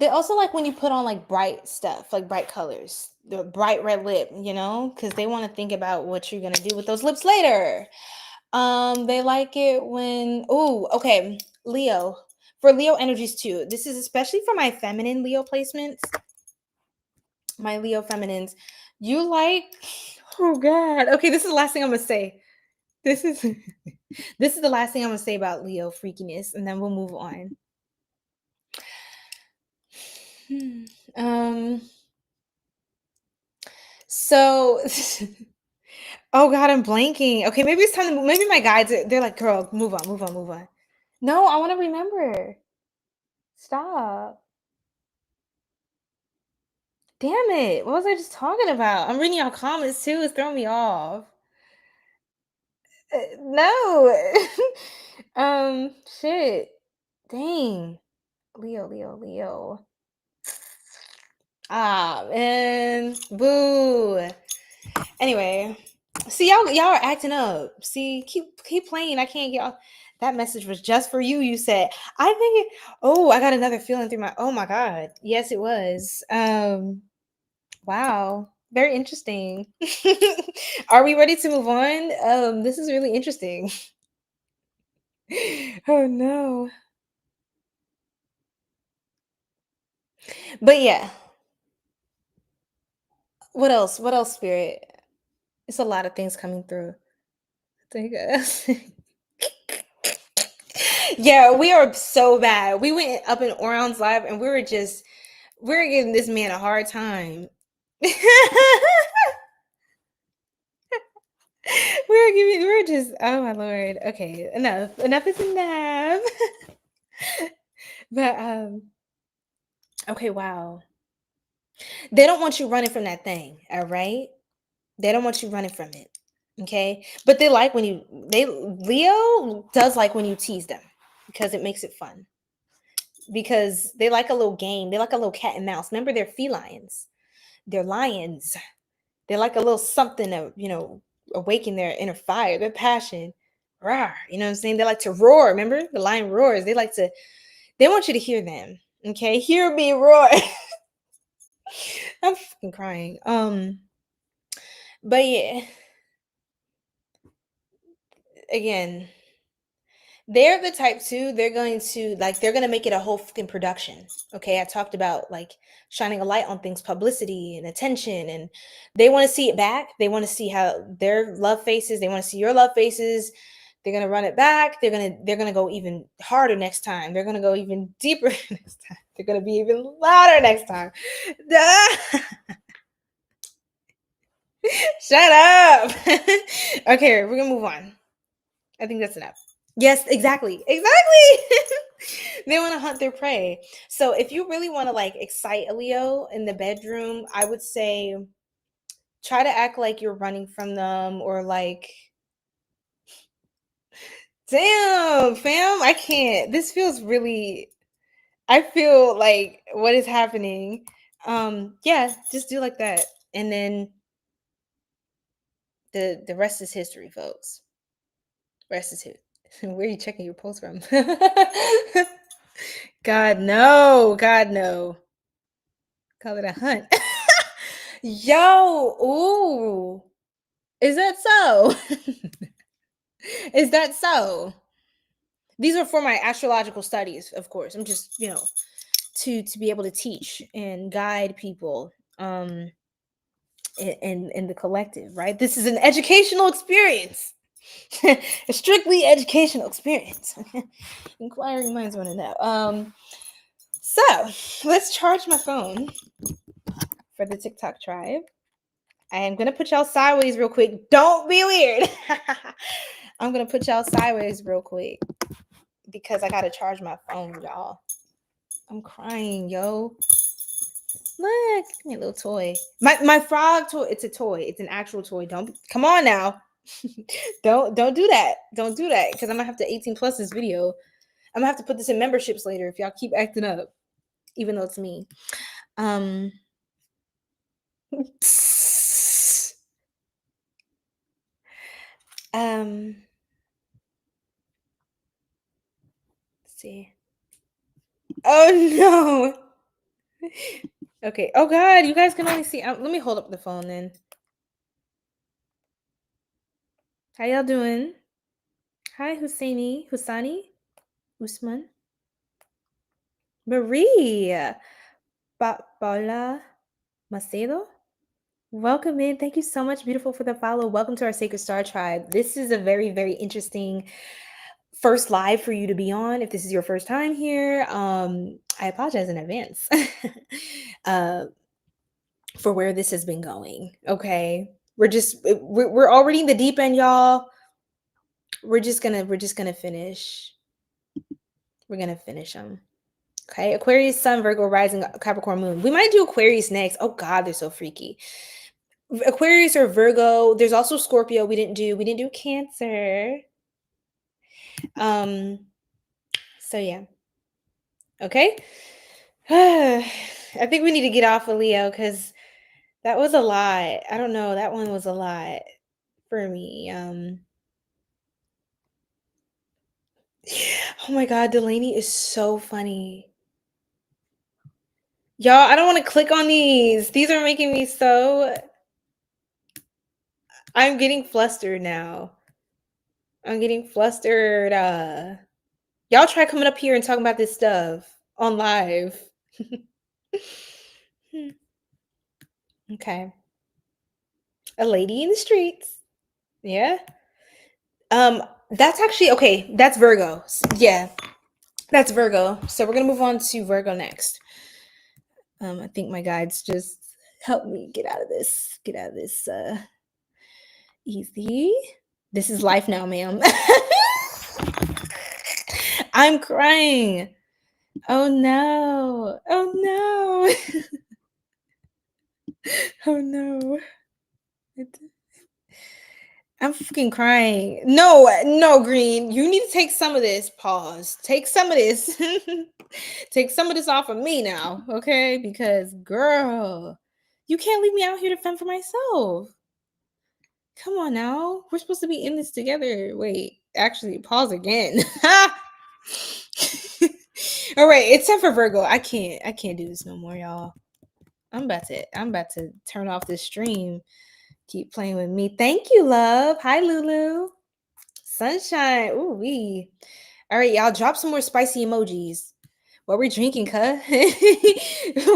A: They also like when you put on like bright stuff, like bright colors, the bright red lip, because they want to think about what you're gonna do with those lips later. They like it when okay, Leo. For Leo energies too. This is especially for my feminine Leo placements. My Leo feminines. You like oh god. Okay, this is the last thing I'm gonna say. This is this is the last thing I'm gonna say about Leo freakiness, and then we'll move on. So oh god, I'm blanking. Okay, maybe it's time to maybe my guides they're like, girl, move on. No, I want to remember. Stop. Damn it. What was I just talking about? I'm reading y'all comments too. It's throwing me off. No. Shit. Dang. Leo. Ah, man. Boo. Anyway. See, y'all are acting up. See, keep playing. I can't get off. That message was just for you, you said. I think I got another feeling through my oh my god. Yes, it was. Wow. Very interesting. Are we ready to move on? This is really interesting. Oh no. But yeah. What else? What else, Spirit? It's a lot of things coming through. Thank us. Yeah, we are so bad. We went up in Orion's live and we were giving this man a hard time. we're just oh my lord. Okay, enough is enough. But okay, wow. They don't want you running from that thing, all right? They don't want you running from it. Okay? But they like when Leo does like when you tease them because it makes it fun. Because they like a little game. They like a little cat and mouse. Remember, they're felines. They're lions. They like a little something to, awaken their inner fire, their passion. Roar. You know what I'm saying? They like to roar. Remember? The lion roars. They want you to hear them. Okay? Hear me roar. I'm fucking crying. But yeah. Again, they're the type too, they're going to make it a whole fucking production. Okay, I talked about like shining a light on things, publicity and attention, and they want to see it back. They want to see how their love faces, they want to see your love faces. They're going to run it back. They're going to go even harder next time. They're going to go even deeper next time. They're going to be even louder next time. Shut up. Okay, we're going to move on. I think that's enough. Yes, exactly. They want to hunt their prey. So if you really want to like excite a Leo in the bedroom, I would say try to act like you're running from them or like, damn, fam, I can't. This feels really, I feel like what is happening? Yeah, just do like that. And then the rest is history, folks. Rest is history. Where are you checking your post from? God no. Call it a hunt. Yo, ooh. Is that so? Is that so? These are for my astrological studies, of course. I'm just, to be able to teach and guide people in the collective, right? This is an educational experience. A strictly educational experience. Inquiring minds want to know. So let's charge my phone for the TikTok tribe. I am gonna put y'all sideways real quick. Don't be weird. I'm gonna put y'all sideways real quick because I gotta charge my phone, y'all. I'm crying, yo. Look, give me a little toy. My frog toy. It's a toy. It's an actual toy. Don't come on now. Don't do that. Don't do that because I'm gonna have to 18 plus this video. I'm gonna have to put this in memberships later if y'all keep acting up, even though it's me. Let's see. Oh no. Okay. Oh God, you guys can only see. Let me hold up the phone then. How y'all doing? Hi, Husani, Usman, Marie, Paula Macedo. Welcome in. Thank you so much, beautiful, for the follow. Welcome to our Sacred Star Tribe. This is a very, very interesting first live for you to be on. If this is your first time here, I apologize in advance for where this has been going. Okay, we're already in the deep end, y'all. We're just gonna finish. We're gonna finish them. Okay, Aquarius, Sun, Virgo, Rising, Capricorn, Moon. We might do Aquarius next. Oh God, they're so freaky. Aquarius or Virgo. There's also Scorpio. We didn't do Cancer. So yeah. Okay. I think we need to get off of Leo because that was a lot. I don't know. That one was a lot for me. Oh my God, 𝘮𝘦 is so funny. Y'all, I don't want to click on these. These are making me so... I'm getting flustered now. I'm getting flustered. Y'all try coming up here and talking about this stuff on live. Okay. A lady in the streets. Yeah. That's actually okay. That's Virgo. Yeah. That's Virgo. So we're gonna move on to Virgo next. I think my guides just helped me get out of this. Easy. This is life now, ma'am. I'm crying. Oh no. Oh no. Oh no. I'm fucking crying. No, Green. You need to take some of this. Pause. Take some of this. Take some of this off of me now, okay? Because, girl, you can't leave me out here to fend for myself. Come on now. We're supposed to be in this together. Wait, actually, pause again. All right, it's time for Virgo. I can't do this no more, y'all. I'm about to turn off this stream. Keep playing with me. Thank you, love. Hi, Lulu. Sunshine. Ooh, wee. All right, y'all, drop some more spicy emojis. What we're drinking, huh?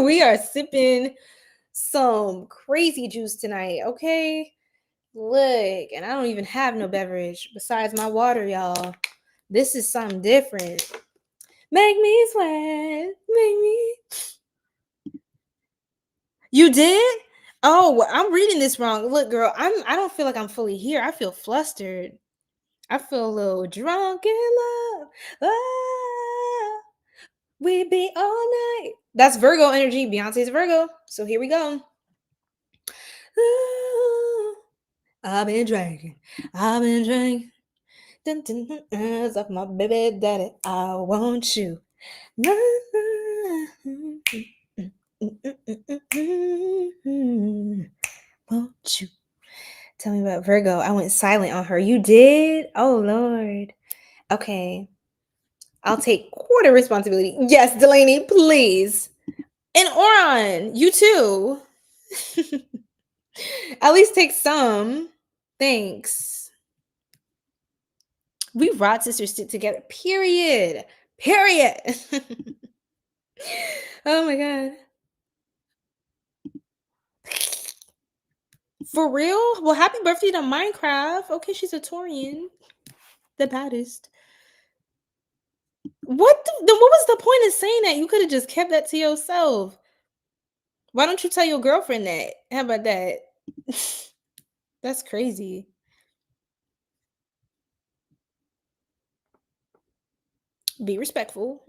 A: We are sipping some crazy juice tonight, okay? Look, and I don't even have no beverage besides my water, y'all. This is something different. Make me sweat. Make me. You did? Oh, I'm reading this wrong. Look, girl, I don't feel like I'm fully here. I feel flustered. I feel a little drunk in love. Ah, we be all night. That's Virgo energy. Beyonce's Virgo. So here we go. Ah, I've been drinking. Dun, dun, dun, dun, of my baby daddy. I want you. Won't you? Tell me about Virgo. I went silent on her. You did? Oh, Lord. Okay. I'll take quarter responsibility. Yes, 𝘮𝘮𝘦, please. And Oran, you too. At least take some. Thanks. We rot sisters stick together. Period. Oh my God. For real? Well, happy birthday to Minecraft. Okay, she's a Taurian. The baddest. Then what was the point of saying that? You could have just kept that to yourself. Why don't you tell your girlfriend that? How about that? That's crazy. Be respectful.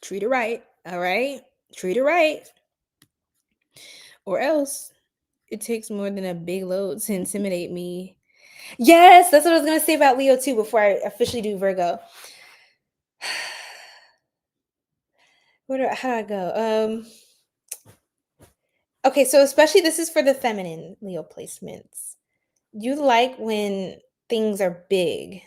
A: Treat her right. All right? Treat her right. Or else it takes more than a big load to intimidate me. Yes, that's what I was going to say about Leo too before I officially do Virgo. How do I go? Okay, so especially this is for the feminine Leo placements. You like when things are big.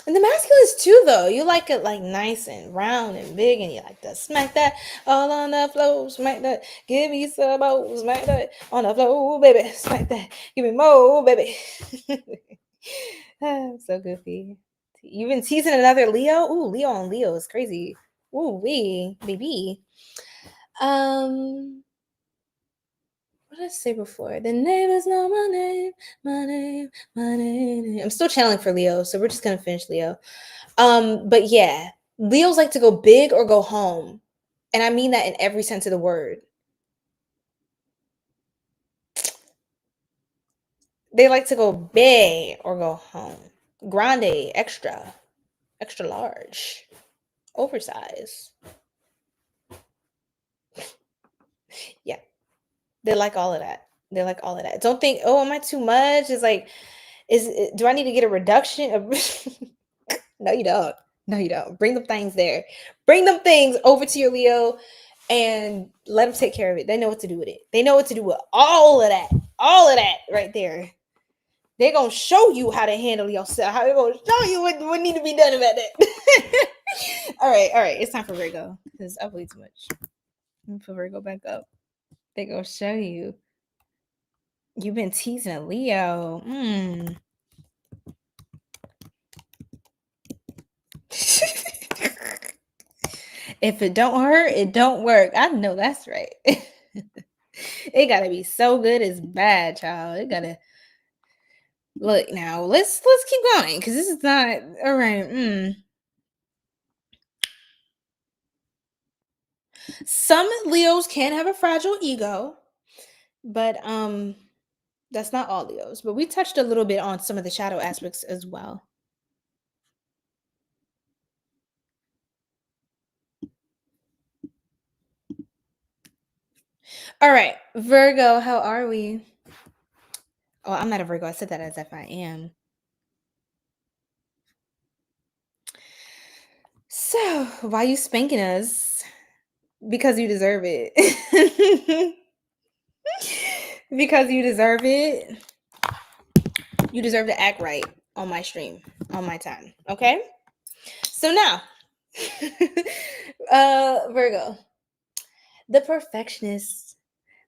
A: And the masculines too, though. You like it like nice and round and big, and you like to smack that all on the floor, smack that. Give me some more, smack that on the floor, baby. Smack that. Give me more, baby. So goofy. You've been teasing another Leo. Ooh, Leo on Leo is crazy. Ooh, baby. What did I say before? The neighbors know my name, my name, my name. I'm still channeling for Leo, so we're just gonna finish Leo. But yeah, Leos like to go big or go home. And I mean that in every sense of the word. They like to go big or go home. Grande, extra large, oversized. Yeah. They like all of that. They like all of that. Don't think, oh, am I too much? It's like, do I need to get a reduction? No, you don't. No, you don't. Bring them things there. Bring them things over to your Leo and let them take care of it. They know what to do with it. They know what to do with all of that. All of that right there. They're going to show you how to handle yourself. How they're going to show you what need to be done about that. All right. It's time for Virgo because I played too much. Let me put Virgo back up. They're going to show you. You've been teasing a Leo. If it don't hurt, it don't work. I know that's right. It gotta be so good it's bad, child. It gotta look now. Let's keep going because this is not all right. Some Leos can have a fragile ego, but that's not all Leos. But we touched a little bit on some of the shadow aspects as well. All right, Virgo, how are we? Oh, I'm not a Virgo. I said that as if I am. So, why you spanking us? Because you deserve it. Because you deserve it. You deserve to act right on my stream, on my time. Okay? So now, Virgo, the perfectionists,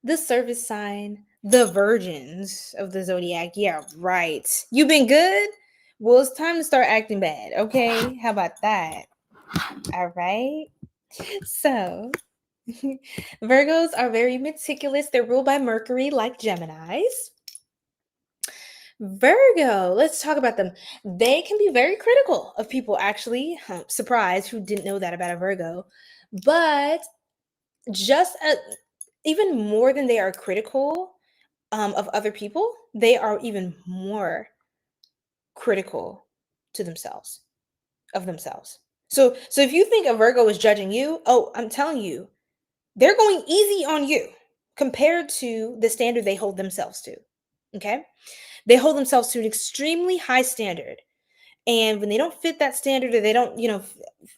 A: the service sign, the virgins of the zodiac. Yeah, right. You been good? Well, it's time to start acting bad. Okay? How about that? All right. So, Virgos are very meticulous. They're ruled by Mercury, like Geminis. Virgo, let's talk about them. They can be very critical of people, actually. Surprise, who didn't know that about a Virgo? But even more than they are critical of other people, they are even more critical to themselves, of themselves. So if you think a Virgo is judging you, oh, I'm telling you, they're going easy on you compared to the standard they hold themselves to. Okay? They hold themselves to an extremely high standard. And when they don't fit that standard or they don't,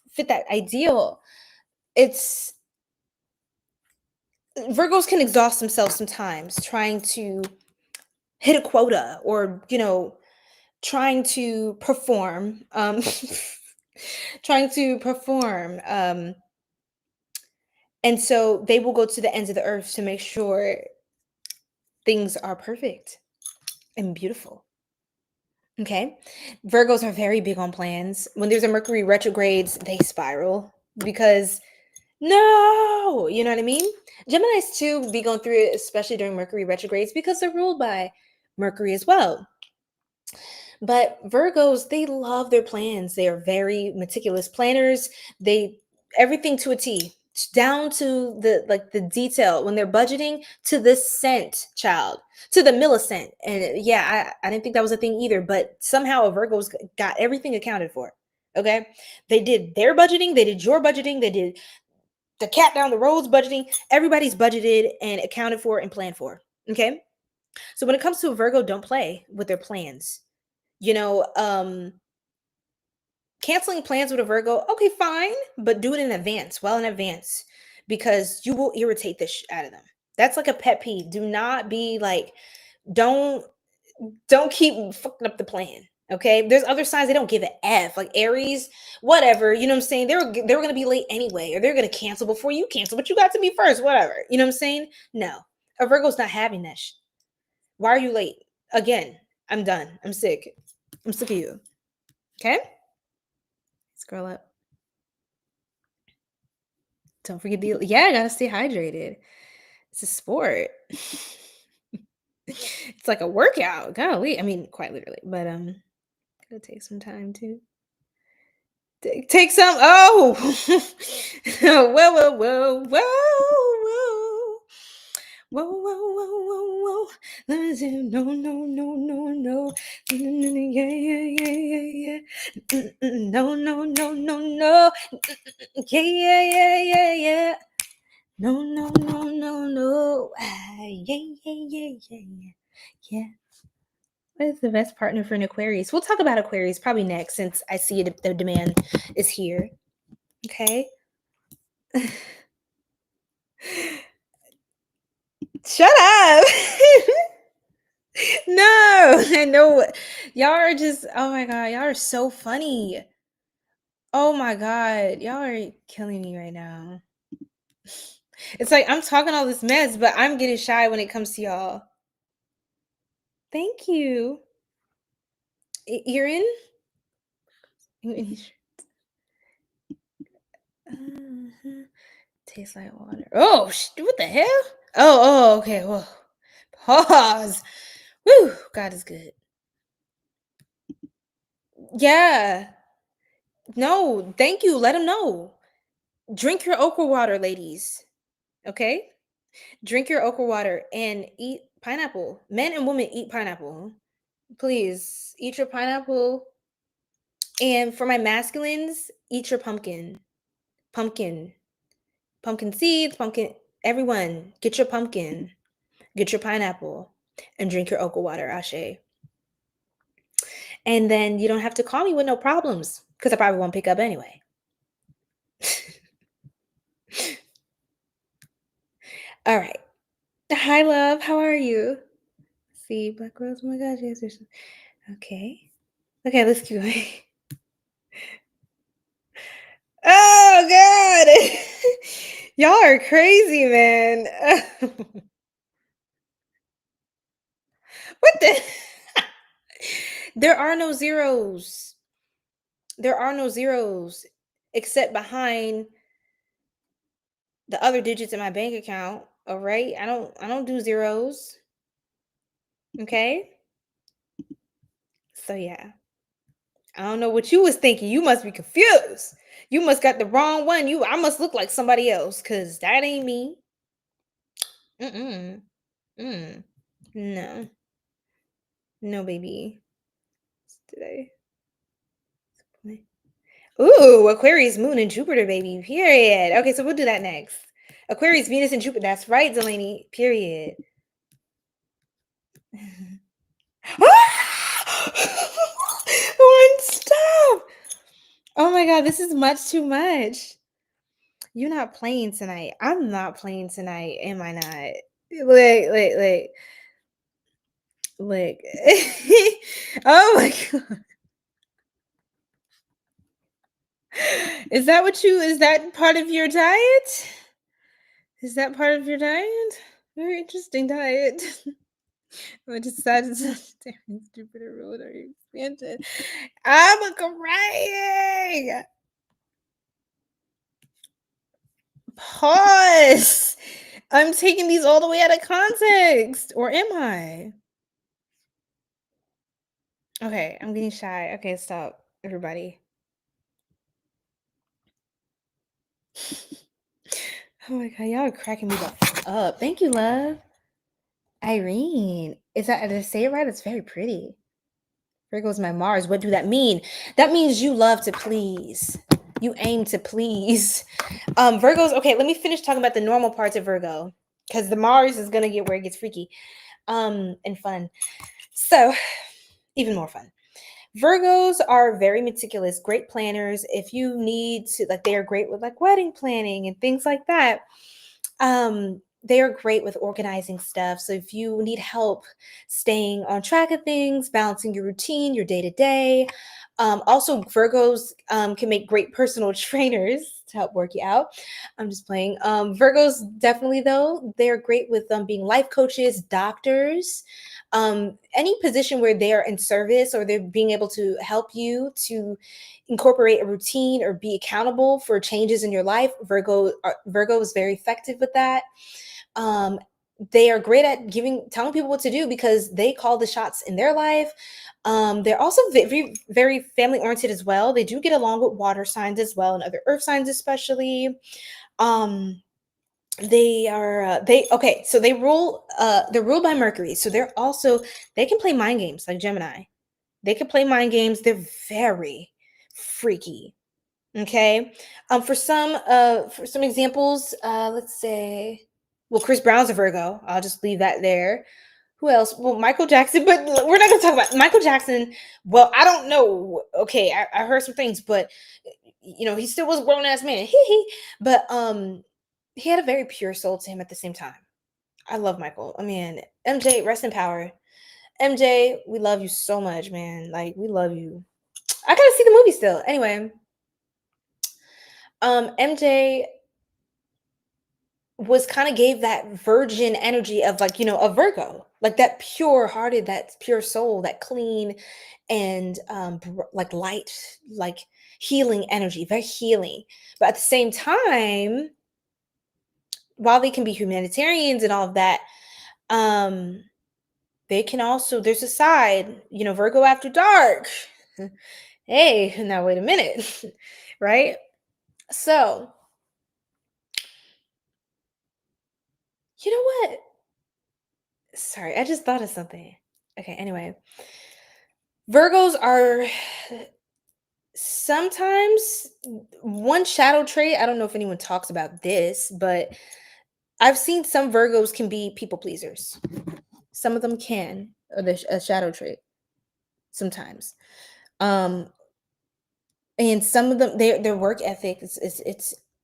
A: fit that ideal, Virgos can exhaust themselves sometimes trying to hit a quota or, trying to perform, and so they will go to the ends of the earth to make sure things are perfect and beautiful. Okay. Virgos are very big on plans. When there's a Mercury retrogrades, they spiral because no, you know what I mean? Geminis too be going through it, especially during Mercury retrogrades because they're ruled by Mercury as well. But Virgos, they love their plans. They are very meticulous planners. Everything to a T, down to the detail when they're budgeting to the cent, child, to the millicent. And yeah, I didn't think that was a thing either, but somehow a Virgo's got everything accounted for. Okay. They did their budgeting. They did your budgeting. They did the cat down the road's budgeting. Everybody's budgeted and accounted for and planned for. Okay. So when it comes to a Virgo, don't play with their plans. Canceling plans with a Virgo, okay, fine, but do it in advance, well in advance, because you will irritate the out of them. That's like a pet peeve. Do not be like, don't keep fucking up the plan. Okay, there's other signs they don't give a F, like Aries, whatever. You know what I'm saying? They were gonna be late anyway, or they're gonna cancel before you cancel, but you got to be first, whatever. You know what I'm saying? No, a Virgo's not having that shit. Why are you late? Again, I'm done. I'm sick. I'm sick of you. Okay, scroll up. Don't forget the I gotta stay hydrated. It's a sport. It's like a workout. Golly, I mean, quite literally, but gotta take some time to take some. Oh, whoa, whoa, whoa, whoa, whoa, whoa, whoa, whoa, whoa, whoa. Let me say no, no, no, no, no, yeah, yeah, yeah, yeah, no, no, no, no, no, yeah, yeah, yeah, yeah, yeah. No, no, no, no, no. Yeah, yeah, yeah, yeah, yeah. What is the best partner for an Aquarius? We'll talk about Aquarius probably next, since I see the demand is here. Okay. Shut up. No, I know. Y'all are just, oh my God, y'all are so funny. Oh my God, y'all are killing me right now. It's like I'm talking all this mess, but I'm getting shy when it comes to y'all. Thank you. You're in? Tastes like water. Oh, what the hell? Oh, okay. Whoa. Pause. Woo, God is good. Yeah. No, thank you. Let him know. Drink your okra water, ladies. Okay? Drink your okra water and eat pineapple. Men and women eat pineapple. Please, eat your pineapple. And for my masculines, eat your pumpkin. Pumpkin seeds, pumpkin. Everyone, get your pumpkin. Get your pineapple. And drink your okra water, Ashe. And then you don't have to call me with no problems, because I probably won't pick up anyway. All right. Hi, love. How are you? See, Black Rose. Oh my gosh, yes. Okay. Okay, let's keep going. Oh, God. Y'all are crazy, man. What the? There are no zeros. There are no zeros except behind the other digits in my bank account. All right. I don't do zeros. Okay. So yeah. I don't know what you was thinking. You must be confused. You must got the wrong one. I must look like somebody else, because that ain't me. No. No, baby. Today. Ooh, Aquarius, Moon, and Jupiter, baby. Period. Okay, so we'll do that next. Aquarius, Venus, and Jupiter. That's right, Delaney. Period. One, stop. Oh my God, this is much too much. You're not playing tonight. I'm not playing tonight. Am I not? Look. Oh my God. Is that part of your diet? Is that part of your diet? Very interesting diet. I decided to Jupiter road or expansion. I'm crying. Pause. I'm taking these all the way out of context. Or am I? Okay, I'm getting shy. Okay, stop, everybody. Oh my God, y'all are cracking me up. Thank you, love. Irene. Did I say it right? It's very pretty. Virgo's my Mars. What do that mean? That means you love to please. You aim to please. Virgos, okay, let me finish talking about the normal parts of Virgo, because the Mars is gonna get where it gets freaky and fun. So, even more fun. Virgos are very meticulous, great planners. If you need to, like, they are great with like wedding planning and things like that. they are great with organizing stuff. So if you need help staying on track of things, balancing your routine, your day to day. Also, Virgos can make great personal trainers to help work you out. I'm just playing. Virgos definitely, though, they're great with being life coaches, doctors, any position where they're in service or they're being able to help you to incorporate a routine or be accountable for changes in your life. Virgo is very effective with that. They are great at telling people what to do because they call the shots in their life. They're also very, very family oriented as well. They do get along with water signs as well and other earth signs, especially. They are okay. So they're ruled by Mercury. So they can play mind games like Gemini. They can play mind games. They're very freaky. Okay. For some examples, let's say, well, Chris Brown's a Virgo. I'll just leave that there. Who else? Well, Michael Jackson, but we're not going to talk about Michael Jackson. Well, I don't know. Okay, I heard some things, but he still was a grown ass man. But he had a very pure soul to him at the same time. I love Michael. I mean, MJ, rest in power. MJ, we love you so much, man. Like, we love you. I gotta see the movie still. Anyway, MJ was kind of gave that virgin energy of like, a Virgo, like that pure hearted, that pure soul, that clean and like light, like healing energy, very healing. But at the same time, while they can be humanitarians and all of that, they can also, there's a side, Virgo after dark. Hey, now wait a minute, right? So, you know what? Sorry, I just thought of something. Okay, anyway. Virgos are sometimes one shadow trait. I don't know if anyone talks about this, but I've seen some Virgos can be people pleasers. Some of them can, or a shadow trait sometimes. And some of them, their work ethic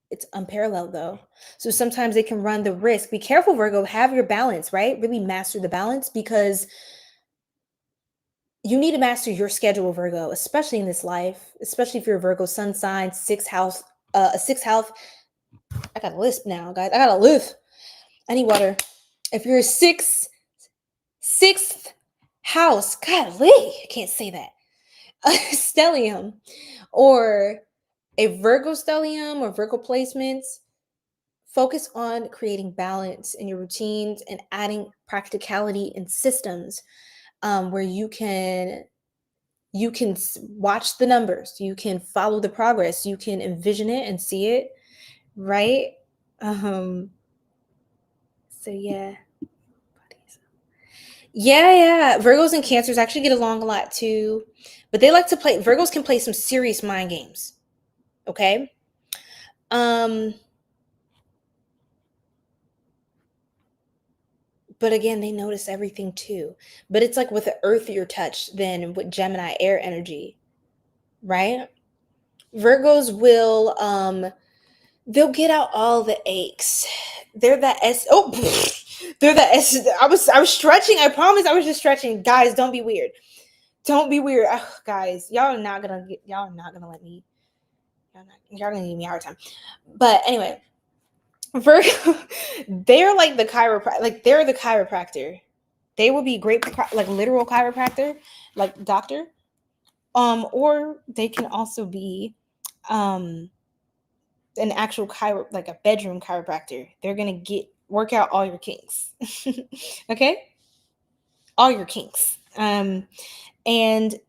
A: it's unparalleled though. So sometimes they can run the risk. Be careful, Virgo. Have your balance, right? Really master the balance because you need to master your schedule, Virgo, especially in this life, especially if you're a Virgo sun sign, sixth house. I got a lisp now, guys. I got a lisp. I need water. If you're a sixth house, golly, I can't say that. Stellium or a Virgo stellium or Virgo placements, focus on creating balance in your routines and adding practicality and systems where you can watch the numbers, you can follow the progress, you can envision it and see it, right? So yeah. Virgos and Cancers actually get along a lot too, but they like to play. Virgos can play some serious mind games. Okay. But again, they notice everything too. But it's like with an earthier touch than with Gemini air energy, right? Virgos will they'll get out all the aches. They're that they're that I was stretching. I promise I was just stretching. Guys, don't be weird. Don't be weird. Ugh, guys, y'all are not gonna let me. Y'all gonna give me a hard time. But anyway, Virgo, they're like the chiropractor. Like they're the chiropractor. They will be great, like literal chiropractor, like doctor. Or they can also be, an actual like a bedroom chiropractor. They're gonna work out all your kinks. Okay, all your kinks. And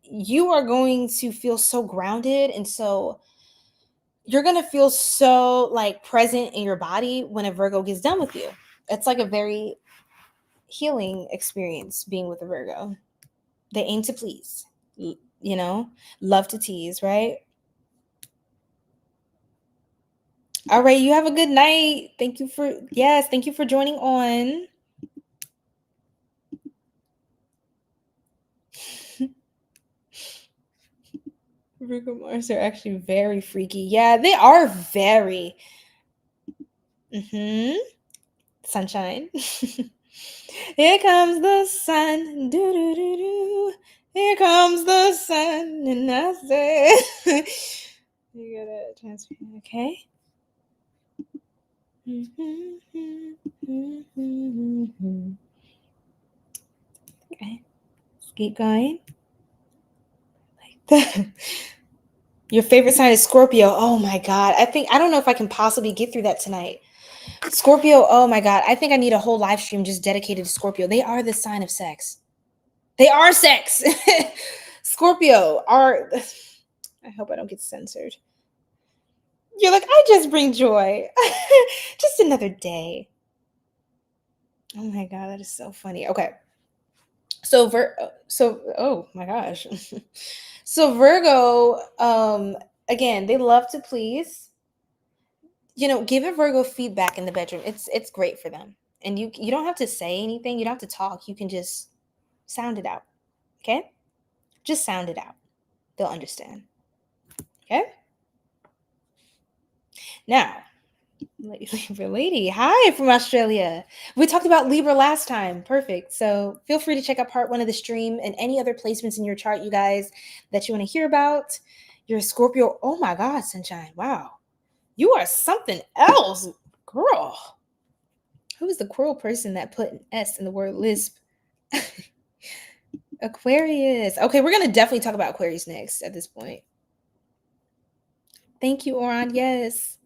A: you are going to feel so grounded and so. You're going to feel so like present in your body when a Virgo gets done with you. It's like a very healing experience being with a Virgo. They aim to please, love to tease, right? All right. You have a good night. Thank you for joining on. Virgo Mars are actually very freaky. Yeah, they are very. sunshine. Here comes the sun. Do do do do. Here comes the sun, and I say, you gotta transfer. Okay. Okay. Let's keep going. Like that. Your favorite sign is Scorpio. Oh my God. I don't know if I can possibly get through that tonight. Scorpio. Oh my God. I think I need a whole live stream just dedicated to Scorpio. They are the sign of sex. They are sex. Scorpio are. I hope I don't get censored. You're like, I just bring joy. Just another day. Oh my God. That is so funny. Okay. So oh my gosh. So Virgo, again, they love to please. Give a Virgo feedback in the bedroom. It's great for them. And you don't have to say anything. You don't have to talk. You can just sound it out. Okay? Just sound it out. They'll understand. Okay? Now, Libra lady, hi from Australia. We talked about Libra last time. Perfect. So feel free to check out part 1 of the stream and any other placements in your chart, you guys, that you want to hear about. You're a Scorpio. Oh my God, sunshine. Wow. You are something else, girl. Who is the cruel person that put an S in the word lisp? Aquarius. Okay, we're going to definitely talk about Aquarius next at this point. Thank you, Oran. Yes.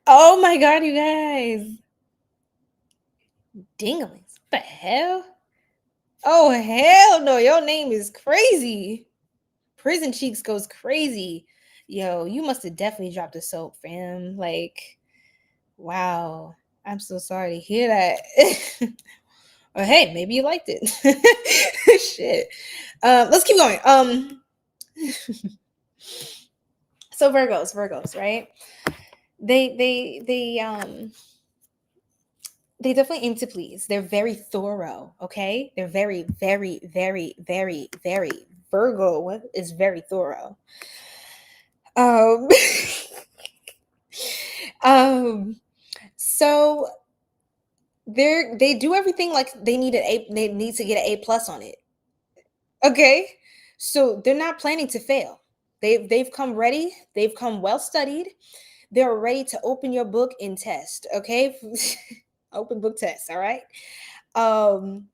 A: Oh my God, you guys. Dinglings. What the hell? Oh, hell no. Your name is crazy. Prison Cheeks goes crazy. Yo, you must have definitely dropped a soap, fam. Like, wow. I'm so sorry to hear that. Or hey, maybe you liked it. Shit. Let's keep going. So Virgos, right? They definitely aim to please. They're very thorough, okay? They're very, very, very, very, very Virgo is very thorough. So they do everything like they need to get an A+ on it. Okay? So they're not planning to fail. They've come ready, they've come well studied. They're ready to open your book and test, okay? Open book test, all right? I'm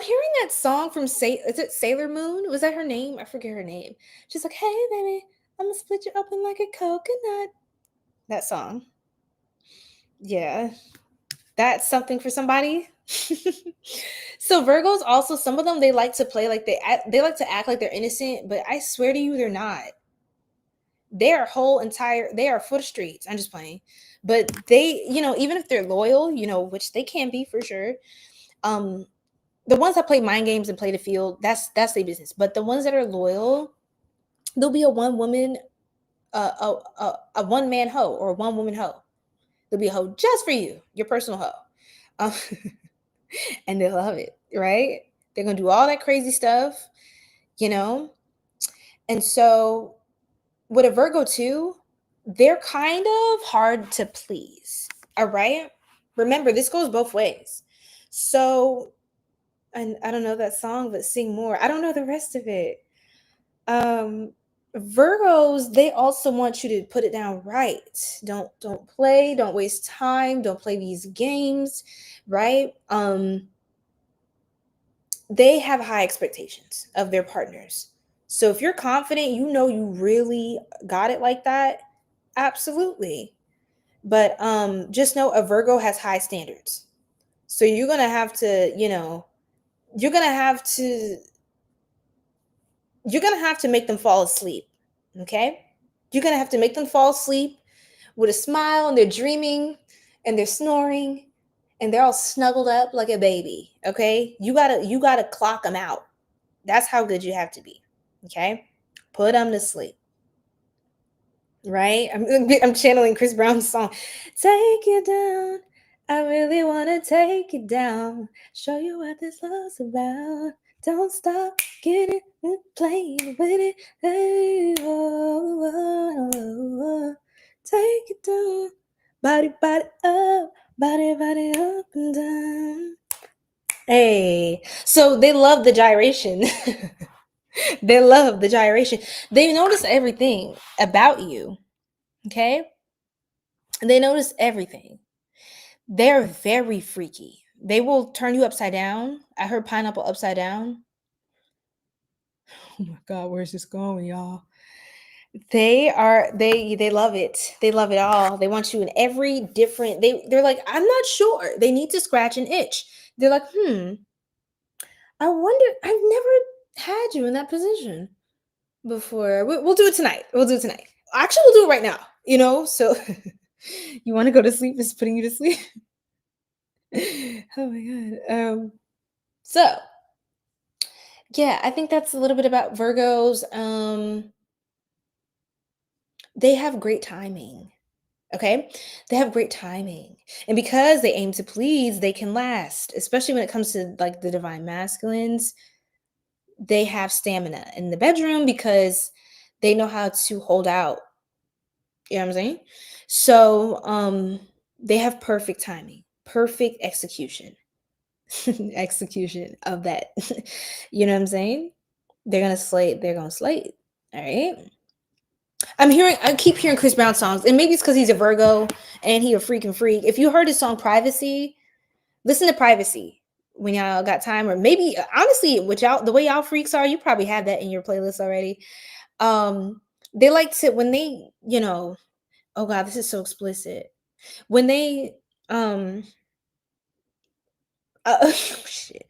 A: hearing that song from is it Sailor Moon? Was that her name? I forget her name. She's like, hey baby, I'm gonna split you open like a coconut. That song. Yeah. That's something for somebody. So Virgos also, some of them, they like to play like they like to act like they're innocent, but I swear to you, they're not. They are for the streets. I'm just playing. But they, even if they're loyal, which they can be for sure. The ones that play mind games and play the field, that's their business. But the ones that are loyal, there'll be a one woman, a one man hoe or a one woman hoe. There'll be a hoe just for you, your personal hoe. And they love it, right? They're gonna do all that crazy stuff, And so with a Virgo too, they're kind of hard to please. All right. Remember, this goes both ways. So, and I don't know that song, but sing more. I don't know the rest of it. Virgos, they also want you to put it down right. Don't play, don't waste time, don't play these games, right? They have high expectations of their partners. So if you're confident, you really got it like that, absolutely. But just know a Virgo has high standards. So you're going to have to, you're going to have to make them fall asleep. Okay? You're going to have to make them fall asleep with a smile, and they're dreaming and they're snoring and they're all snuggled up like a baby. Okay? You got to clock them out. That's how good you have to be. Okay? Put them to sleep. Right? I'm channeling Chris Brown's song. Take you down. I really want to take you down. Show you what this love's about. Don't stop, get it, playing with it. Hey, oh, oh, oh, oh. Take it down. body, body up, body up and down. Hey, so they love the gyration. They love the gyration. They notice everything about you. Okay, they notice everything. They're very freaky. They will turn you upside down. I heard pineapple upside down. Oh my god, where's this going, y'all? They love it. They love it all. They want you in every different. They're like, I'm not sure. They need to scratch an itch. They're like, I wonder. I've never had you in that position before. We'll do it tonight. We'll do it tonight. Actually, we'll do it right now. You know. So, you want to go to sleep? It's putting you to sleep. Oh my god. So yeah, I think that's a little bit about Virgos. They have great timing. Okay, they have great timing, and because they aim to please, they can last, especially when it comes to like the divine masculines. They have stamina in the bedroom because they know how to hold out. You know what I'm saying? So they have perfect timing, perfect execution. Execution of that. You know what I'm saying? They're gonna slay. They're gonna slay it. All right. I keep hearing Chris Brown songs, and maybe it's because he's a Virgo and he a freaking freak. If you heard his song Privacy, listen to Privacy when y'all got time, or maybe honestly, with y'all, the way y'all freaks are, you probably have that in your playlist already. They like to, when they, oh god, this is so explicit. When they shit.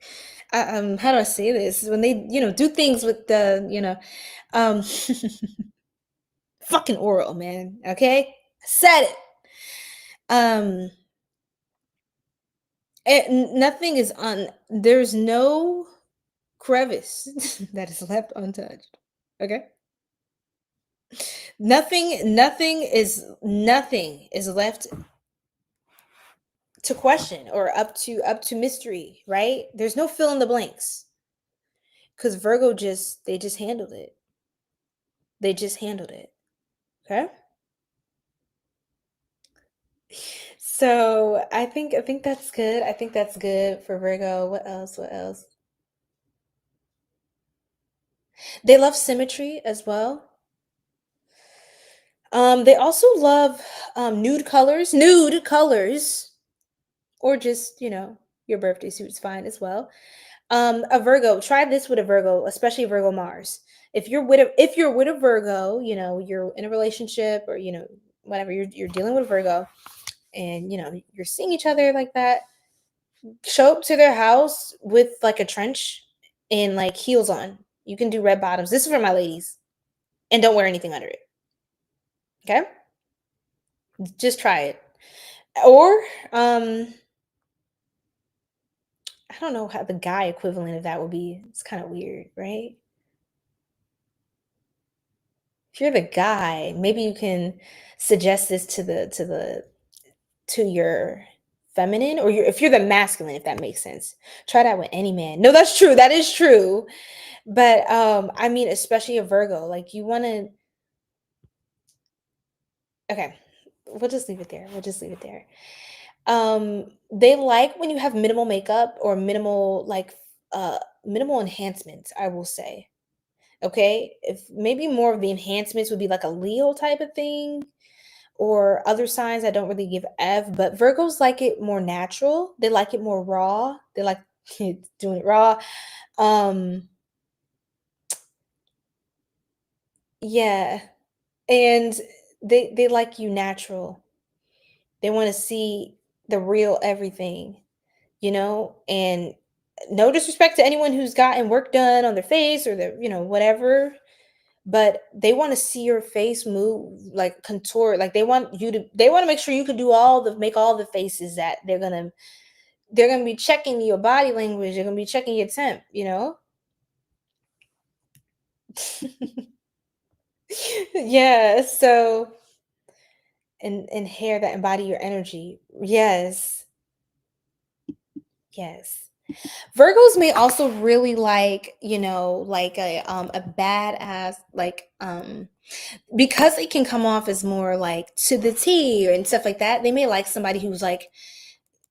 A: How do I say this? When they, do things with the, um fucking oral, man. Okay? Said it. Um nothing is there's no crevice that is left untouched. Okay? Nothing is left to question or up to mystery, right? There's no fill in the blanks. Cuz Virgo they just handled it. They just handled it. Okay? So, I think that's good. I think that's good for Virgo. What else? What else? They love symmetry as well. They also love nude colors, or just, your birthday suit's fine as well. A Virgo, try this with a Virgo, especially Virgo Mars. If you're with a Virgo, you're in a relationship, or whatever, you're dealing with Virgo, and you're seeing each other like that. Show up to their house with like a trench and like heels on. You can do red bottoms. This is for my ladies, and don't wear anything under it. Okay, just try it. Or I don't know how the guy equivalent of that would be. It's kind of weird, right? If you're the guy, maybe you can suggest this to your feminine, or if you're the masculine, if that makes sense. Try that with any man. No, that's true. That is true. But I mean, especially a Virgo, like you want to. Okay, we'll just leave it there. We'll just leave it there. They like when you have minimal makeup or minimal enhancements, I will say. Okay, if maybe more of the enhancements would be like a Leo type of thing, or other signs I don't really give F, but Virgos like it more natural. They like it more raw. They like doing it raw. Um, yeah, and they like you natural. They want to see the real everything, and no disrespect to anyone who's gotten work done on their face or their, whatever, but they want to see your face move, like contour, like they want to make sure you could make all the faces that they're gonna be checking your body language, they're gonna be checking your temp. Yeah, so and hair that embody your energy. Yes. Yes. Virgos may also really like, like a badass, like because they can come off as more like to the T and stuff like that. They may like somebody who's like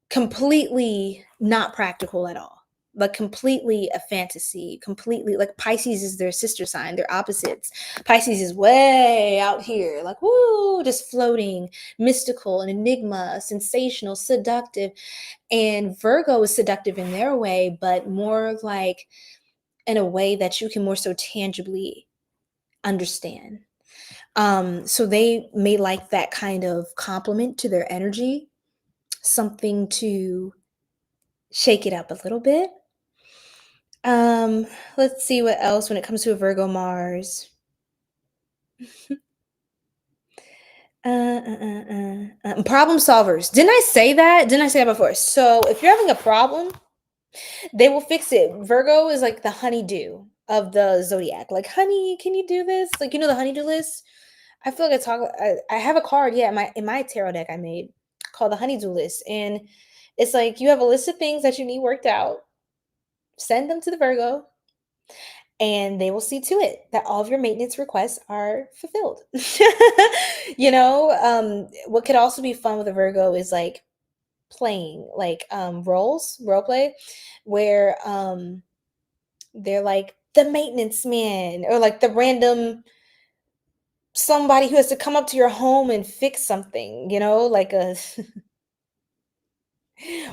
A: completely not practical at all, but completely a fantasy, completely like Pisces is their sister sign, they're opposites. Pisces is way out here, like woo, just floating, mystical, an enigma, sensational, seductive. And Virgo is seductive in their way, but more like in a way that you can more so tangibly understand. So they may like that kind of compliment to their energy, something to shake it up a little bit. Let's see what else when it comes to a Virgo Mars. Problem solvers. Didn't I say that? Didn't I say that before? So if you're having a problem, they will fix it. Virgo is like the honeydew of the zodiac. Like, honey, can you do this? Like, the honeydew list. I feel like I have a card, yeah, in my tarot deck I made called the honeydew list, and it's like you have a list of things that you need worked out. Send them to the Virgo, and they will see to it that all of your maintenance requests are fulfilled. What could also be fun with a Virgo is like playing like role play, where they're like the maintenance man or like the random somebody who has to come up to your home and fix something, like a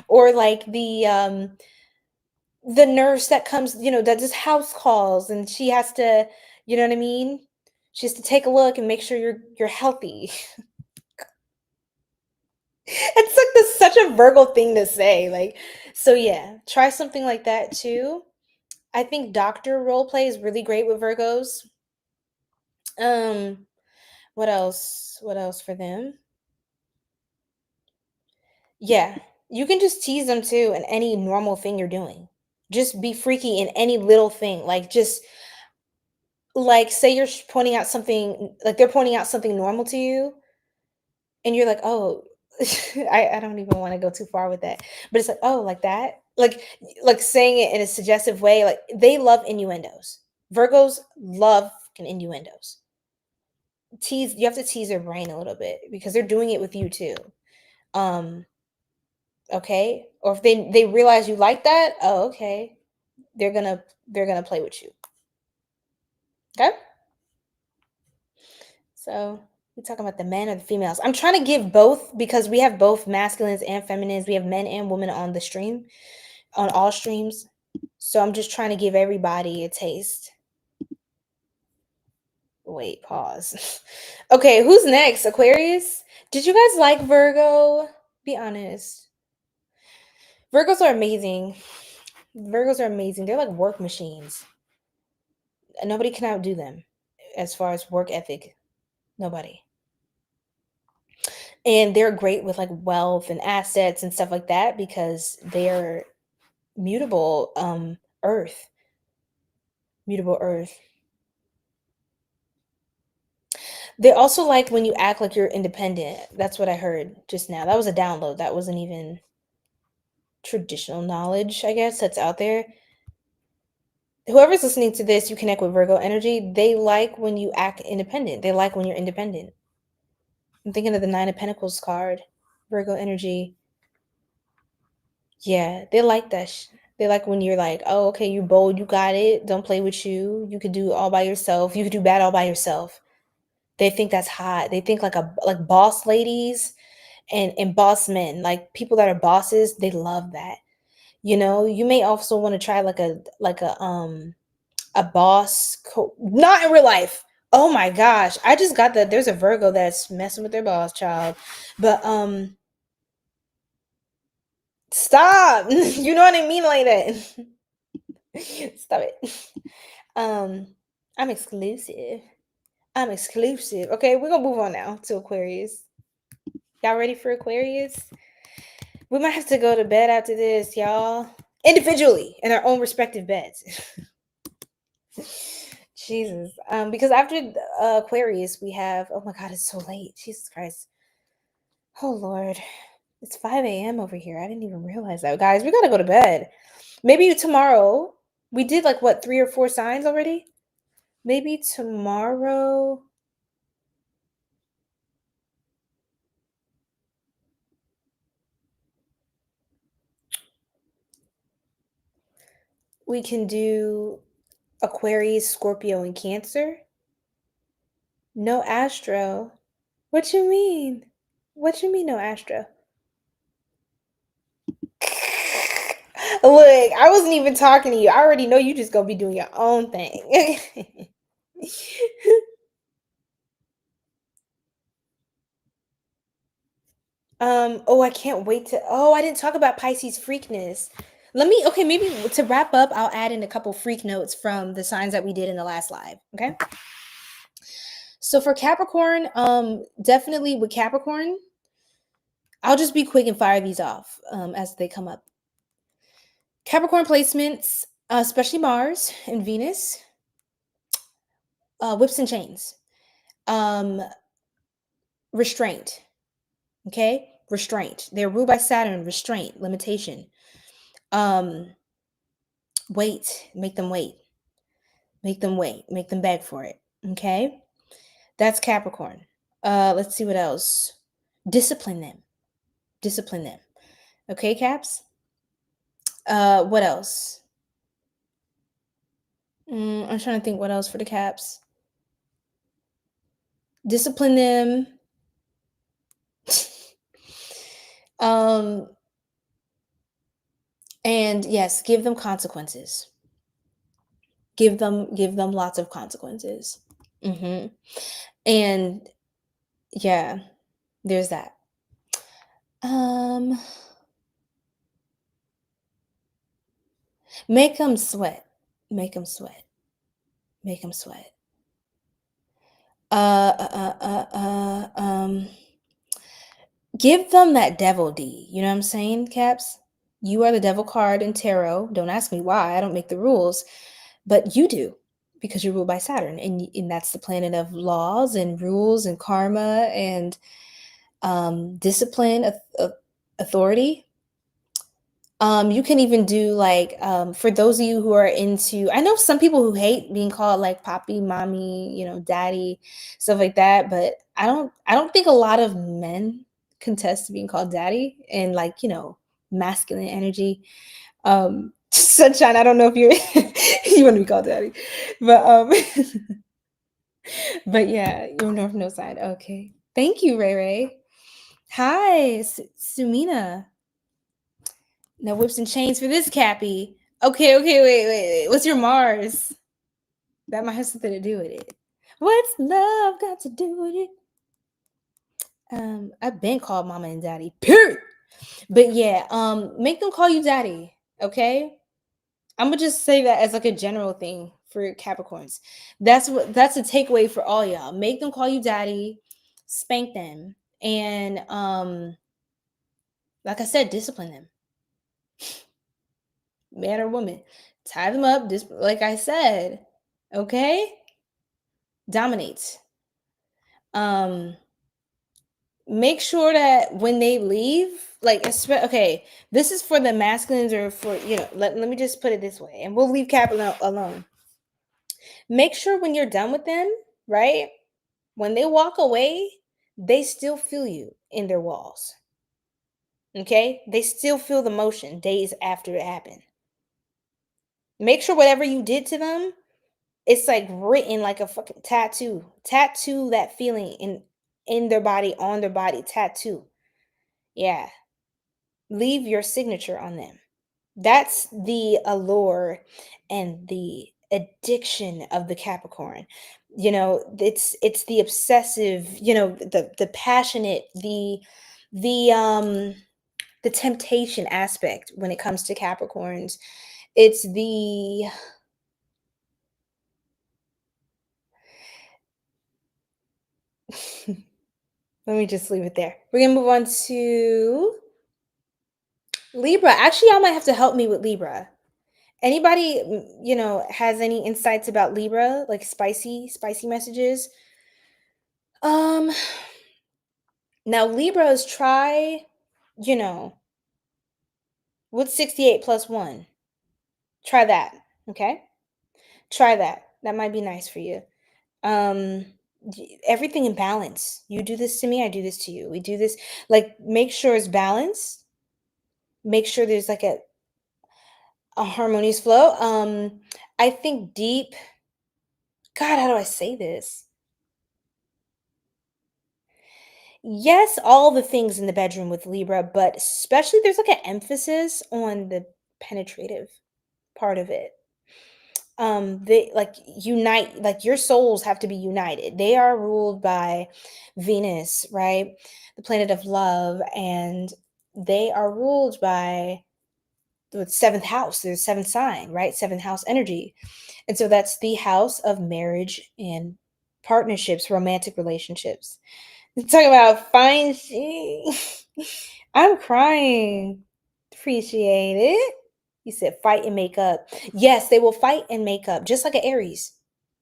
A: or like the nurse that comes, that does house calls, and she has to, you know what I mean? She has to take a look and make sure you're healthy. It's like such a Virgo thing to say. Like, so yeah, try something like that too. I think doctor role play is really great with Virgos. What else? What else for them? Yeah, you can just tease them too in any normal thing you're doing. Just be freaky in any little thing. Like, just like say you're pointing out something, like they're pointing out something normal to you, and you're like, oh, I don't even want to go too far with that, but it's like, oh, like that, like saying it in a suggestive way. Like, they love innuendos. Virgos love innuendos. You have to tease their brain a little bit because they're doing it with you too. Okay, or if they realize you like that, oh, okay, they're gonna play with you. Okay, so we're talking about the men or the females. I'm trying to give both because we have both masculines and feminines. We have men and women on the stream, on all streams. So I'm just trying to give everybody a taste. Wait, pause. Okay, who's next? Aquarius? Did you guys like Virgo? Be honest. Virgos are amazing. Virgos are amazing. They're like work machines. Nobody can outdo them as far as work ethic. Nobody. And they're great with like wealth and assets and stuff like that because they're mutable earth. Mutable earth. They also like when you act like you're independent. That's what I heard just now. That was a download. That wasn't even traditional knowledge, I guess, that's out there. Whoever's listening to this, you connect with Virgo energy. They like when you act independent. They like when you're independent. I'm thinking of the Nine of Pentacles card. Virgo energy. Yeah, they like that. They like when you're like, oh, okay, you're bold, you got it. Don't play with you. You could do all by yourself. You could do bad all by yourself. They think that's hot. They think like boss ladies and boss men, like people that are bosses. They love that. You may also want to try like a boss, not in real life. Oh my gosh, I just got that. There's a Virgo that's messing with their boss child, but stop. You know what I mean, like that. Stop it. I'm exclusive. Okay, we're gonna move on now to Aquarius. Y'all ready for Aquarius? We might have to go to bed after this, y'all, individually in our own respective beds. Jesus. Because after Aquarius, we have, oh my God, it's so late. Jesus Christ. Oh Lord. It's 5 a.m. over here. I didn't even realize that. Guys, we gotta go to bed. Maybe tomorrow. We did like what, 3 or 4 signs already? Maybe tomorrow we can do Aquarius, Scorpio, and Cancer. No Astro. What you mean? What you mean no Astro? Look, I wasn't even talking to you. I already know you just gonna be doing your own thing. Oh, I can't wait to. Oh, I didn't talk about Pisces freakness. Okay, maybe to wrap up, I'll add in a couple freak notes from the signs that we did in the last live. Okay. So for Capricorn, definitely with Capricorn, I'll just be quick and fire these off as they come up. Capricorn placements, especially Mars and Venus, whips and chains, restraint. Okay, restraint. They're ruled by Saturn. Restraint, limitation. Wait. Make them wait. Make them wait. Make them beg for it. Okay, that's Capricorn. Let's see what else. Discipline them. Discipline them. Okay, Caps. What else? I'm trying to think what else for the Caps. Discipline them. And yes, give them consequences. Give them lots of consequences. And yeah, there's that. Make them sweat. Make them sweat. Make them sweat. Give them that devil D. You know what I'm saying, Caps? You are the devil card in tarot. Don't ask me why. I don't make the rules, but you do, because you're ruled by Saturn, and that's the planet of laws and rules and karma and discipline, authority. You can even do like for those of you who are into, I know some people who hate being called like poppy, mommy, daddy, stuff like that, but I don't think a lot of men contest being called daddy and like, masculine energy. Sunshine, I don't know if you're you want to be called daddy, but but yeah, you're North Node side. Okay, thank you, Ray Ray. Hi, Sumina. No whips and chains for this Cappy. Okay, wait. What's your Mars? That might have something to do with it. What's love got to do with it? I've been called mama and daddy, period. But yeah, make them call you daddy, okay? I'm gonna just say that as like a general thing for Capricorns. That's a takeaway for all y'all. Make them call you daddy, spank them, and like I said, discipline them. Man or woman, tie them up, just like I said, okay? Dominate. Make sure that when they leave, like, okay, this is for the masculines, or for, let me just put it this way, and we'll leave Cap alone. Make sure when you're done with them, right? When they walk away, they still feel you in their walls. Okay? They still feel the motion days after it happened. Make sure whatever you did to them, it's like written like a fucking tattoo. Tattoo that feeling in their body, on their body, tattoo. Yeah. Leave your signature on them. That's the allure and the addiction of the Capricorn. It's the obsessive, the passionate, the temptation aspect when it comes to Capricorns. It's the let me just leave it there. We're gonna move on to Libra. Actually, y'all might have to help me with Libra. Anybody, has any insights about Libra, like spicy messages? Now Libras try, what's 68 plus 1? Try that. Okay? Try that. That might be nice for you. Um Everything in balance. You do this to me, I do this to you. We do this, like, make sure it's balanced. Make sure there's like a harmonious flow. I think deep, God, how do I say this? Yes, all the things in the bedroom with Libra, but especially there's like an emphasis on the penetrative part of it. They like unite, like your souls have to be united. They are ruled by Venus, right? The planet of love, and they are ruled by the seventh house, the seventh sign, right? Seventh house energy. And so that's the house of marriage and partnerships, romantic relationships. Talking about fine shit. I'm crying. Appreciate it. You said fight and make up. Yes, they will fight and make up, just like an Aries.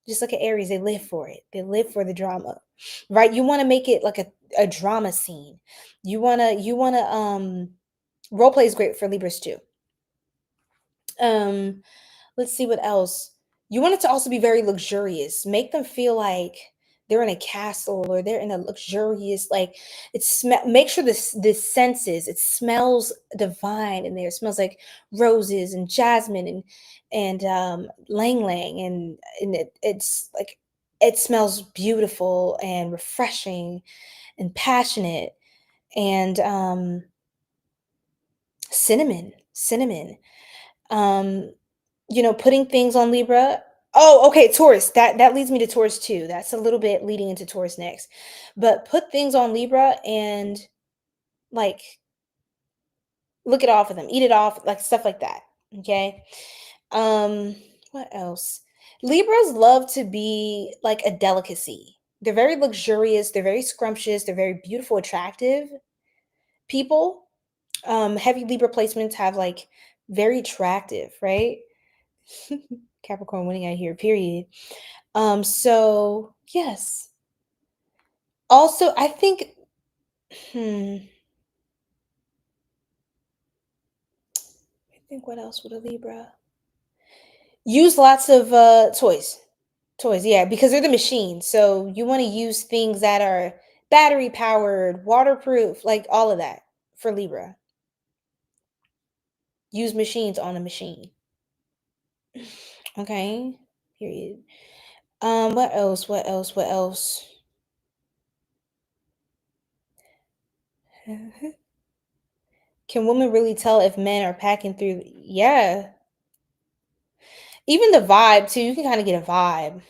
A: Just like an Aries, they live for it. They live for the drama, right? You want to make it like a drama scene. You wanna role play is great for Libras too. Um, let's see what else. You want it to also be very luxurious. Make them feel like they're in a castle or they're in a luxurious, like, make sure the senses, it smells divine in there. It smells like roses and jasmine and lang lang, and it's like it smells beautiful and refreshing and passionate, and cinnamon. Um putting things on Libra. Oh, okay, Taurus. That leads me to Taurus too. That's a little bit leading into Taurus next. But put things on Libra and, like, look it off of them, eat it off, like stuff like that. Okay. What else? Libras love to be like a delicacy. They're very luxurious, they're very scrumptious, they're very beautiful, attractive people. Heavy Libra placements have like very attractive, right? Capricorn winning out here, period. So yes. Also, I think, I think what else with a Libra? Use lots of toys. Toys, yeah, because they're the machines. So you want to use things that are battery powered, waterproof, like all of that for Libra. Use machines on a machine. Okay. Period. What else? What else? What else? Can women really tell if men are packing through? Yeah. Even the vibe too. You can kind of get a vibe.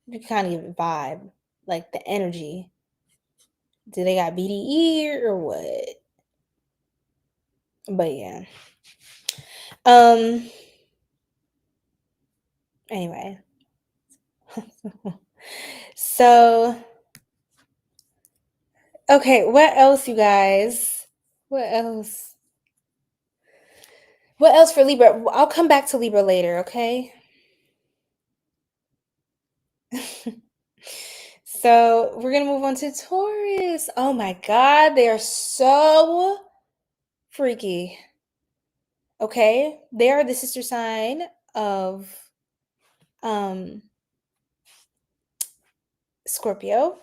A: You can kind of get a vibe, like the energy. Do they got BDE or what? But yeah. Um. Anyway. So, okay, what else, you guys? What else? What else for Libra? I'll come back to Libra later, okay? So, we're going to move on to Taurus. Oh my God, they are so freaky. Okay? They are the sister sign of um Scorpio.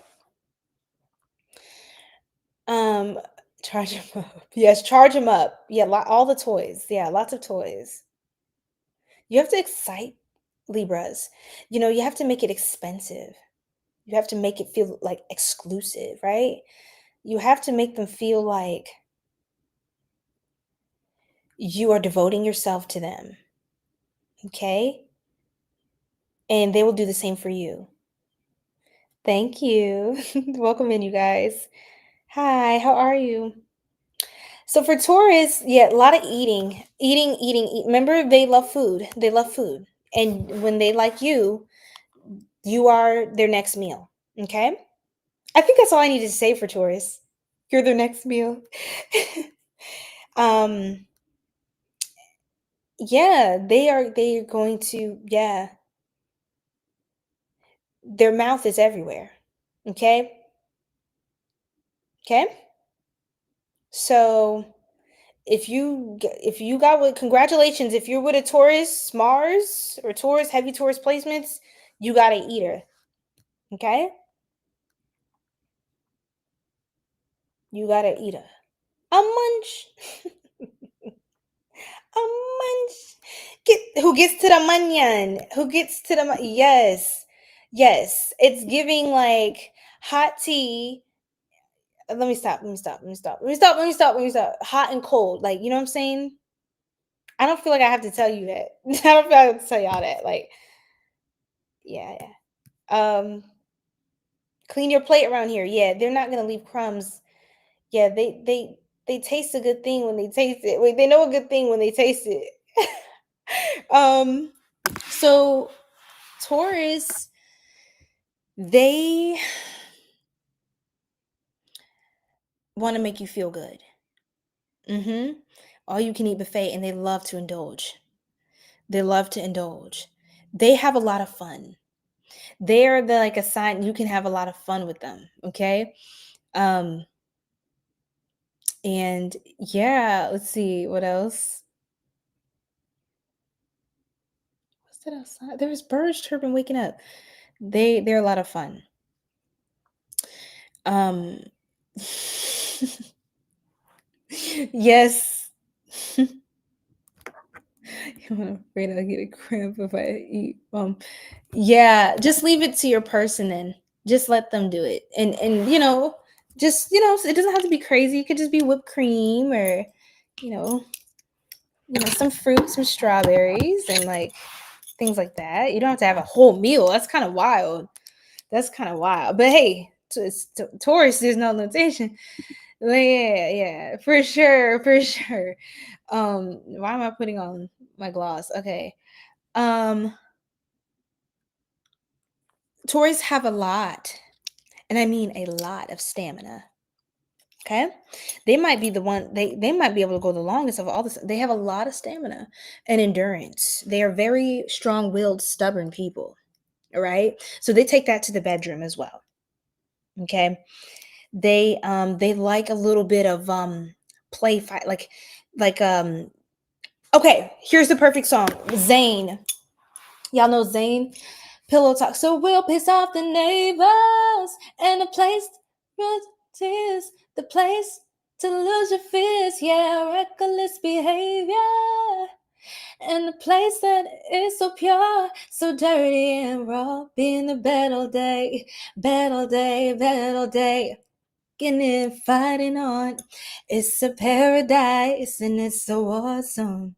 A: Um Charge them up. Yes, charge them up. Yeah, all the toys. Yeah, lots of toys. You have to excite Libras. You have to make it expensive. You have to make it feel like exclusive, right? You have to make them feel like you are devoting yourself to them. Okay? And they will do the same for you. Thank you. Welcome in, you guys. Hi, how are you? So for Taurus, yeah, a lot of eating. Remember, they love food. They love food. And when they like you are their next meal. Okay? I think that's all I need to say for Taurus. You're their next meal. um yeah, they are going to, yeah, their mouth is everywhere. Okay? Okay? So if you got with, congratulations. If you're with a Taurus Mars or Taurus, heavy Taurus placements, you got an eater. Okay? You got an eater. A munch. A munch. Who gets to the munyan? Who gets to the yes. Yes. It's giving like hot tea. Let me stop. Hot and cold. Like, you know what I'm saying? I don't feel like I have to tell you that. I don't feel like I have to tell y'all that. Like, yeah. Clean your plate around here. Yeah, they're not gonna leave crumbs. Yeah, they taste a good thing when they taste it. Wait, they know a good thing when they taste it. So Taurus, they want to make you feel good. All you can eat buffet, and they love to indulge. They love to indulge. They have a lot of fun. They're like a sign you can have a lot of fun with them. Okay. And yeah, let's see what else. What's that outside? There's birds chirping, waking up. They're a lot of fun. Yes. I'm afraid I'll get a cramp if I eat. Yeah, just leave it to your person then. Just let them do it. And just it doesn't have to be crazy. It could just be whipped cream or some fruit, some strawberries, and like things like that. You don't have to have a whole meal. That's kind of wild. But hey, it's Taurus, there's no limitation. Yeah, for sure. Why am I putting on my gloss? Okay. Taurus have a lot, and I mean a lot of stamina. Okay, they might be the one. They might be able to go the longest of all this. They have a lot of stamina and endurance. They are very strong-willed, stubborn people. All right, so they take that to the bedroom as well. Okay, they like a little bit of play fight, like okay, here's the perfect song. Zayn. Y'all know Zayn? Pillow talk. So we'll piss off the neighbors and the place with tears. The place to lose your fears. Yeah, reckless behavior. And the place that is so pure, so dirty and raw. Being a battle day. Getting it, fighting on. It's a paradise and it's a war zone.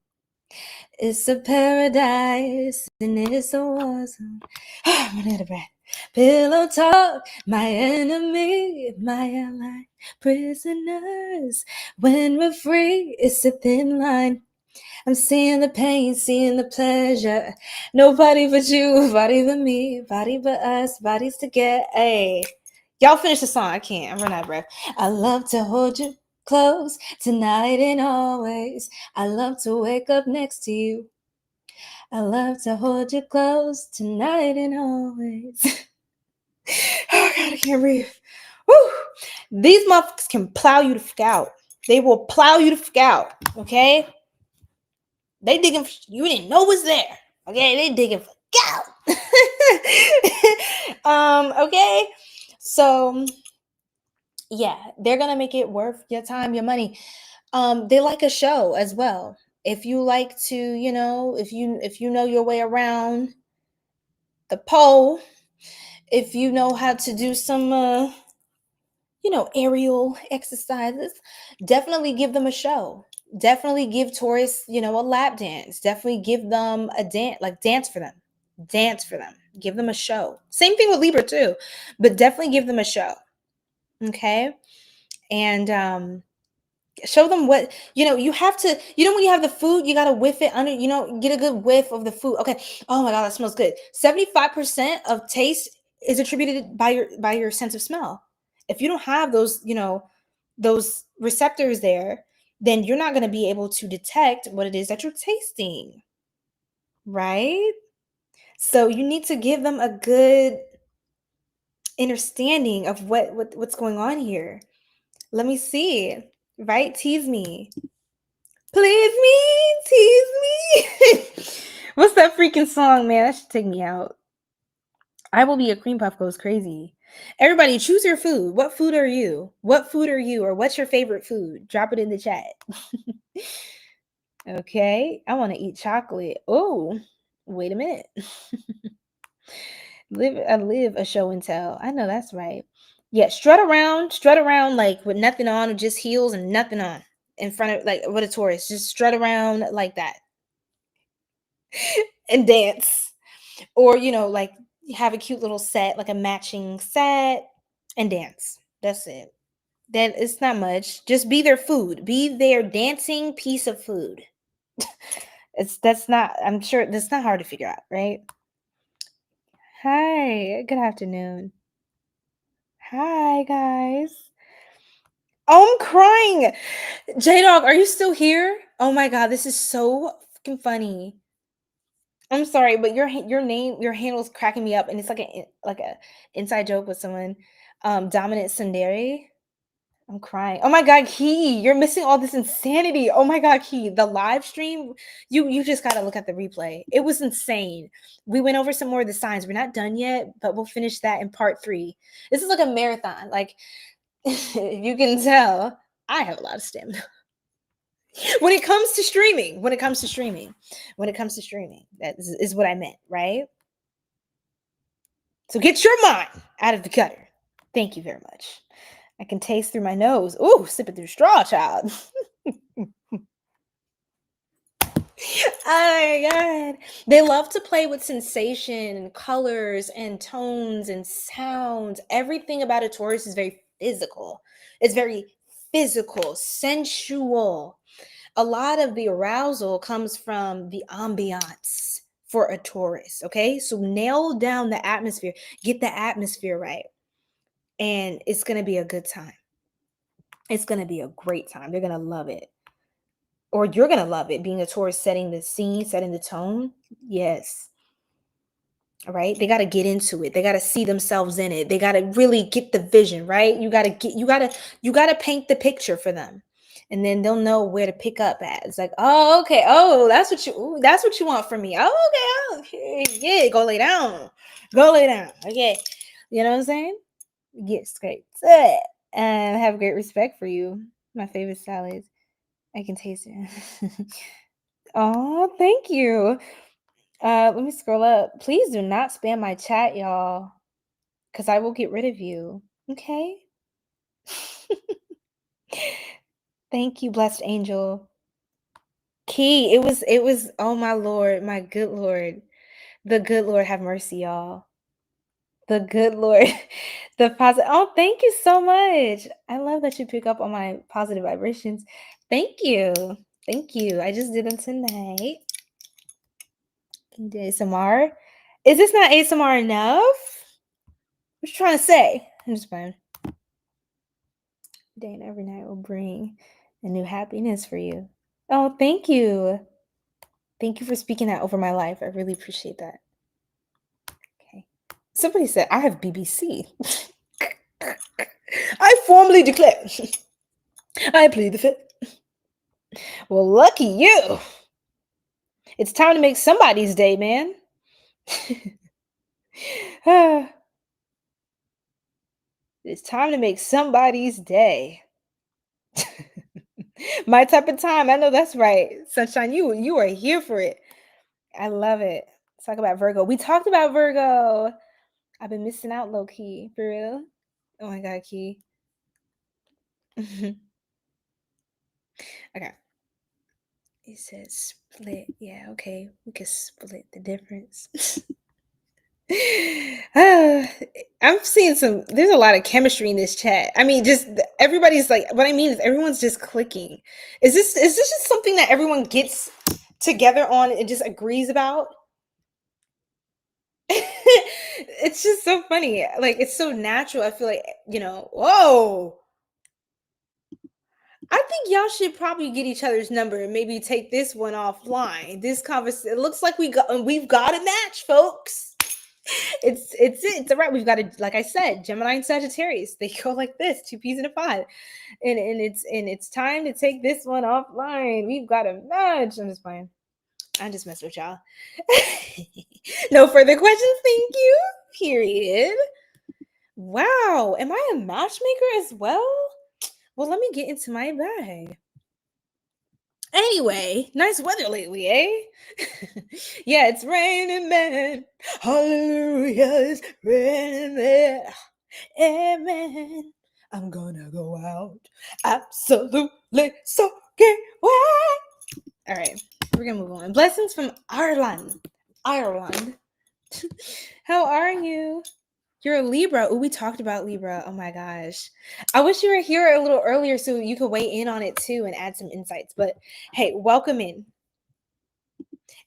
A: It's a paradise and it's a war zone. I'm running out of breath. Pillow talk, my enemy, my ally, prisoners. When we're free, it's a thin line. I'm seeing the pain, seeing the pleasure. Nobody but you, body but me, body but us, bodies together. Hey, y'all finish the song. I can't. I'm running out of breath. I love to hold you close tonight and always. I love to wake up next to you. I love to hold you close tonight and always. Oh God, I can't breathe. Woo! These motherfuckers can plow you the fuck out. They will plow you the fuck out. Okay? They digging. You didn't know was there. Okay? They digging for out. Okay? So yeah, they're gonna make it worth your time, your money. They like a show as well. If you like to, if you know your way around the pole, if you know how to do some aerial exercises, definitely give them a show. Definitely give Taurus, a lap dance. Definitely give them a dance, like dance for them. Give them a show. Same thing with Libra too, but definitely give them a show. Okay? And show them what you have to, when you have the food, you got to whiff it under, get a good whiff of the food. Okay. Oh my God, that smells good. 75% of taste is attributed by your sense of smell. If you don't have those receptors there, then you're not going to be able to detect what it is that you're tasting, right? So you need to give them a good understanding of what's going on here. Let me see. Right? Tease me. Please me, tease me. What's that freaking song, man? That should take me out. I will be a cream puff goes crazy. Everybody, choose your food. What food are you? What food are you? Or what's your favorite food? Drop it in the chat. Okay, I want to eat chocolate. Oh, wait a minute. live a show and tell. I know that's right. Yeah, strut around like with nothing on, or just heels and nothing on in front of, like, what a Taurus. Just strut around like that and dance. Or, like, have a cute little set, like a matching set, and dance. That's it. Then it's not much. Just be their food. Be their dancing piece of food. I'm sure that's not hard to figure out, right? Hi, good afternoon. Hi, guys. Oh, I'm crying. J-Dog, are you still here? Oh my God, this is so fucking funny. I'm sorry, but your handle's cracking me up, and it's like a inside joke with someone. Dominant Sundari. I'm crying. Oh my God, Key, you're missing all this insanity. Oh my God, Key, the live stream, you just gotta look at the replay. It was insane. We went over some more of the signs. We're not done yet, but we'll finish that in part 3. This is like a marathon. Like, you can tell, I have a lot of stamina. When it comes to streaming, that is what I meant, right? So get your mind out of the gutter. Thank you very much. I can taste through my nose. Ooh, sipping through straw, child. Oh my God. They love to play with sensation and colors and tones and sounds. Everything about a Taurus is very physical. It's very physical, sensual. A lot of the arousal comes from the ambiance for a Taurus, okay? So nail down the atmosphere. Get the atmosphere right. And it's going to be a good time. It's going to be a great time. They're going to love it. Or you're going to love it, being a Taurus, setting the scene, setting the tone. Yes. All right. They got to get into it. They got to see themselves in it. They got to really get the vision, right? You got to paint the picture for them. And then they'll know where to pick up at. It's like, oh, okay. Oh, that's what you want from me. Oh, okay. Yeah. Go lay down. Okay. You know what I'm saying? Yes. Great. And I have great respect for you. My favorite salads. I can taste it. Oh, thank you. Let me scroll up. Please do not spam my chat, y'all, because I will get rid of you. Okay? Thank you, blessed angel. Key, it was, oh my Lord, my good Lord. The good Lord have mercy, y'all. The good Lord. The positive. Oh, thank you so much. I love that you pick up on my positive vibrations. Thank you. Thank you. I just did them tonight. ASMR. Is this not ASMR enough? What you trying to say? I'm just playing. Day and every night will bring a new happiness for you. Oh, thank you. Thank you for speaking that over my life. I really appreciate that. Okay. Somebody said, I have BBC. I formally declare. I plead the fifth. Well, lucky you. It's time to make somebody's day, man. It's time to make somebody's day. My type of time. I know that's right. Sunshine, you are here for it. I love it. Let's talk about Virgo. We talked about Virgo. I've been missing out, low key. For real. Oh my God, Key. Okay. It says split. Yeah, okay. We can split the difference. I'm seeing there's a lot of chemistry in this chat. I mean, just everybody's like, what I mean is everyone's just clicking. Is this just something that everyone gets together on and just agrees about? It's just so funny. Like, it's so natural. I feel like, whoa. I think y'all should probably get each other's number and maybe take this one offline. This conversation, it looks like we've got a match, folks. It's a wrap. We've got to, like I said, Gemini and Sagittarius. They go like this, two peas in a pod, and it's time to take this one offline. We've got a match. I'm just playing. I just mess with y'all. No further questions. Thank you. Period. Wow. Am I a matchmaker as well? Well, let me get into my bag. Anyway, nice weather lately, eh? Yeah, it's raining man. Hallelujah, it's raining man. Amen. I'm gonna go out. Absolutely soaking wet. All right, we're gonna move on. Blessings from Ireland. Ireland. How are you? You're a Libra. Oh, we talked about Libra. Oh my gosh. I wish you were here a little earlier so you could weigh in on it too and add some insights. But hey, welcome in.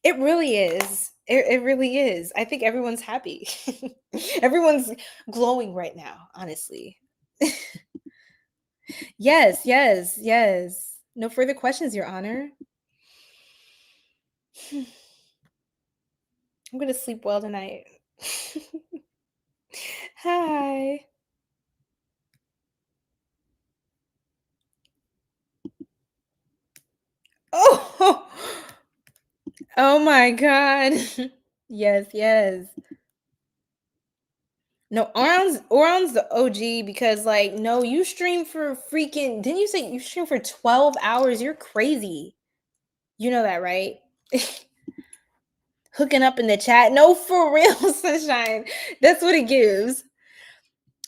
A: It really is. It really is. I think everyone's happy. Everyone's glowing right now, honestly. Yes. No further questions, Your Honor. I'm going to sleep well tonight. Hi. Oh, oh my God. Yes. No, Oron's the OG because, like, no, you stream for freaking, didn't you say you stream for 12 hours? You're crazy. You know that, right? Hooking up in the chat. No, for real, sunshine. That's what it gives.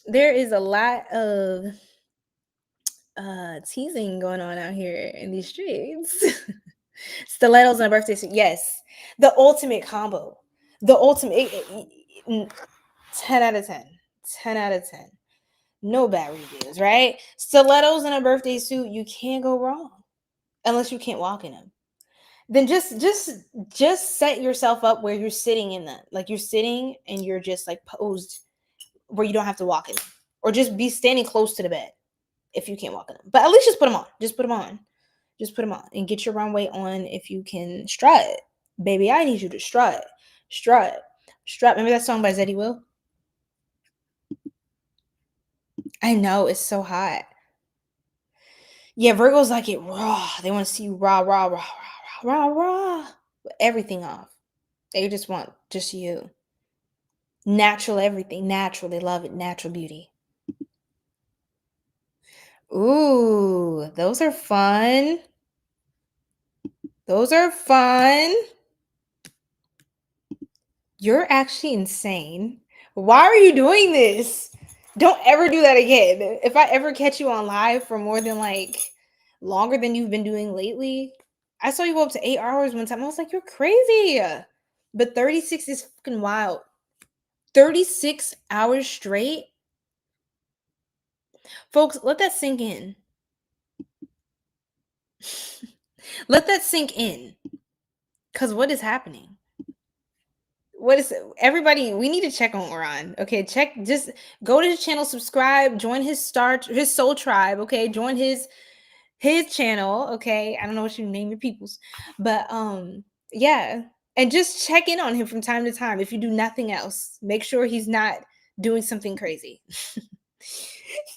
A: There is a lot of teasing going on out here in these streets. Stilettos and a birthday suit. Yes. The ultimate combo. The ultimate 10 out of 10. 10 out of 10. No bad reviews, right? Stilettos and a birthday suit, you can't go wrong. Unless you can't walk in them. Then just set yourself up where you're sitting in them. Like you're sitting and you're just like posed where you don't have to walk in them. Or just be standing close to the bed if you can't walk in them. But at least just put them on. Just put them on. Just put them on. And get your runway on if you can strut. Baby, I need you to strut. Strut. Remember that song by 𝘱𝘰𝘴𝘦𝘢? I know, it's so hot. Yeah, Virgos like it raw. They want to see you raw. With everything off. They just want just you. Natural everything. Natural. They love it. Natural beauty. Ooh, those are fun. Those are fun. You're actually insane. Why are you doing this? Don't ever do that again. If I ever catch you on live for more than like longer than you've been doing lately, I saw you go up to 8 hours one time. I was like, you're crazy. But 36 is fucking wild. 36 hours straight? Folks, let that sink in. Let that sink in. Because what is happening? What is everybody? We need to check on Oron. Okay, just go to his channel, subscribe, join his soul tribe. Okay, join his channel. Okay, I don't know what you name your peoples, but yeah, and just check in on him from time to time. If you do nothing else, make sure he's not doing something crazy.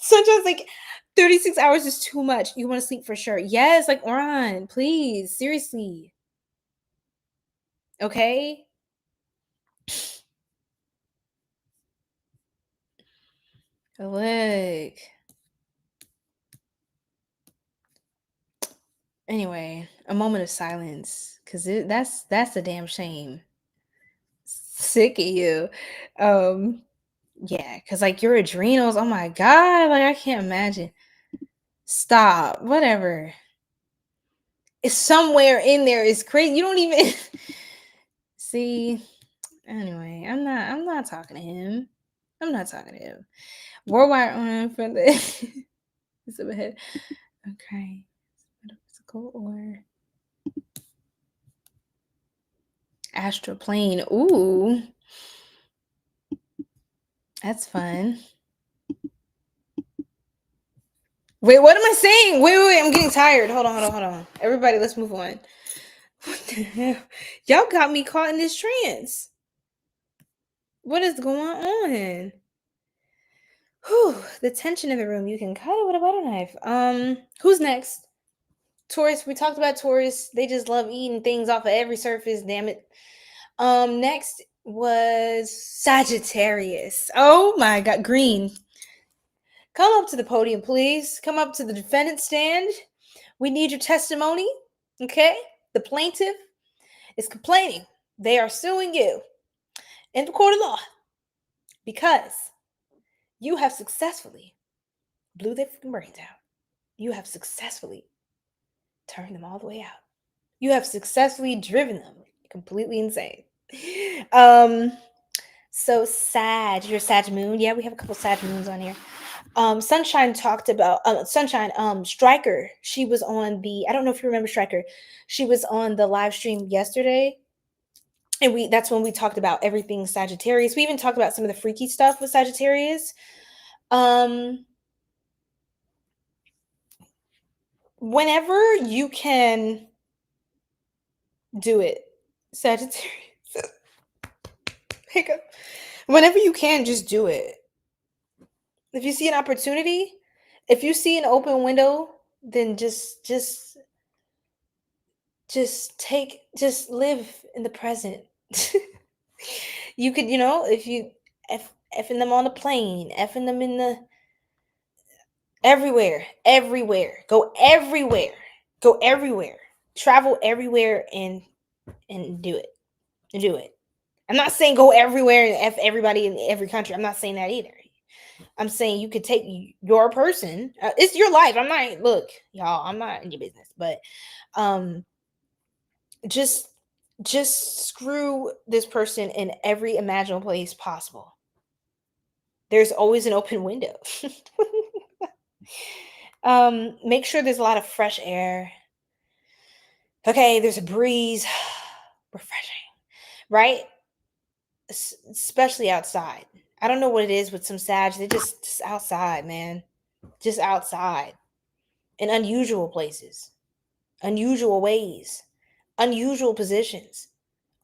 A: Sometimes like 36 hours is too much. You want to sleep for sure. Yes, like Oron, please, seriously. Okay. Look. Anyway, a moment of silence, because that's a damn shame. Sick of you. Yeah, because like your adrenals, oh my God, like I can't imagine. Stop, whatever. It's somewhere in there. It's crazy. You don't even see. Anyway, I'm not talking to him. I'm not talking to him. Worldwide on for the it's ahead. Okay. Metaphysical or astral plane. Ooh. That's fun. Wait, what am I saying? Wait, I'm getting tired. Hold on. Everybody, let's move on. What the hell? Y'all got me caught in this trance. What is going on? Whew, the tension in the room. You can cut it with a butter knife. Who's next? Taurus. We talked about Taurus. They just love eating things off of every surface. Damn it. Next was Sagittarius. Oh my God, Green. Come up to the podium, please. Come up to the defendant stand. We need your testimony. Okay? The plaintiff is complaining. They are suing you in the court of law because you have successfully blew their freaking brains out. You have successfully turned them all the way out. You have successfully driven them completely insane. So Sag, your Sag moon. Yeah, we have a couple Sag moons on here. Sunshine talked about Striker. She was on I don't know if you remember Striker. She was on the live stream yesterday. And that's when we talked about everything Sagittarius. We even talked about some of the freaky stuff with Sagittarius. Whenever you can do it, Sagittarius. Hiccup. Whenever you can, just do it. If you see an opportunity, if you see an open window, then just live in the present. You could, if you effing them on the plane, effing them in the everywhere, go everywhere, travel everywhere and do it. I'm not saying go everywhere and F everybody in every country. I'm not saying that either. I'm saying you could take your person. It's your life. I'm not, look, y'all, I'm not in your business, but just screw this person in every imaginable place possible. There's always an open window. Make sure there's a lot of fresh air. Okay, there's a breeze. Refreshing, right? Especially outside. I don't know what it is with some Sag. They're just outside, man. Just outside. In unusual places. Unusual ways. Unusual positions.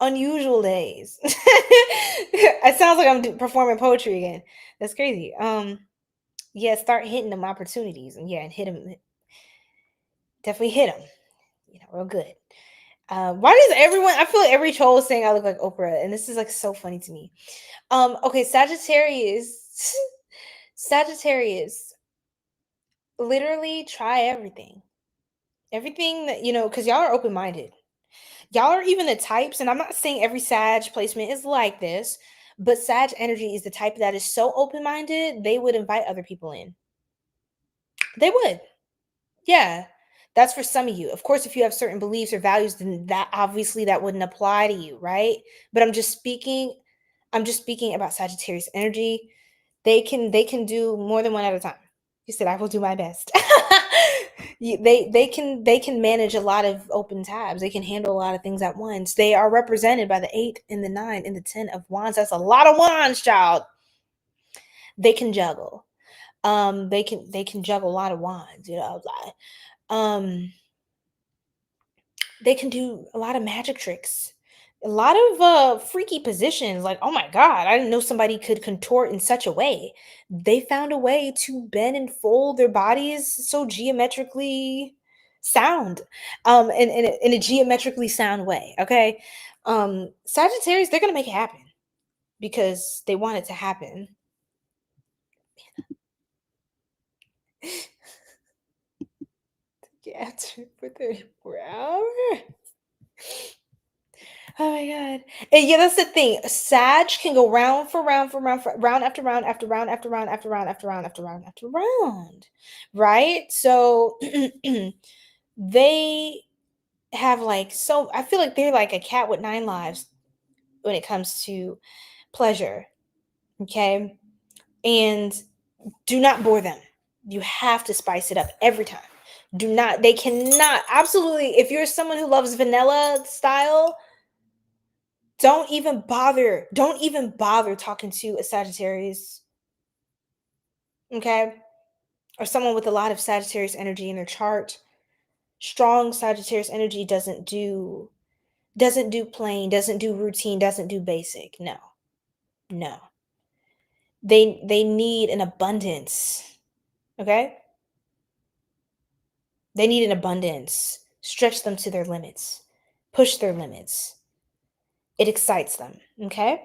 A: Unusual days. It sounds like I'm performing poetry again. That's crazy. Yeah, start hitting them opportunities. And yeah, and hit them. Definitely hit them. Real good. Why does everyone, I feel like every troll is saying I look like Oprah, and this is like so funny to me. Okay, Sagittarius, literally try everything that, because y'all are open-minded. Y'all are even the types, and I'm not saying every Sag placement is like this, but Sag energy is the type that is so open-minded, they would invite other people in. They would. Yeah. That's for some of you. Of course, if you have certain beliefs or values, then that obviously that wouldn't apply to you, right? But I'm just speaking about Sagittarius energy. They can do more than one at a time. You said I will do my best. They can manage a lot of open tabs. They can handle a lot of things at once. They are represented by the 8 and the 9 and the 10 of wands. That's a lot of wands, child. They can juggle. They can juggle a lot of wands, they can do a lot of magic tricks, a lot of freaky positions. Like, oh my God, I didn't know somebody could contort in such a way. They found a way to bend and fold their bodies so geometrically sound, in a geometrically sound way. Okay, Sagittarius, they're gonna make it happen because they want it to happen. After for 34 hours. Oh my God. And yeah, that's the thing. Sag can go round for round after round after round after round after round after round after round after round. Right? So they have I feel like they're like a cat with 9 lives when it comes to pleasure. Okay? And do not bore them. You have to spice it up every time. They cannot, absolutely, if you're someone who loves vanilla style, don't even bother talking to a Sagittarius, okay? Or someone with a lot of Sagittarius energy in their chart. Strong Sagittarius energy doesn't do plain, doesn't do routine, doesn't do basic. No. No. They need an abundance. Okay? They need an abundance. Stretch them to their limits. Push their limits. It excites them. Okay?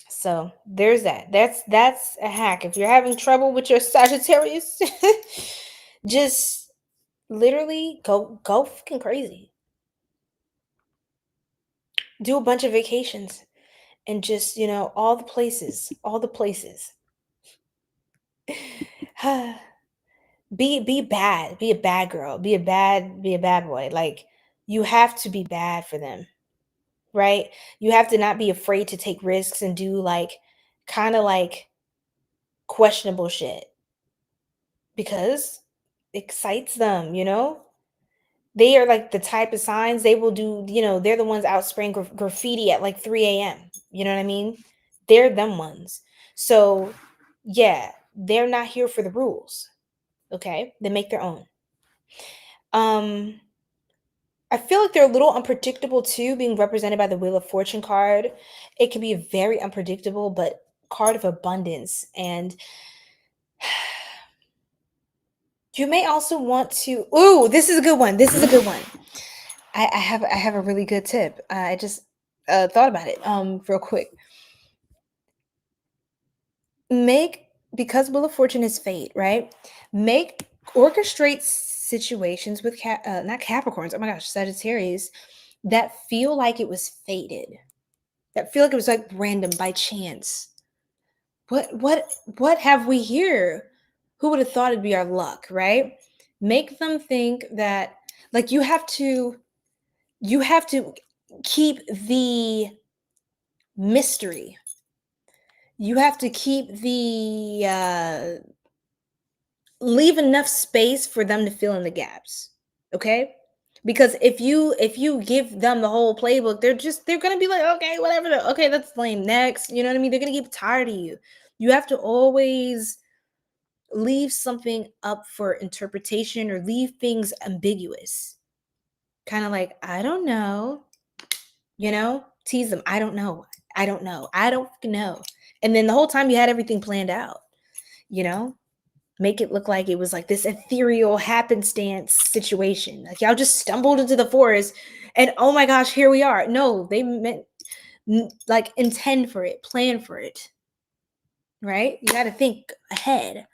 A: So there's that. That's a hack. If you're having trouble with your Sagittarius, just literally go fucking crazy. Do a bunch of vacations and just, all the places. Be bad. Be a bad girl. Be a bad boy. Like, you have to be bad for them. Right? You have to not be afraid to take risks and do kind of questionable shit, because it excites them. They are like the type of signs they will do, they're the ones out spraying graffiti at like 3 a.m. You know what I mean? They're them ones. So yeah, they're not here for the rules. Okay? They make their own. I feel like they're a little unpredictable too, being represented by the Wheel of Fortune card. It can be a very unpredictable, but card of abundance. And you may also want to, ooh, this is a good one. I have a really good tip. I just thought about it real quick. Because Wheel of Fortune is fate, right? Orchestrate situations with not Capricorns, oh my gosh, Sagittarius, that feel like it was fated, that feel like it was like random, by chance. What have we here? Who would have thought it'd be our luck, right? Make them think that, like, you have to keep the mystery. You have to keep the leave enough space for them to fill in the gaps. Okay? Because if you give them the whole playbook, they're gonna be like, okay, whatever. Okay, that's lame. Next. You know what I mean? They're gonna get tired of you. You have to always leave something up for interpretation, or leave things ambiguous. Kind of like, I don't know. Tease them. I don't know. I don't know. I don't know. And then the whole time you had everything planned out. Make it look like it was like this ethereal happenstance situation. Like, y'all just stumbled into the forest and, oh my gosh, here we are. No, they meant like intend for it, plan for it. Right? You got to think ahead.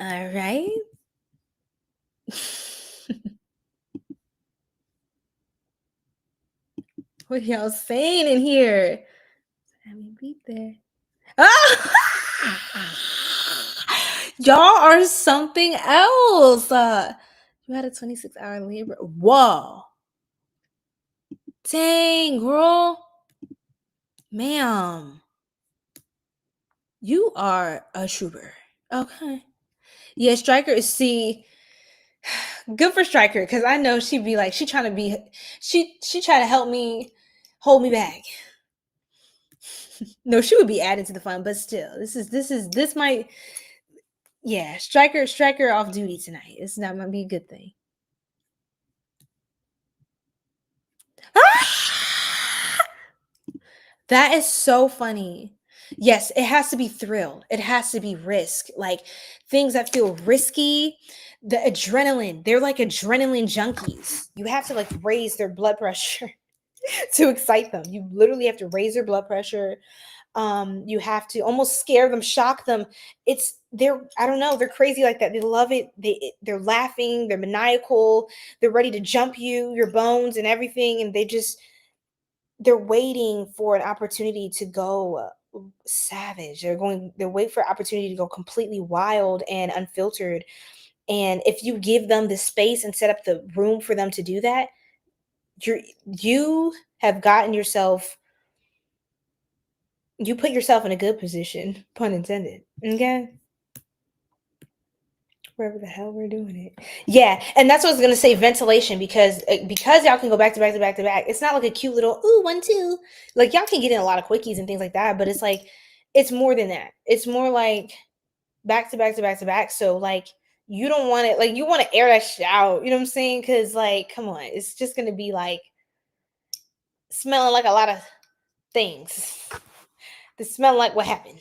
A: All right. What y'all saying in here? Let me beat there. Ah! Y'all are something else. You had a 26-hour Libra. Whoa. Dang, girl. Ma'am. You are a trooper. Okay. Yeah, Striker is good for Striker, because I know she'd be like, she try to help me hold me back. No, she would be added to the fun, but still, this might, yeah, Striker off duty tonight. It's not gonna be a good thing. That is so funny. Yes, it has to be thrill. It has to be risk. Like, things that feel risky, the adrenaline. They're like adrenaline junkies. You have to like raise their blood pressure to excite them. You literally have to raise their blood pressure. You have to almost scare them, shock them. I don't know, they're crazy like that. They love it. They're laughing, they're maniacal, they're ready to jump your bones and everything, and they're waiting for an opportunity to go savage. They're waiting for an opportunity to go completely wild and unfiltered. And if you give them the space and set up the room for them to do that, you have gotten yourself, you put yourself in a good position, pun intended. Okay? Wherever the hell we're doing it. Yeah, and that's what I was gonna say, ventilation, because y'all can go back to back to back to back. It's not like a cute little 1, 2. Like, y'all can get in a lot of quickies and things like that, but it's like, it's more than that. It's more like back to back to back to back. So like, you don't want it, like, you want to air that shit out. You know what I'm saying? Because like, come on, it's just gonna be like smelling like a lot of things that smell like what happened.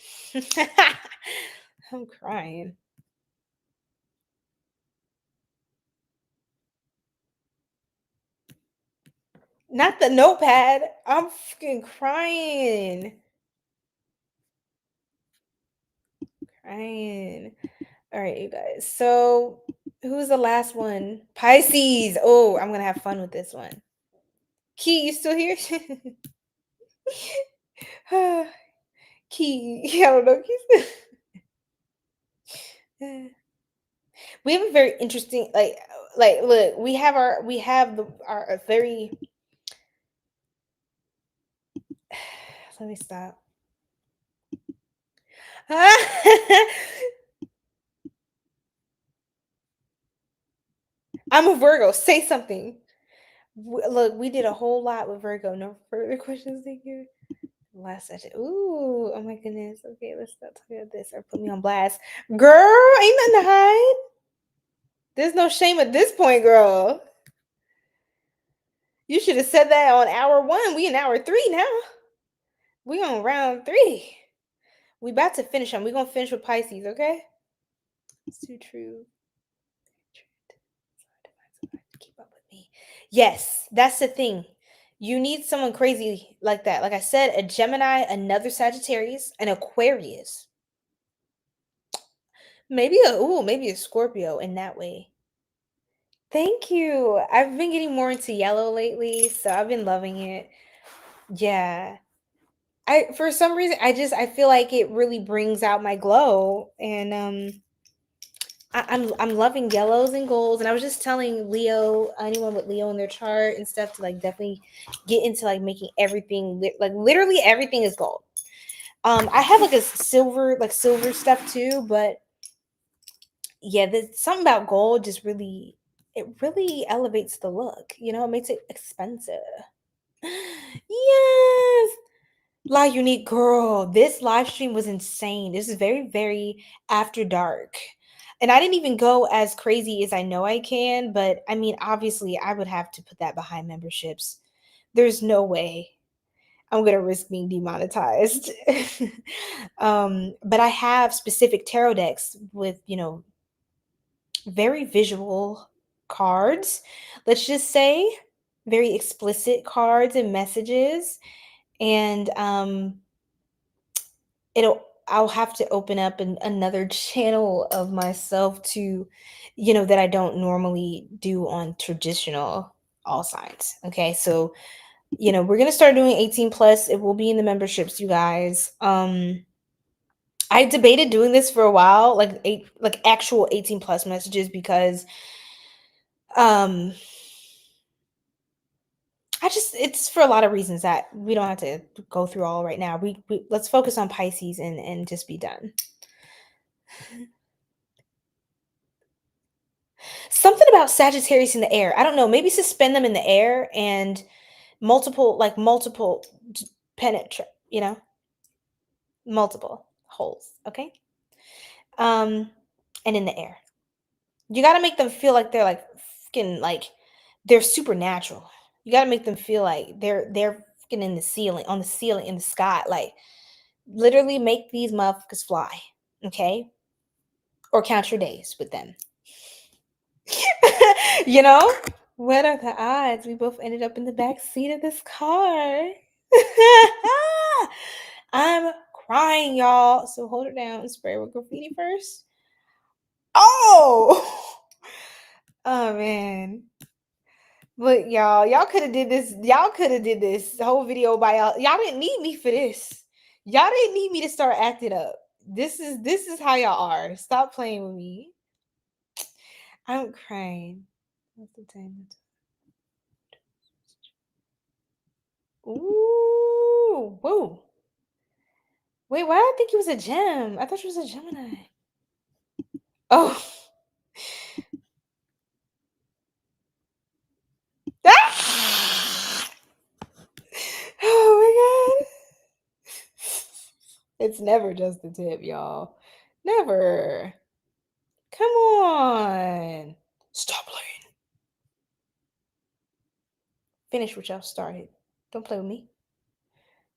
A: I'm crying. Not the notepad. I'm fucking crying. Crying. All right, you guys. So, who's the last one? Pisces. Oh, I'm gonna have fun with this one. Key, you still here? Key, I don't know. We have a very interesting, like, look. We have our a very. Let me stop. I'm a Virgo. Say something. Look, we did a whole lot with Virgo. No further questions, thank you. Last session. Ooh, oh my goodness. Okay, let's not talk about this or put me on blast. Girl, ain't nothing to hide. There's no shame at this point, girl. You should have said that on hour 1. We in hour 3 now. We on round 3. We about to finish them. We gonna finish with Pisces, okay? It's too true. Keep up with me. Yes, that's the thing. You need someone crazy like that. Like I said, a Gemini, another Sagittarius, an Aquarius. Maybe a Scorpio in that way. Thank you. I've been getting more into yellow lately, so I've been loving it. Yeah. I for some reason I feel like it really brings out my glow, and I'm loving yellows and golds. And I was just telling Leo, anyone with Leo in their chart and stuff, to like definitely get into like making everything like literally everything is gold. I have like a silver stuff too, but yeah, there's something about gold just really elevates the look. You know, it makes it expensive. Yes. La Unique girl, this live stream was insane. This is very, very after dark. And I didn't even go as crazy as I know I can, but I mean, obviously, I would have to put that behind memberships. There's no way I'm going to risk being demonetized. But I have specific tarot decks with, very visual cards. Let's just say very explicit cards and messages. And I'll have to open up another channel of myself to, that I don't normally do on traditional all signs. Okay, so we're gonna start doing 18 plus. It will be in the memberships, you guys. I debated doing this for a while, like actual 18 plus messages, because it's for a lot of reasons that we don't have to go through all right now. We let's focus on Pisces and just be done. Something about Sagittarius in the air. I don't know. Maybe suspend them in the air and multiple penetrate. Multiple holes. Okay. And in the air, you got to make them feel like they're like fucking like they're supernatural. You got to make them feel like they're fucking in the ceiling, on the ceiling, in the sky. Like literally make these motherfuckers fly. Okay. Or count your days with them. What are the odds we both ended up in the back seat of this car? I'm crying, y'all. So hold it down and spray with graffiti first. Oh! Oh, man. But y'all could have did this. Y'all could have did this whole video by y'all. Y'all didn't need me for this. Y'all didn't need me to start acting up. This is how y'all are. Stop playing with me. I'm crying. What's the time? Ooh, whoa. Wait, why did I think he was a gem? I thought she was a Gemini. Oh. Ah! Oh my god. It's never just the tip, y'all. Never. Come on. Stop playing. Finish what y'all started. Don't play with me.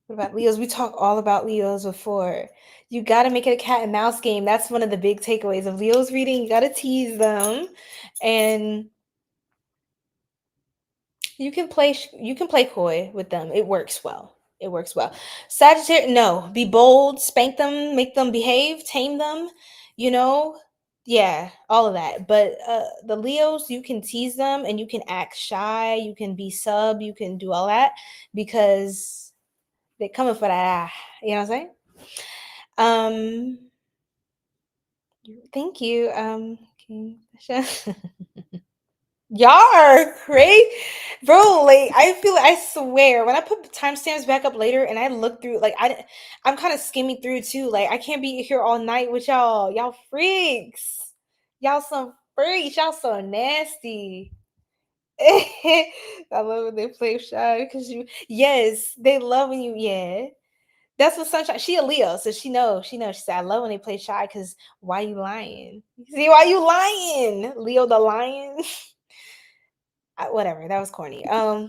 A: What about Leos? We talk all about Leos before. You got to make it a cat and mouse game. That's one of the big takeaways of Leo's reading. You got to tease them, and you can play coy with them. It works well. It works well. Sagittarius, no, be bold, spank them, make them behave, tame them. You know, yeah, all of that. But the Leos, you can tease them, and you can act shy. You can be sub. You can do all that because they're coming for that. You know what I'm saying? Thank you. Y'all are crazy, bro. Like I swear, when I put timestamps back up later and I look through, like I'm kind of skimming through too. Like I can't be here all night with y'all. Y'all freaks. Y'all some freaks. Y'all so nasty. I love when they play shy because yes, they love when you, yeah. That's what Sunshine. She a Leo, so she knows. She said, I love when they play shy because why you lying? See, why you lying? Leo the lion. Whatever. That was corny. The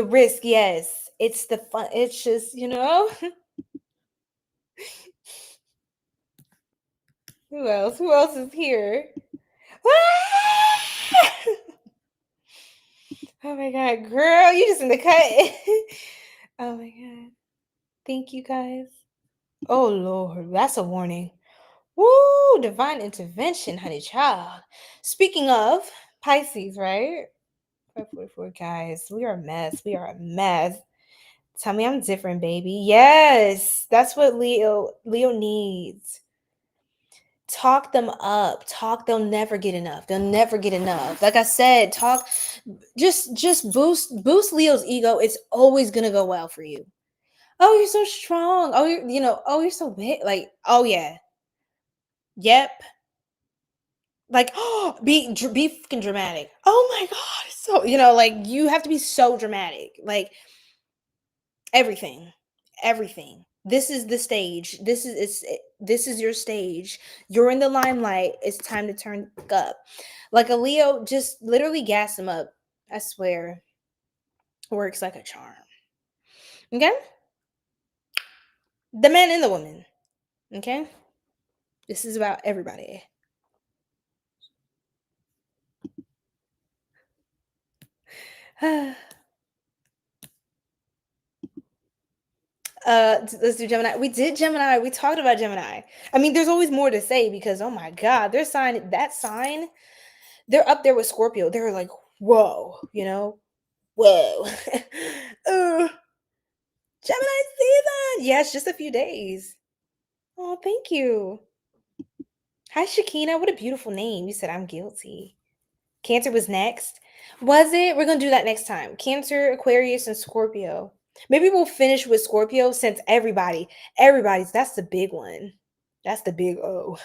A: risk, yes. It's the fun. It's just, Who else? Who else is here? Oh my god, girl, you just in the cut. Oh my god. Thank you guys. Oh Lord, that's a warning. Woo, divine intervention, honey child. Speaking of Pisces, right? 544 guys, we are a mess. We are a mess. Tell me I'm different, baby. Yes, that's what Leo needs. Talk them up. They'll never get enough. Like I said, just boost Leo's ego. It's always gonna go well for you. Oh, you're so strong. Oh, you're so big. Like, oh yeah. Yep. Like, oh, be fucking dramatic. Oh my god. So, like you have to be so dramatic. Like everything. This is the stage. This is your stage. You're in the limelight. It's time to turn up. Like a Leo, just literally gas him up. I swear. Works like a charm. Okay? The man and the woman. Okay? This is about everybody. Let's do Gemini. We did Gemini. We talked about Gemini. I mean, there's always more to say because oh my god, they're up there with Scorpio. They're like, whoa, whoa. Gemini season. Yeah, it's just a few days. Oh, thank you. Hi, Shakina. What a beautiful name. You said I'm guilty. Cancer was next. Was it? We're gonna do that next time. Cancer, Aquarius, and Scorpio. Maybe we'll finish with Scorpio since everybody's that's the big one. That's the big O.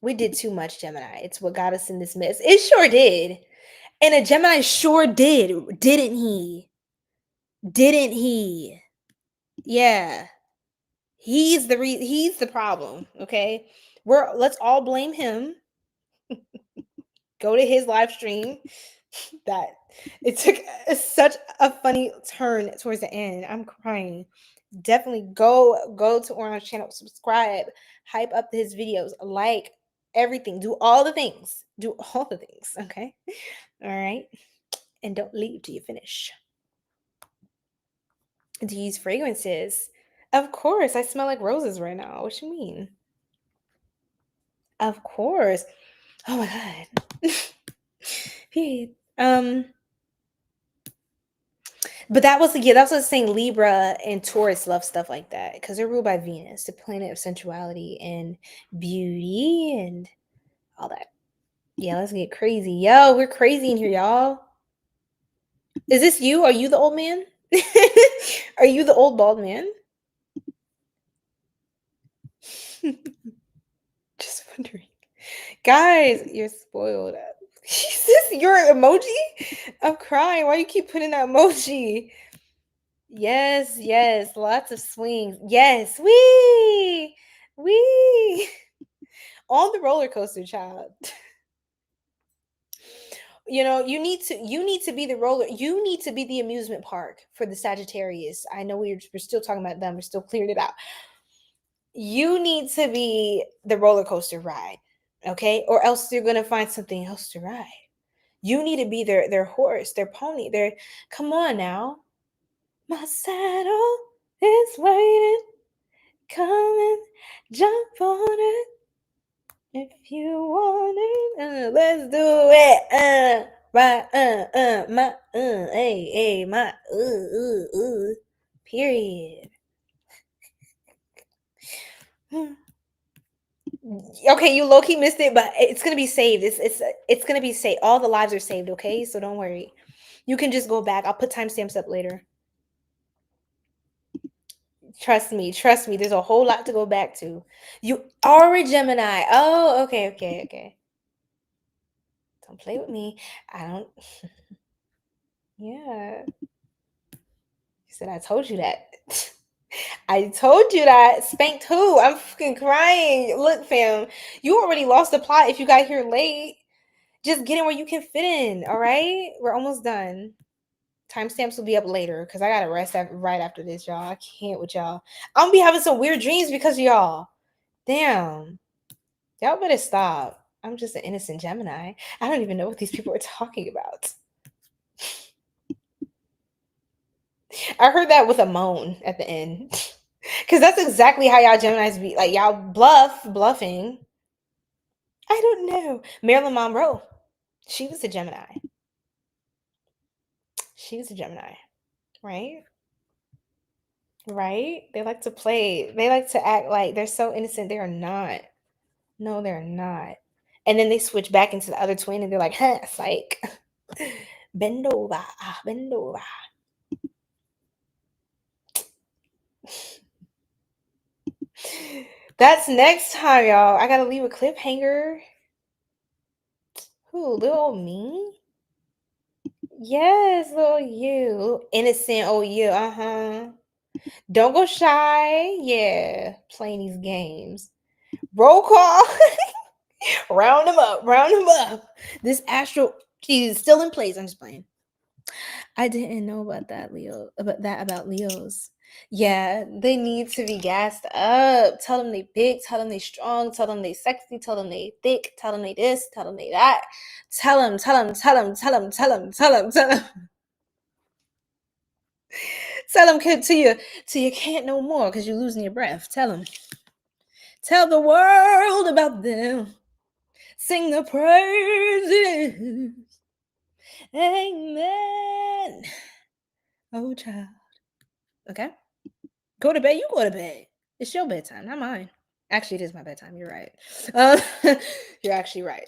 A: We did too much Gemini. It's what got us in this mess. It sure did. And a Gemini sure did, didn't he? Didn't he? Yeah. He's the problem, okay? Let's all blame him. Go to his live stream. That it took such a funny turn towards the end. I'm crying. Definitely go to Orange channel, subscribe, hype up his videos, like everything, do all the things, okay? All right, and don't leave till you finish. Do you use fragrances? Of course, I smell like roses right now. What you mean? Of course. Oh my god. Period. But that's what I was saying. Libra and Taurus love stuff like that because they're ruled by Venus, the planet of sensuality and beauty and all that. Yeah, let's get crazy. Yo, we're crazy in here, y'all. Is this you? Are you the old man? Are you the old bald man? Just wondering. Guys, you're spoiled. Is this your emoji? I'm crying. Why you keep putting that emoji? Yes, lots of swings. Yes, wee. On the roller coaster, child. You know, you need to be the roller. You need to be the amusement park for the Sagittarius. I know we're still talking about them. We're still clearing it out. You need to be the roller coaster ride, okay? Or else you're gonna find something else to ride. You need to be their horse, their pony. Their come on now. My saddle is waiting. Come and jump on it if you want it. Let's do it. Right, my, hey, my, period. Okay, you low-key missed it, but it's gonna be saved. It's gonna be saved. All the lives are saved, okay? So don't worry. You can just go back. I'll put timestamps up later. Trust me. There's a whole lot to go back to. You are a Gemini. Oh, okay. Don't play with me. I don't. Yeah. He said, I told you that. I told you that. Spanked who? I'm fucking crying. Look, fam, you already lost the plot if you got here late. Just get in where you can fit in, all right? We're almost done. Timestamps will be up later because I got to rest right after this, y'all. I can't with y'all. I'm going to be having some weird dreams because of y'all. Damn. Y'all better stop. I'm just an innocent Gemini. I don't even know what these people are talking about. I heard that with a moan at the end. Because that's exactly how y'all Geminis be. Like, y'all bluffing. I don't know. Marilyn Monroe. She was a Gemini. Right? Right? They like to play. They like to act like they're so innocent. They are not. No, they're not. And then they switch back into the other twin and they're like, huh, psych. Bend over. Bend over. That's next time, y'all. I gotta leave a cliffhanger. Who? Little old me? Yes, little you. Little innocent old you. Don't go shy. Yeah. Playing these games. Roll call. Round them up. This astral is still in place. I'm just playing. I didn't know about that, Leo. About Leos. Yeah, they need to be gassed up. Tell them they big. Tell them they strong. Tell them they sexy. Tell them they thick. Tell them they this. Tell them they that. Tell them. Tell them till you can't no more because you're losing your breath. Tell them. Tell the world about them. Sing the praises. Amen. Oh, child. Okay. Go to bed. You go to bed. It's your bedtime, not mine. Actually, it is my bedtime. You're right. You're actually right.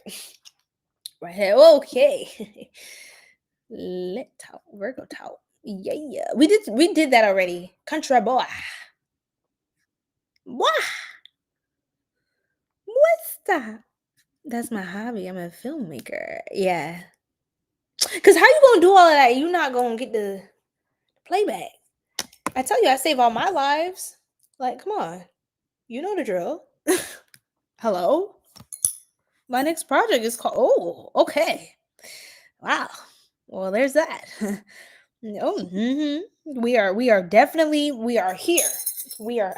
A: Right here. Okay. Let talk. Virgo talk. Yeah. We did that already. Country boy. What? What's that? That's my hobby. I'm a filmmaker. Yeah. Cause how you gonna do all of that? You not gonna get the playback. I tell you, I save all my lives. Like, come on. You know the drill. Hello? My next project is called. Oh, okay. Wow. Well, there's that. We are definitely here. We are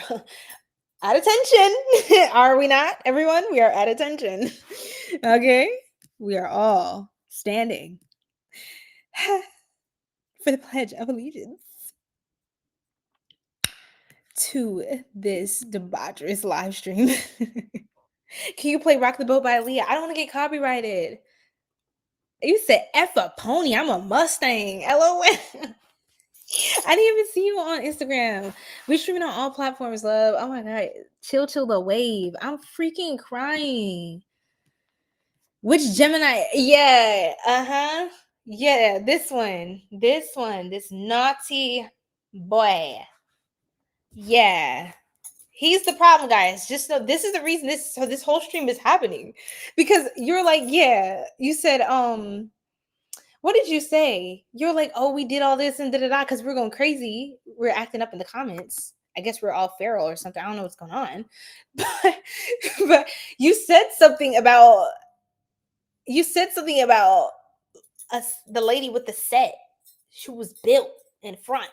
A: at attention. Are we not, everyone? We are at attention. Okay. We are all standing for the Pledge of Allegiance to this debaucherous live stream. Can you play Rock the Boat by Aaliyah? I don't want to get copyrighted. You said F a pony. I'm a Mustang. LOL. I didn't even see you on Instagram. We streaming on all platforms, love. Oh my God. Chill the wave. I'm freaking crying. Which Gemini? Yeah. Yeah, this one. This naughty boy. Yeah. He's the problem, guys. Just know this is the reason this whole stream is happening. Because you're like, yeah, you said, what did you say? You're like, oh, we did all this and da-da-da because we're going crazy. We're acting up in the comments. I guess we're all feral or something. I don't know what's going on. But you said something about the lady with the set. She was built in front.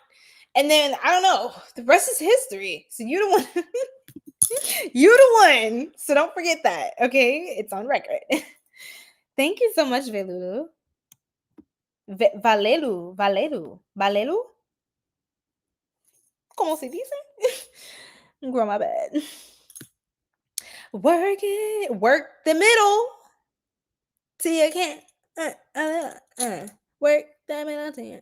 A: And then I don't know. The rest is history. So you the one. You the one. So don't forget that. Okay, it's on record. Thank you so much, Velulu. Valelu. ¿Cómo se dice? Girl, my bad. Work it. Work the middle till you can't. Work the middle till you.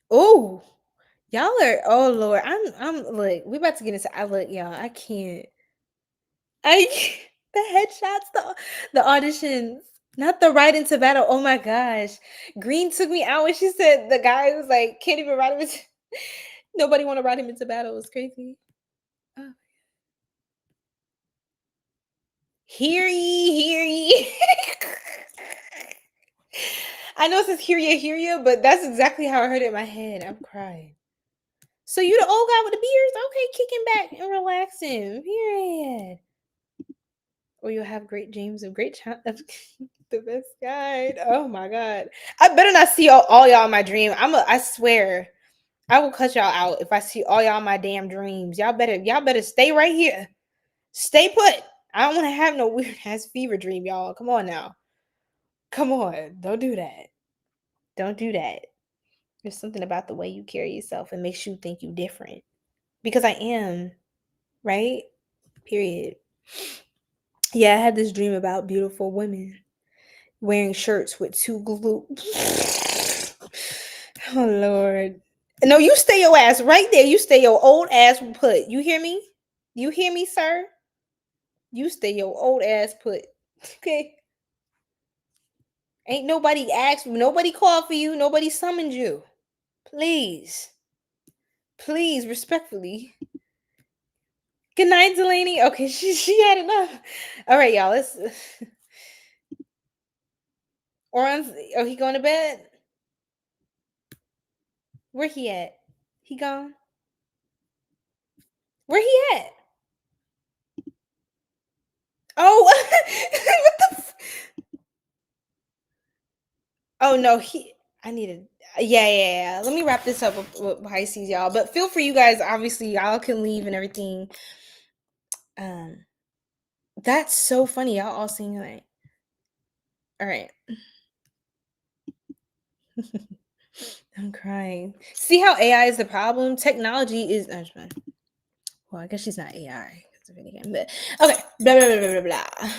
A: Oh, y'all are. Oh Lord, I'm. Look, we about to get into. I look, y'all. I can't. The headshots, the auditions. Not the ride into battle. Oh my gosh. Green took me out when she said the guy was like, can't even ride him into nobody want to ride him into battle. It was crazy. Oh. Hear ye. I know it says hear ya, but that's exactly how I heard it in my head. I'm crying. So you the old guy with the beard? Okay, kicking back and relaxing. Period. Or you'll have great dreams of great child. The best guide. Oh my god. I better not see all y'all in my dream. I swear. I will cut y'all out if I see all y'all in my damn dreams. Y'all better stay right here. Stay put. I don't want to have no weird ass fever dream, y'all. Come on now. Come on. Don't do that. Don't do that. There's something about the way you carry yourself and makes you think you different. Because I am. Right? Period. Yeah, I had this dream about beautiful women wearing shirts with two glutes. Oh Lord. No, you stay your ass right there. You stay your old ass put. You hear me? You hear me, sir? You stay your old ass put. Okay. Ain't nobody asked, nobody called for you, nobody summoned you. Please. Please, respectfully. Good night, Delaney. Okay, she had enough. All right, y'all. Let's he going to bed? Where he at? He gone? Where he at? Oh, what the oh no, yeah. Let me wrap this up with Pisces, y'all. But feel free, you guys. Obviously, y'all can leave and everything. That's so funny. Y'all all sing like, all right. I'm crying. See how AI is the problem? Technology is. Well, I guess she's not AI. It's a video game, but okay. Blah blah blah blah blah blah.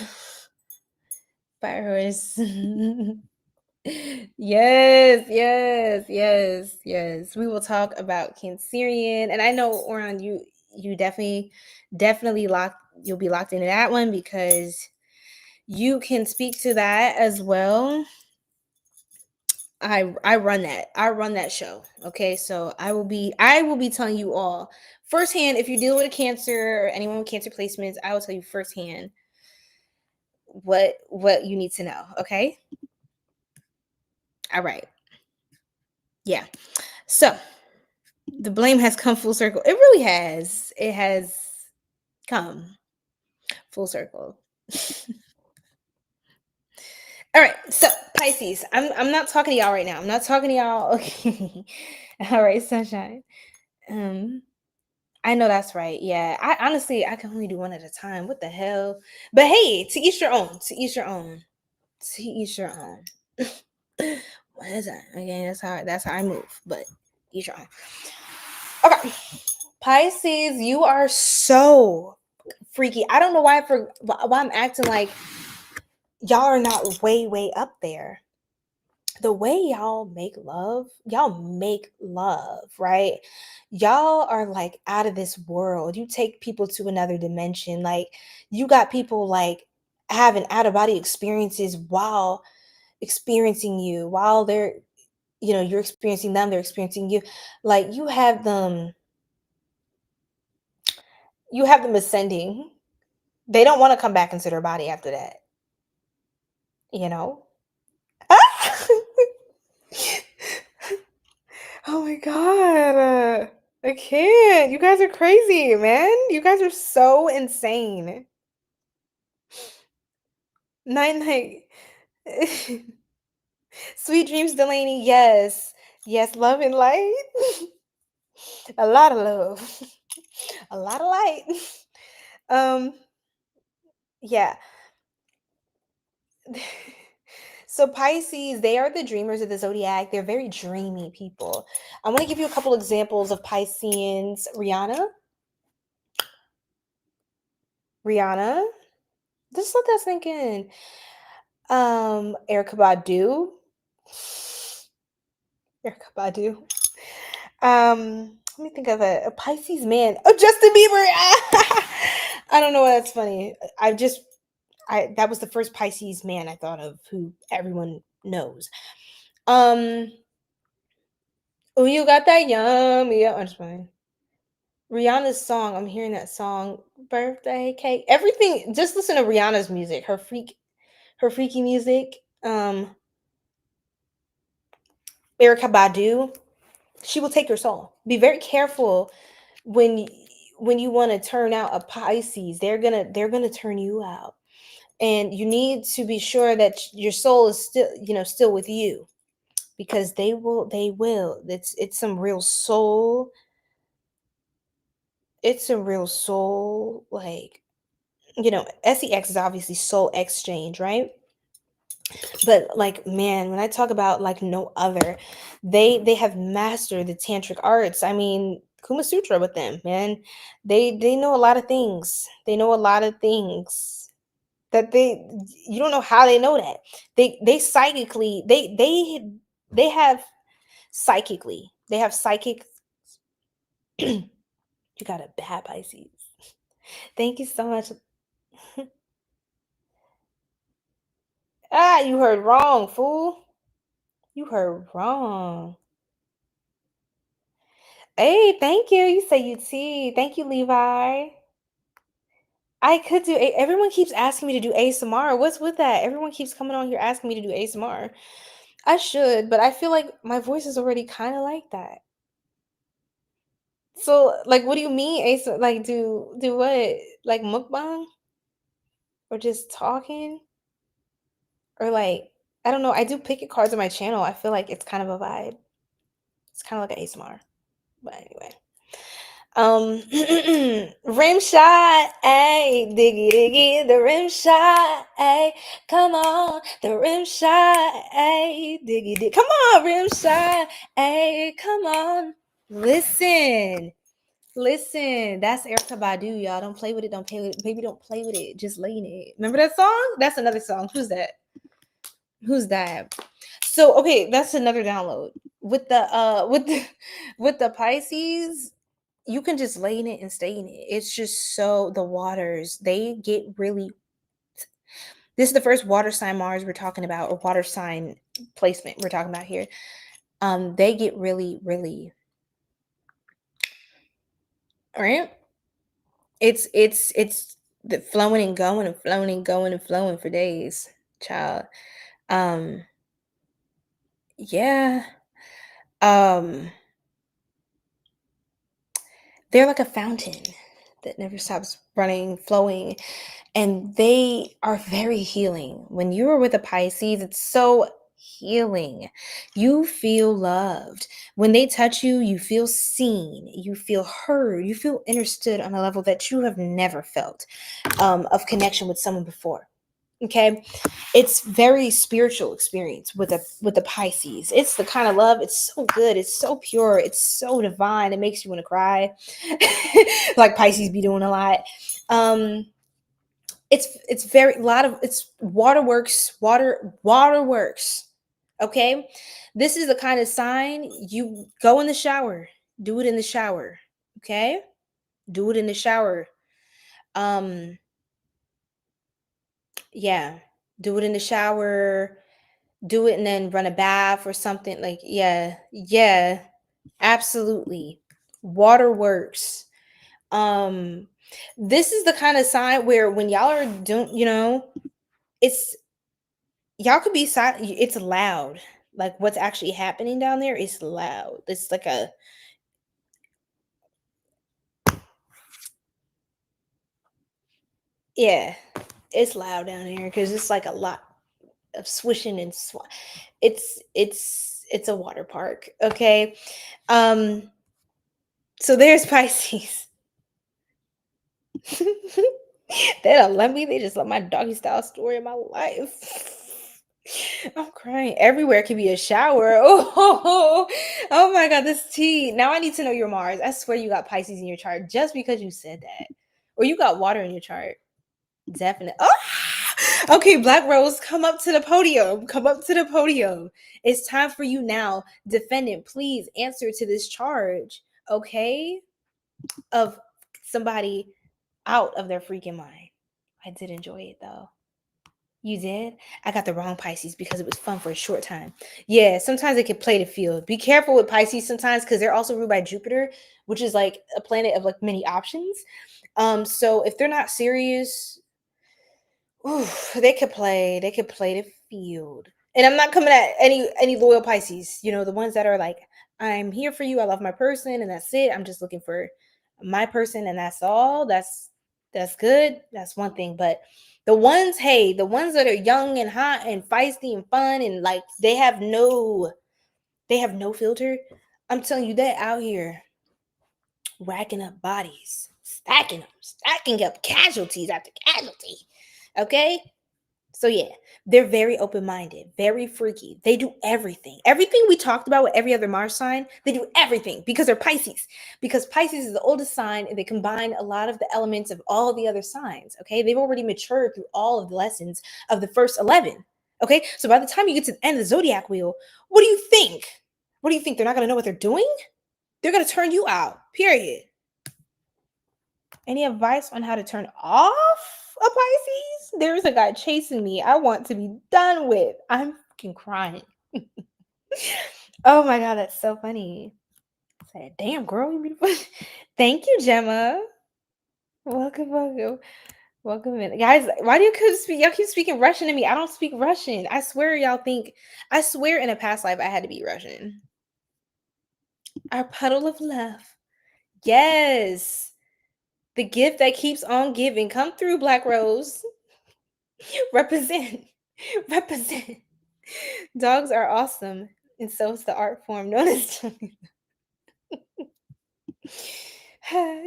A: Fire horse. Yes. We will talk about Cancerian, and I know Oran, you definitely you'll be locked into that one because you can speak to that as well. I run that show. Okay, so I will be telling you all firsthand if you deal with a Cancer or anyone with Cancer placements. I will tell you firsthand what you need to know. Okay. All right. Yeah. So the blame has come full circle. It really has. It has come full circle. All right. So Pisces, I'm not talking to y'all right now. I'm not talking to y'all. Okay. All right, sunshine. I know that's right. Yeah. I honestly can only do one at a time. What the hell? But hey, to each your own. To each your own. To each your own. What is that? Again, that's how I move. But each your own. Okay. Pisces, you are so freaky. I don't know why I'm acting like y'all are not way up there. The way y'all make love, right? Y'all are like out of this world. You take people to another dimension. Like you got people like having out of body experiences while experiencing you, while they're, you're experiencing them, they're experiencing you. Like you have them ascending. They don't want to come back into their body after that. Oh my god. I can't. You guys are crazy, man. You guys are so insane. Night night. Sweet dreams, Delaney. Yes. Yes, love and light. A lot of love. A lot of light. Um, yeah. So Pisces, they are the dreamers of the zodiac. They're very dreamy people. I want to give you a couple examples of Pisceans. Rihanna. Just let that sink in. Erykah Badu. Erykah Badu. Let me think of a Pisces man. Oh, Justin Bieber. I don't know why that's funny. That was the first Pisces man I thought of who everyone knows. Oh, you got that yummy. Yeah, I'm just fine. Rihanna's song. I'm hearing that song. Birthday cake. Everything. Just listen to Rihanna's music. Her freaky music. Erykah Badu. She will take your soul. Be very careful when you want to turn out a Pisces. They're gonna turn you out, and you need to be sure that your soul is still with you, because they will. It's some real soul. It's a real soul, like, sex is obviously soul exchange, right? But like, man, when I talk about like no other, they have mastered the tantric arts. I mean, Kuma Sutra with them, man. They know a lot of things. They know a lot of things that you don't know how they know that. They psychically they have psychically. They have psychic. You got a bad Pisces. Thank you so much. Ah, you heard wrong, fool. You heard wrong. Hey, thank you. You say you tea. Thank you, Levi. I could do everyone keeps asking me to do ASMR. What's with that? Everyone keeps coming on here asking me to do ASMR. I should, but I feel like my voice is already kind of like that. So, like, what do you mean ASMR? Like, do what? Like mukbang? Or just talking? Or like, I don't know. I do picket cards on my channel. I feel like it's kind of a vibe. It's kind of like an ASMR. But anyway. Rim shot, ayy, diggy diggy, the rim shot, ayy, come on, the rim shot, ayy, diggy diggy, come on, rim shot, ayy, come on, listen, that's Erykah Badu, y'all. Don't play with it, don't play with it, baby, don't play with it, just laying it. Remember that song? That's another song. Who's that? So okay, that's another download with the Pisces. You can just lay in it and stay in it. It's just so the waters, they get really. This is the first water sign Mars we're talking about, or water sign placement we're talking about here. They get really, really. All right. It's the flowing and going and flowing and going and flowing for days, child. Yeah. They're like a fountain that never stops running, flowing, and they are very healing. When you are with a Pisces, it's so healing. You feel loved. When they touch you, you feel seen, you feel heard, you feel understood on a level that you have never felt of connection with someone before. Okay, it's very spiritual experience with the Pisces. It's the kind of love, it's so good, it's so pure, it's so divine, it makes you want to cry. Like Pisces be doing a lot. It's very a lot of it's waterworks. Okay, this is the kind of sign you go in the shower, do it in the shower. Okay, do it in the shower. Yeah, do it in the shower, do it and then run a bath or something, like, yeah, absolutely. Waterworks. This is the kind of sign where when y'all are doing, it's y'all could be silent. It's loud. Like what's actually happening down there is loud. It's like a yeah. It's loud down here because it's like a lot of swishing and it's a water park. Okay. So there's Pisces. They don't let me. They just let my doggy style story of my life. I'm crying. Everywhere could be a shower. Oh my God, this tea. Now I need to know your Mars. I swear you got Pisces in your chart just because you said that. Or you got water in your chart. Definitely. Oh! Okay, Black Rose, come up to the podium. Come up to the podium. It's time for you now. Defendant, please answer to this charge, okay? Of somebody out of their freaking mind. I did enjoy it though. You did? I got the wrong Pisces because it was fun for a short time. Yeah, sometimes it can play the field. Be careful with Pisces sometimes because they're also ruled by Jupiter, which is like a planet of like many options. So if they're not serious, they could play the field. And I'm not coming at any loyal Pisces, you know, the ones that are like, I'm here for you, I love my person, and that's it. I'm just looking for my person, and that's all. That's good. That's one thing. But the ones that are young and hot and feisty and fun and like they have no filter. I'm telling you, they're out here racking up bodies, stacking up casualties after casualty. Okay? So yeah, they're very open-minded, very freaky. They do everything. Everything we talked about with every other Mars sign, they do everything because they're Pisces. Because Pisces is the oldest sign and they combine a lot of the elements of all the other signs, okay? They've already matured through all of the lessons of the first 11, okay? So by the time you get to the end of the Zodiac wheel, what do you think? What do you think? They're not going to know what they're doing? They're going to turn you out, period. Any advice on how to turn off a Pisces? There's a guy chasing me. I want to be done with. I'm fucking crying. Oh my God, that's so funny. I said, damn, girl, you beautiful. Thank you, Gemma. Welcome in. Guys, why do y'all keep speaking Russian to me? I don't speak Russian. I swear in a past life I had to be Russian. Our puddle of love. Yes. The gift that keeps on giving. Come through, Black Rose. Represent. Dogs are awesome, and so is the art form known as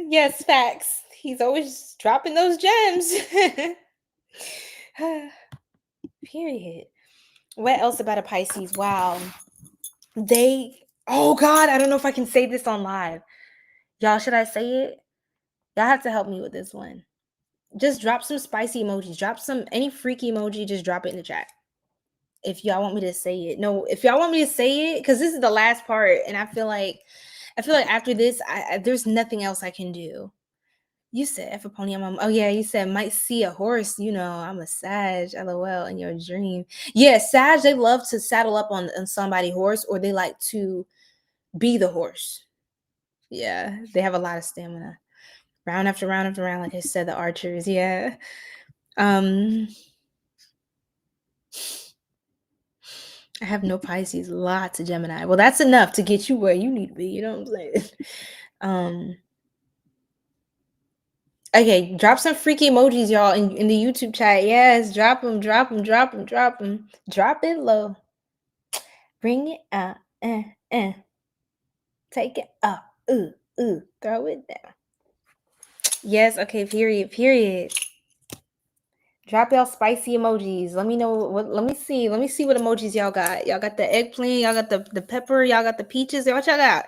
A: yes, facts. He's always dropping those gems. Period. What else about a Pisces? Wow. Oh God, I don't know if I can say this on live. Y'all, should I say it? Y'all have to help me with this one. Just drop some spicy emojis. Drop any freaky emoji. Just drop it in the chat. If y'all want me to say it. No, if y'all want me to say it, because this is the last part, and I feel like after this, there's nothing else I can do. You said 𝘮𝘭 𝘋𝘪𝘢𝘐𝑦𝑒, yeah, you said might see a horse, you know, I'm a Sag, LOL, in your dream. Yeah, Sag, they love to saddle up on somebody's horse, or they like to be the horse. Yeah, they have a lot of stamina. Round after round after round, like I said, the archers, yeah. I have no Pisces, lots of Gemini. Well, that's enough to get you where you need to be, you know what I'm saying? Okay, drop some freaky emojis, y'all, in the YouTube chat. Yes, drop them. Drop it low. Bring it out. Take it up. Throw it down. Yes, okay, period. Drop y'all spicy emojis. Let me know let me see what emojis y'all got. Y'all got the eggplant, y'all got the pepper, y'all got the peaches. What y'all got?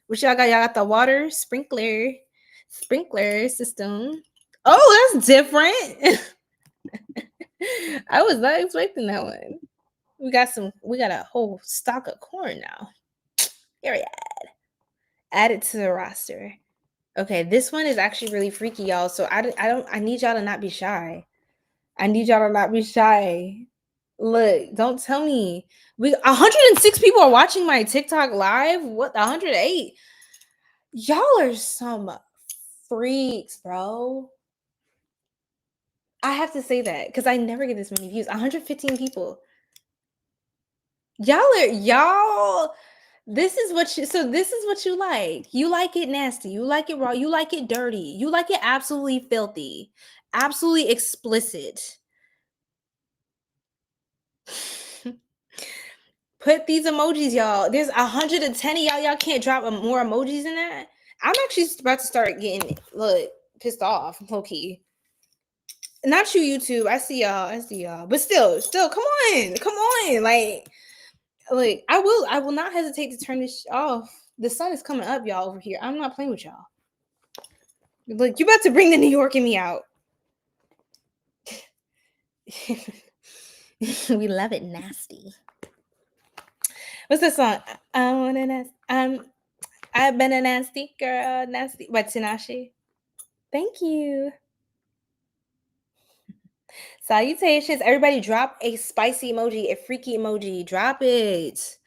A: Y'all got the water sprinkler system. Oh, that's different. I was not expecting that one. We got a whole stock of corn now. Period. Add it to the roster. Okay, this one is actually really freaky, y'all. So I need y'all to not be shy. Look, don't tell me. 106 people are watching my TikTok live. What, 108? Y'all are some freaks, bro. I have to say that because I never get this many views. 115 people. Y'all. This is what you like. You like it nasty. You like it raw. You like it dirty. You like it absolutely filthy, absolutely explicit. Put these emojis, y'all. There's 110 of y'all. Y'all can't drop more emojis than that. I'm actually about to start getting pissed off, low key. Not you, YouTube. I see y'all. But still, come on. Like, I will not hesitate to turn this off. The sun is coming up, y'all, over here. I'm not playing with y'all. Like, you about to bring the New York in me out. We love it nasty. What's that song? I've been a nasty girl, nasty. What, Tinashe? Thank you. Salutations. Everybody drop a spicy emoji, a freaky emoji. Drop it.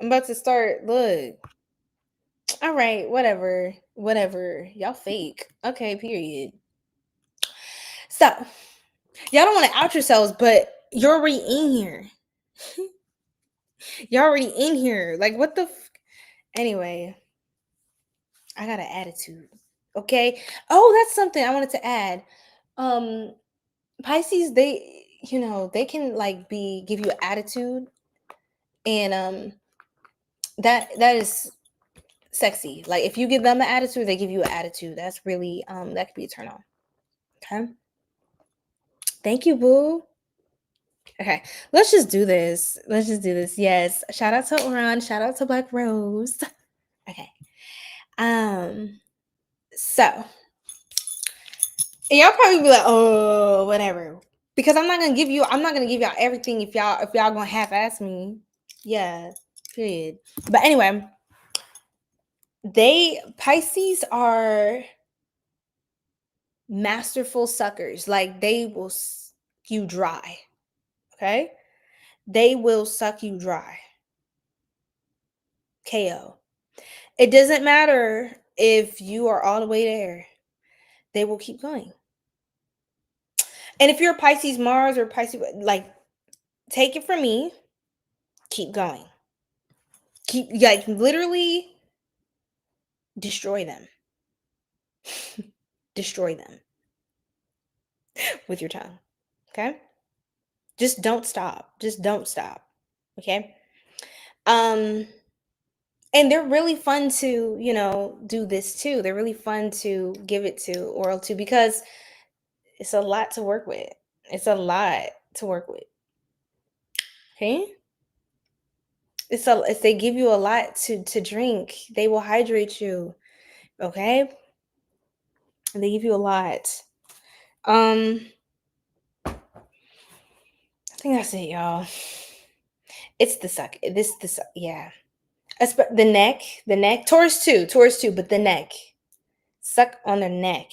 A: I'm about to start. Look. All right, whatever. Y'all fake. Okay, period. So, y'all don't want to out yourselves, but you're already in here. You're already in here. Like, what the anyway, I got an attitude. Okay. Oh, that's something I wanted to add. Pisces, they can like give you an attitude, and that is sexy. Like, if you give them an attitude, they give you an attitude. That's really that could be a turn on. Okay. Thank you, boo. Okay, let's just do this. Yes. Shout out to Oran. Shout out to Black Rose. Okay. So y'all probably be like, oh, whatever. Because I'm not gonna give y'all everything if y'all gonna half-ass me. Yeah, period. But anyway, Pisces are masterful suckers. Like, they will suck you dry. Okay? They will suck you dry. KO. It doesn't matter if you are all the way there. They will keep going. And if you're a Pisces Mars or Pisces, like, take it from me, keep going. Keep, like, literally destroy them. Destroy them with your tongue. Okay? Just don't stop. Okay? And they're really fun to, do this too. They're really fun to give it to, oral to, because it's a lot to work with. Okay? If they give you a lot to drink, they will hydrate you. Okay? And they give you a lot. I think that's it, y'all. It's the suck. Yeah. The neck. Taurus too, but the neck. Suck on their neck.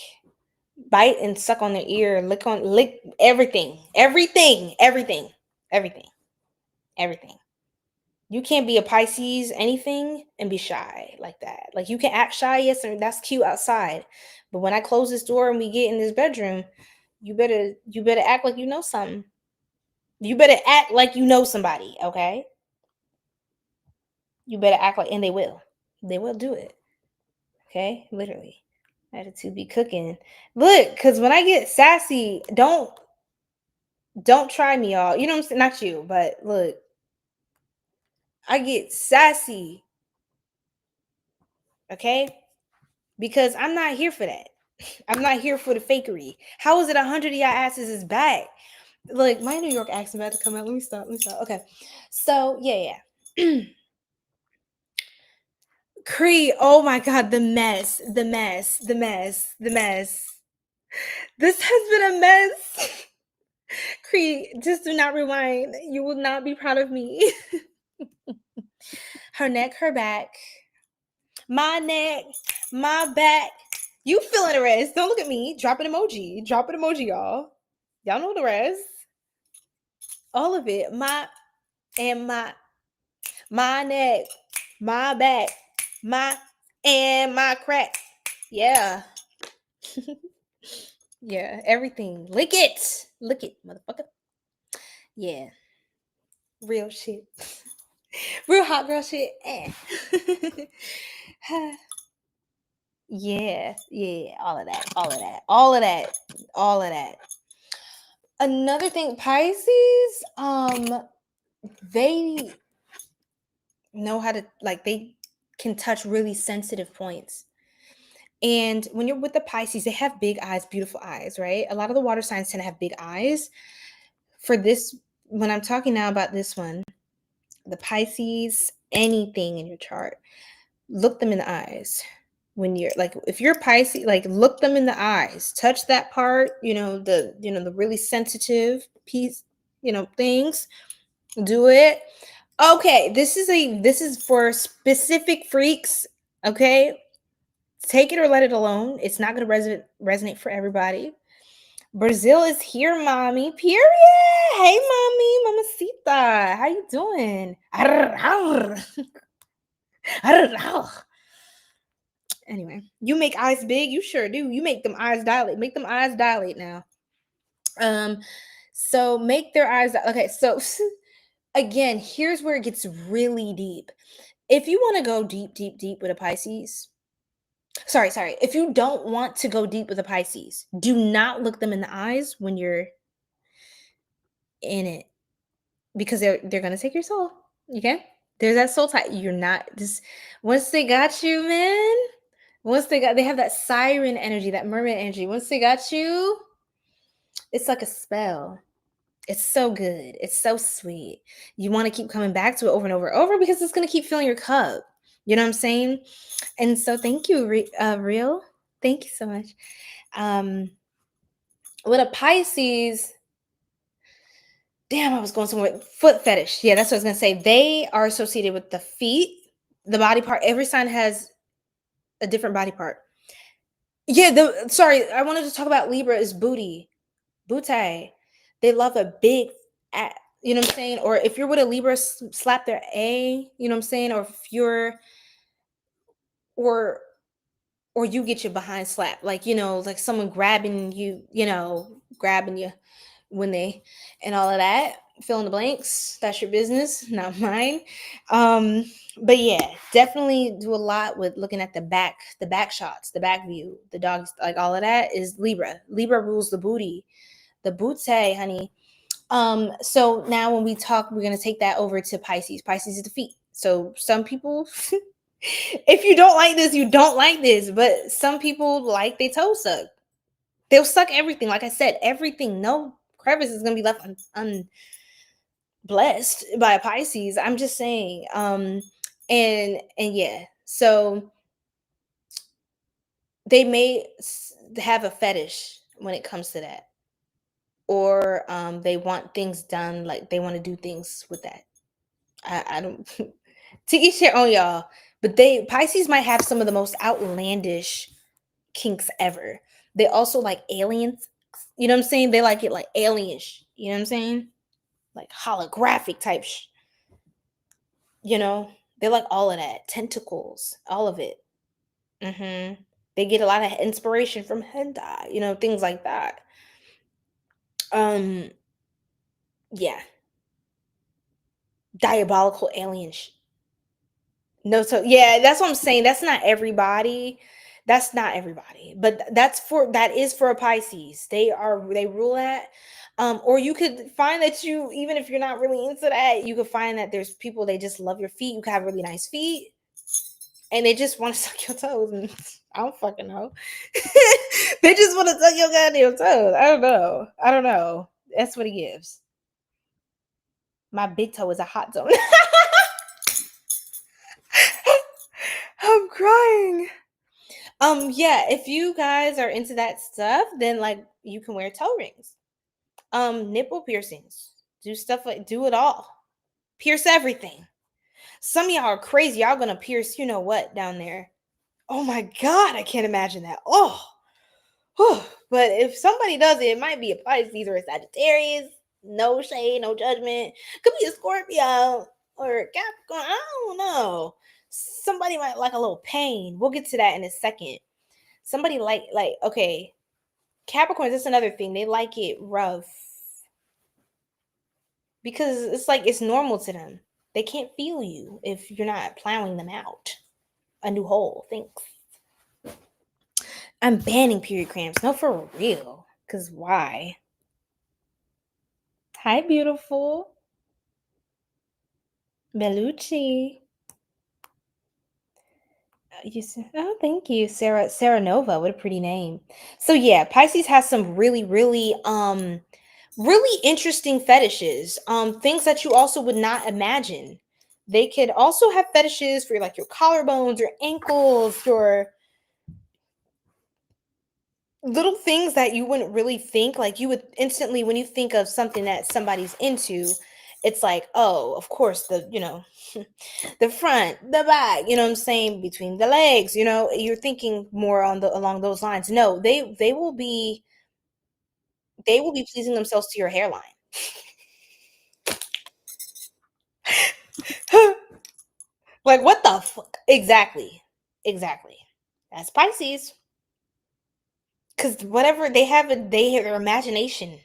A: Bite and suck on their ear. Lick everything. You can't be a Pisces anything and be shy like that. Like, you can act shy, yes, and that's cute outside. But when I close this door and we get in this bedroom, you better act like you know something. You better act like you know somebody, okay? You better act like, and they will. They will do it. Okay? Literally. Attitude be cooking. Look, because when I get sassy, don't try me, y'all. You know what I'm saying? Not you, but look. I get sassy. Okay? Because I'm not here for that. I'm not here for the fakery. How is it 100 of y'all asses is back? Look, my New York accent about to come out. Let me stop. Okay. So, yeah. Cree, oh my God, the mess. This has been a mess. Cree, just do not rewind. You will not be proud of me. Her neck, her back. My neck, my back. You feeling the rest. Don't look at me. Drop an emoji, y'all. Y'all know the rest. All of it. My neck, my back, my crack. Yeah. Yeah, everything. Lick it, motherfucker. Yeah. Real shit. Real hot girl shit. Yeah. All of that. Another thing, Pisces, they know how to, like, they can touch really sensitive points. And when you're with the Pisces, they have big eyes, beautiful eyes, right? A lot of the water signs tend to have big eyes. For this, when I'm talking now about this one, the Pisces, anything in your chart, look them in the eyes. When you're like, if you're Pisces, like, look them in the eyes, touch that part, the really sensitive piece, things, do it. Okay, this is for specific freaks. Okay, take it or let it alone. It's not going to resonate for everybody. Brazil is here, mommy. Period. Hey, mommy, mamacita. How you doing? Anyway, you make eyes big. You sure do. You make them eyes dilate. Make them eyes dilate now. So make their eyes. Okay, so again, here's where it gets really deep. If you want to go deep, deep, deep with a Pisces, sorry. If you don't want to go deep with a Pisces, do not look them in the eyes when you're in it, because they're going to take your soul. Okay? There's that soul tie. You're not just, once they got you, man, they have that siren energy, that mermaid energy. Once they got you, it's like a spell. It's so good. It's so sweet. You want to keep coming back to it over and over and over, because it's going to keep filling your cup. You know what I'm saying? And so thank you, Real. Thank you so much. With a Pisces, damn, I was going somewhere. Foot fetish. Yeah, that's what I was going to say. They are associated with the feet, the body part. Every sign has a different body part. Yeah, sorry, I wanted to talk about Libra is booty. Booty. They love a big, you know what I'm saying? Or if you're with a Libra, slap their A, you know what I'm saying? Or if you're, or you get your behind slap, like, like someone grabbing you, when they, and all of that, fill in the blanks. That's your business, not mine. But yeah, definitely do a lot with looking at the back shots, the back view, the dogs, like all of that is Libra. Libra rules the booty, the booty, honey. So now when we talk, we're going to take that over to Pisces. Pisces is the feet. So some people, if you don't like this, you don't like this, but some people like they toe suck. They'll suck everything. Like I said, everything, no crevice is going to be left unblessed by a Pisces. I'm just saying. And yeah, so they may have a fetish when it comes to that. Or they want things done, like they want to do things with that. I don't, to each their own, y'all. But Pisces might have some of the most outlandish kinks ever. They also like aliens. You know what I'm saying? They like it like alienish. You know what I'm saying? Like holographic type. They like all of that. Tentacles, all of it. They get a lot of inspiration from hentai. Things like that. Yeah. Diabolical alien No, so yeah, that's what I'm saying. That's not everybody. But that is for a Pisces. They rule that. Or you could find that even if you're not really into that, you could find that there's people, they just love your feet. You can have really nice feet and they just want to suck your toes. And I don't fucking know. They just want to suck your goddamn toes. I don't know. That's what he gives. My big toe is a hot zone. I'm crying. Yeah, if you guys are into that stuff, then like you can wear toe rings, nipple piercings, do it all, pierce everything. Some of y'all are crazy. Y'all gonna pierce, you know what, down there. Oh my God, I can't imagine that. Oh. But if somebody does it, it might be a Pisces or a Sagittarius. No shade, no judgment. Could be a Scorpio or a Capricorn. I don't know. Somebody might like a little pain. We'll get to that in a second. Somebody okay, Capricorns, that's another thing. They like it rough because it's like it's normal to them. They can't feel you if you're not plowing them out a new hole. Thanks. I'm banning period cramps. No, for real. Because why? Hi, beautiful. Bellucci. You said, oh, thank you, Sarah Nova. What a pretty name. So yeah, Pisces has some really interesting fetishes. Things that you also would not imagine. They could also have fetishes for like your collarbones, your ankles, your little things that you wouldn't really think. Like you would instantly, when you think of something that somebody's into, it's like, oh, of course, the front, the back, you know what I'm saying, between the legs, you're thinking more on the along those lines. No, they will be pleasing themselves to your hairline. Like what the fuck? Exactly. Exactly. That's Pisces. Cause whatever they have their imagination.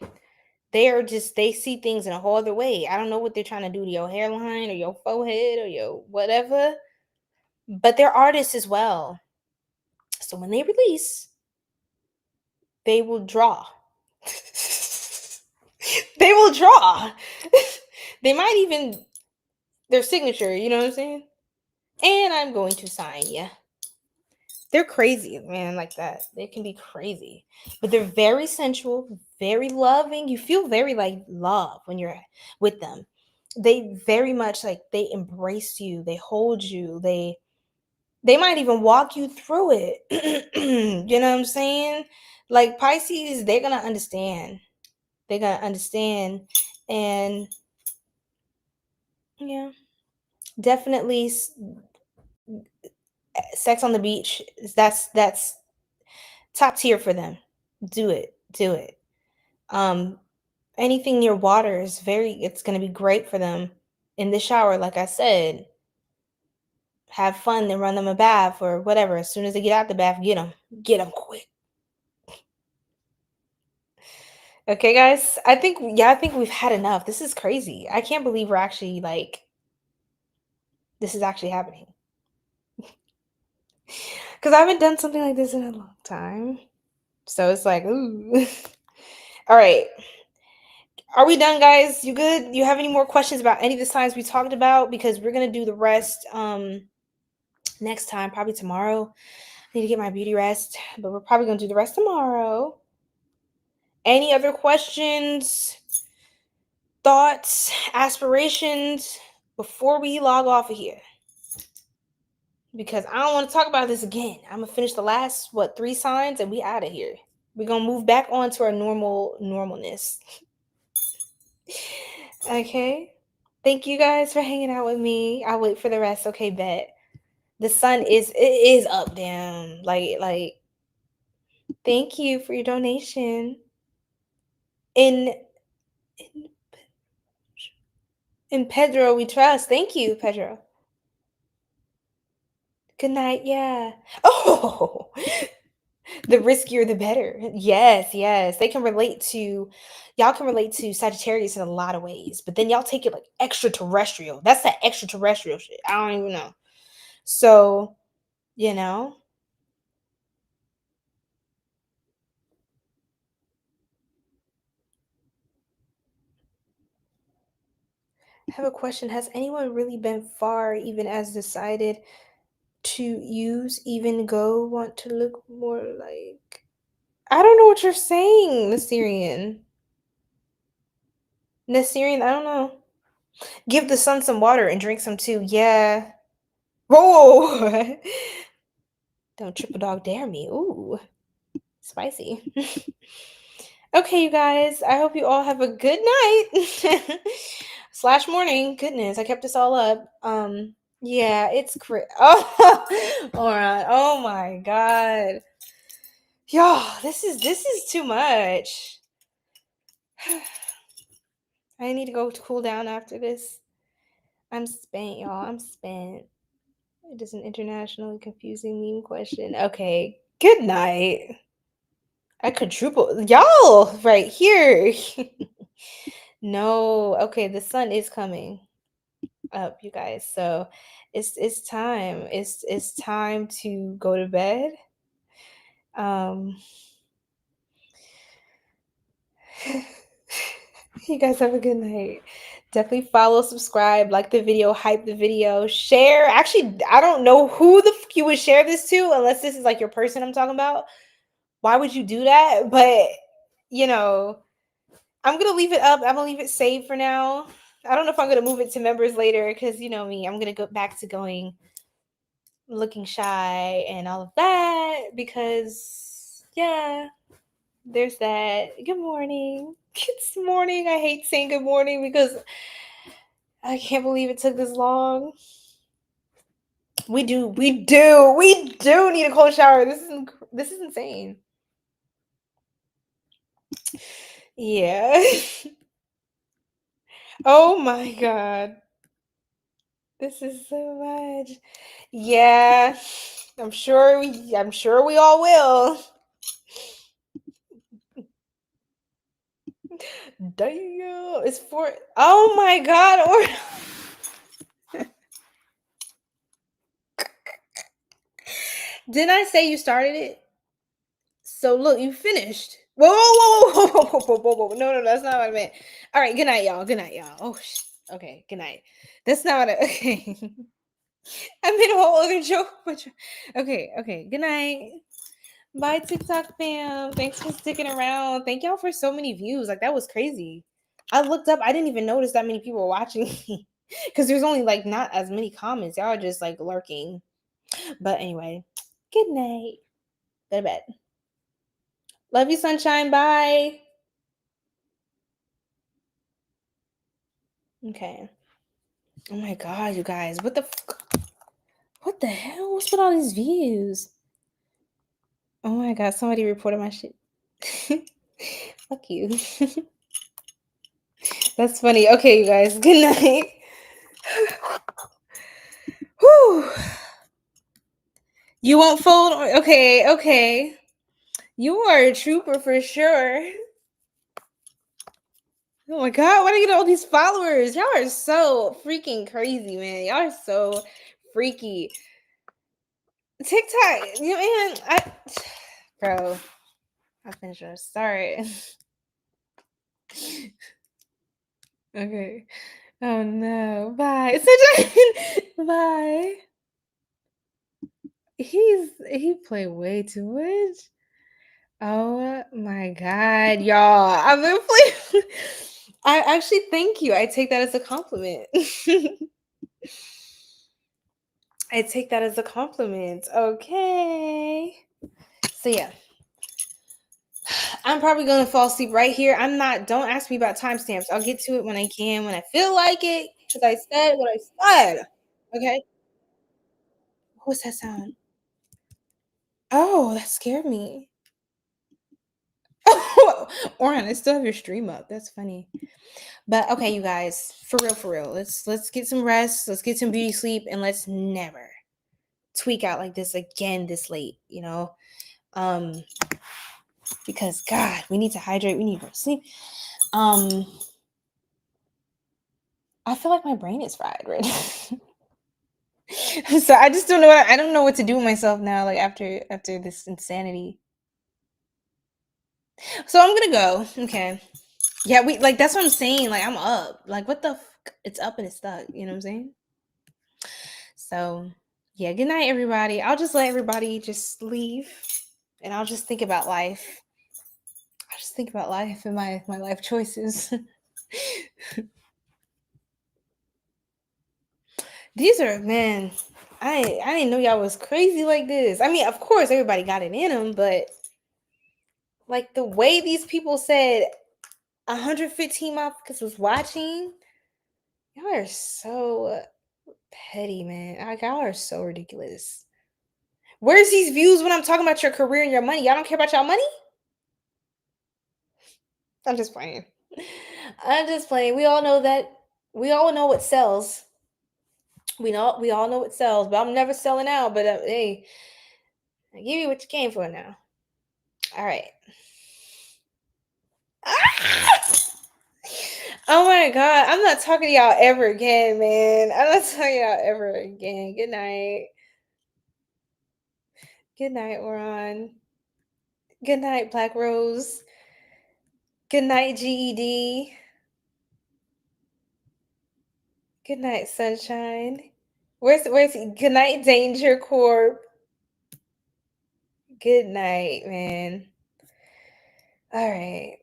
A: They see things in a whole other way. I don't know what they're trying to do to your hairline or your forehead or your whatever. But they're artists as well. So when they release, they will draw. They will draw. They might even their signature, you know what I'm saying? And I'm going to sign, yeah. They're crazy, man, like that. They can be crazy. But they're very sensual, very loving. You feel very like love when you're with them. They very much like they embrace you, they hold you, they might even walk you through it. You know what I'm saying? Like Pisces, they're gonna understand. They're gonna understand. And yeah, definitely sex on the beach. That's top tier for them. Do it. Do it. Um anything near water is it's gonna be great for them. In the shower, like I said, have fun, then run them a bath or whatever. As soon as they get out the bath, get them quick. Okay, guys. I think we've had enough. This is crazy. I can't believe we're actually like this is actually happening. Because I haven't done something like this in a long time. So it's like, ooh. All right. Are we done, guys? You good? You have any more questions about any of the signs we talked about? Because we're gonna do the rest next time, probably tomorrow. I need to get my beauty rest, but we're probably gonna do the rest tomorrow. Any other questions, thoughts, aspirations before we log off of here? Because I don't want to talk about this again. I'm gonna finish the last 3 signs and we out of here. We're gonna move back on to our normalness. Okay. Thank you guys for hanging out with me. I'll wait for the rest. Okay, bet. The sun is up down. Like thank you for your donation. In Pedro we trust. Thank you, Pedro. Good night. Yeah. Oh, the riskier the better. Yes. Y'all can relate to Sagittarius in a lot of ways, but then y'all take it like extraterrestrial. That's that extraterrestrial shit. I don't even know. So, you know, I have a question. Has anyone really been far, even as decided to use, even go, want to look more like? I don't know what you're saying, Nasirian. Nasirian, I don't know. Give the sun some water and drink some too. Yeah. Whoa! Don't triple dog dare me. Ooh, spicy. Okay, you guys. I hope you all have a good night slash morning. Goodness, I kept this all up. Yeah, it's oh, all right. Oh my god, y'all. This is too much. I need to go to cool down after this. I'm spent, y'all. I'm spent. It is an internationally confusing meme question. Okay. Good night. I quadruple y'all right here. No. Okay, the sun is coming up, you guys. So it's time. It's time to go to bed. Um You guys have a good night. Definitely follow, subscribe, like the video, hype the video, share. Actually, I don't know who the fuck you would share this to unless this is like your person I'm talking about. Why would you do that? But, you know, I'm going to leave it up. I'm going to leave it saved for now. I don't know if I'm going to move it to members later because, you know me, I'm going to go back to looking shy and all of that because, yeah, there's that. Good morning. It's morning. I hate saying good morning because I can't believe it took this long. We do need a cold shower. This is insane. Yeah. Oh my god. This is so much. Yeah. I'm sure we all will. Damn. It's for oh my god. Or didn't I say you started it? So look, you finished. Whoa, whoa, whoa, whoa, whoa, whoa, whoa, whoa. No, that's not what I meant. All right, good night, y'all. Good night, y'all. Oh, okay, good night. That's not what I. Okay, I made a whole other joke. But okay. Good night. Bye, TikTok fam. Thanks for sticking around. Thank y'all for so many views. Like that was crazy. I looked up. I didn't even notice that many people were watching me because there's only like not as many comments. Y'all are just like lurking. But anyway, good night. Go to bed. Love you, sunshine. Bye. Okay. Oh my god, you guys. What the hell? What's with all these views? Oh my god, somebody reported my shit. Fuck you. That's funny. Okay, you guys. Good night. Whew. You won't fold? Okay. You are a trooper for sure. Oh my god, why do I get all these followers? Y'all are so freaking crazy, man. Y'all are so freaky. TikTok, you man, bro, I finished your sorry. Okay. Oh no. Bye. Bye. He played way too much. Oh my god, y'all. I've been playing. I actually thank you. I take that as a compliment. I take that as a compliment. Okay. So yeah. I'm probably gonna fall asleep right here. Don't ask me about timestamps. I'll get to it when I can, when I feel like it. Because I said what I said. Okay. What was that sound? Oh, that scared me. Orion, I still have your stream up. That's funny. But okay, you guys, for real. Let's get some rest. Let's get some beauty sleep, and let's never tweak out like this again this late. Because God, we need to hydrate. We need to sleep. I feel like my brain is fried right now. So I just don't know. I don't know what to do with myself now. Like after this insanity. So I'm gonna go. Okay. Yeah, that's what I'm saying. Like I'm up. Like what the? It's up and it's stuck. You know what I'm saying? So yeah. Good night, everybody. I'll just let everybody just leave, and I'll just think about life. I'll just think about life and my life choices. These are man. I didn't know y'all was crazy like this. I mean, of course, everybody got it in them, but like the way these people said 115 motherfuckers was watching, y'all are so petty, man. Like, y'all are so ridiculous. Where's these views when I'm talking about your career and your money? Y'all don't care about y'all money? I'm just playing. I'm just playing. We all know that. We all know what sells. We all know what sells, but I'm never selling out. But hey, I give you what you came for now. All right. Oh my god, I'm not talking to y'all ever again, man. I'm not talking to y'all ever again. Good night. Good night, Oron. Good night, Black Rose. Good night, GED. Good night, sunshine. Where's good night, Danger Corp? Good night, man. All right.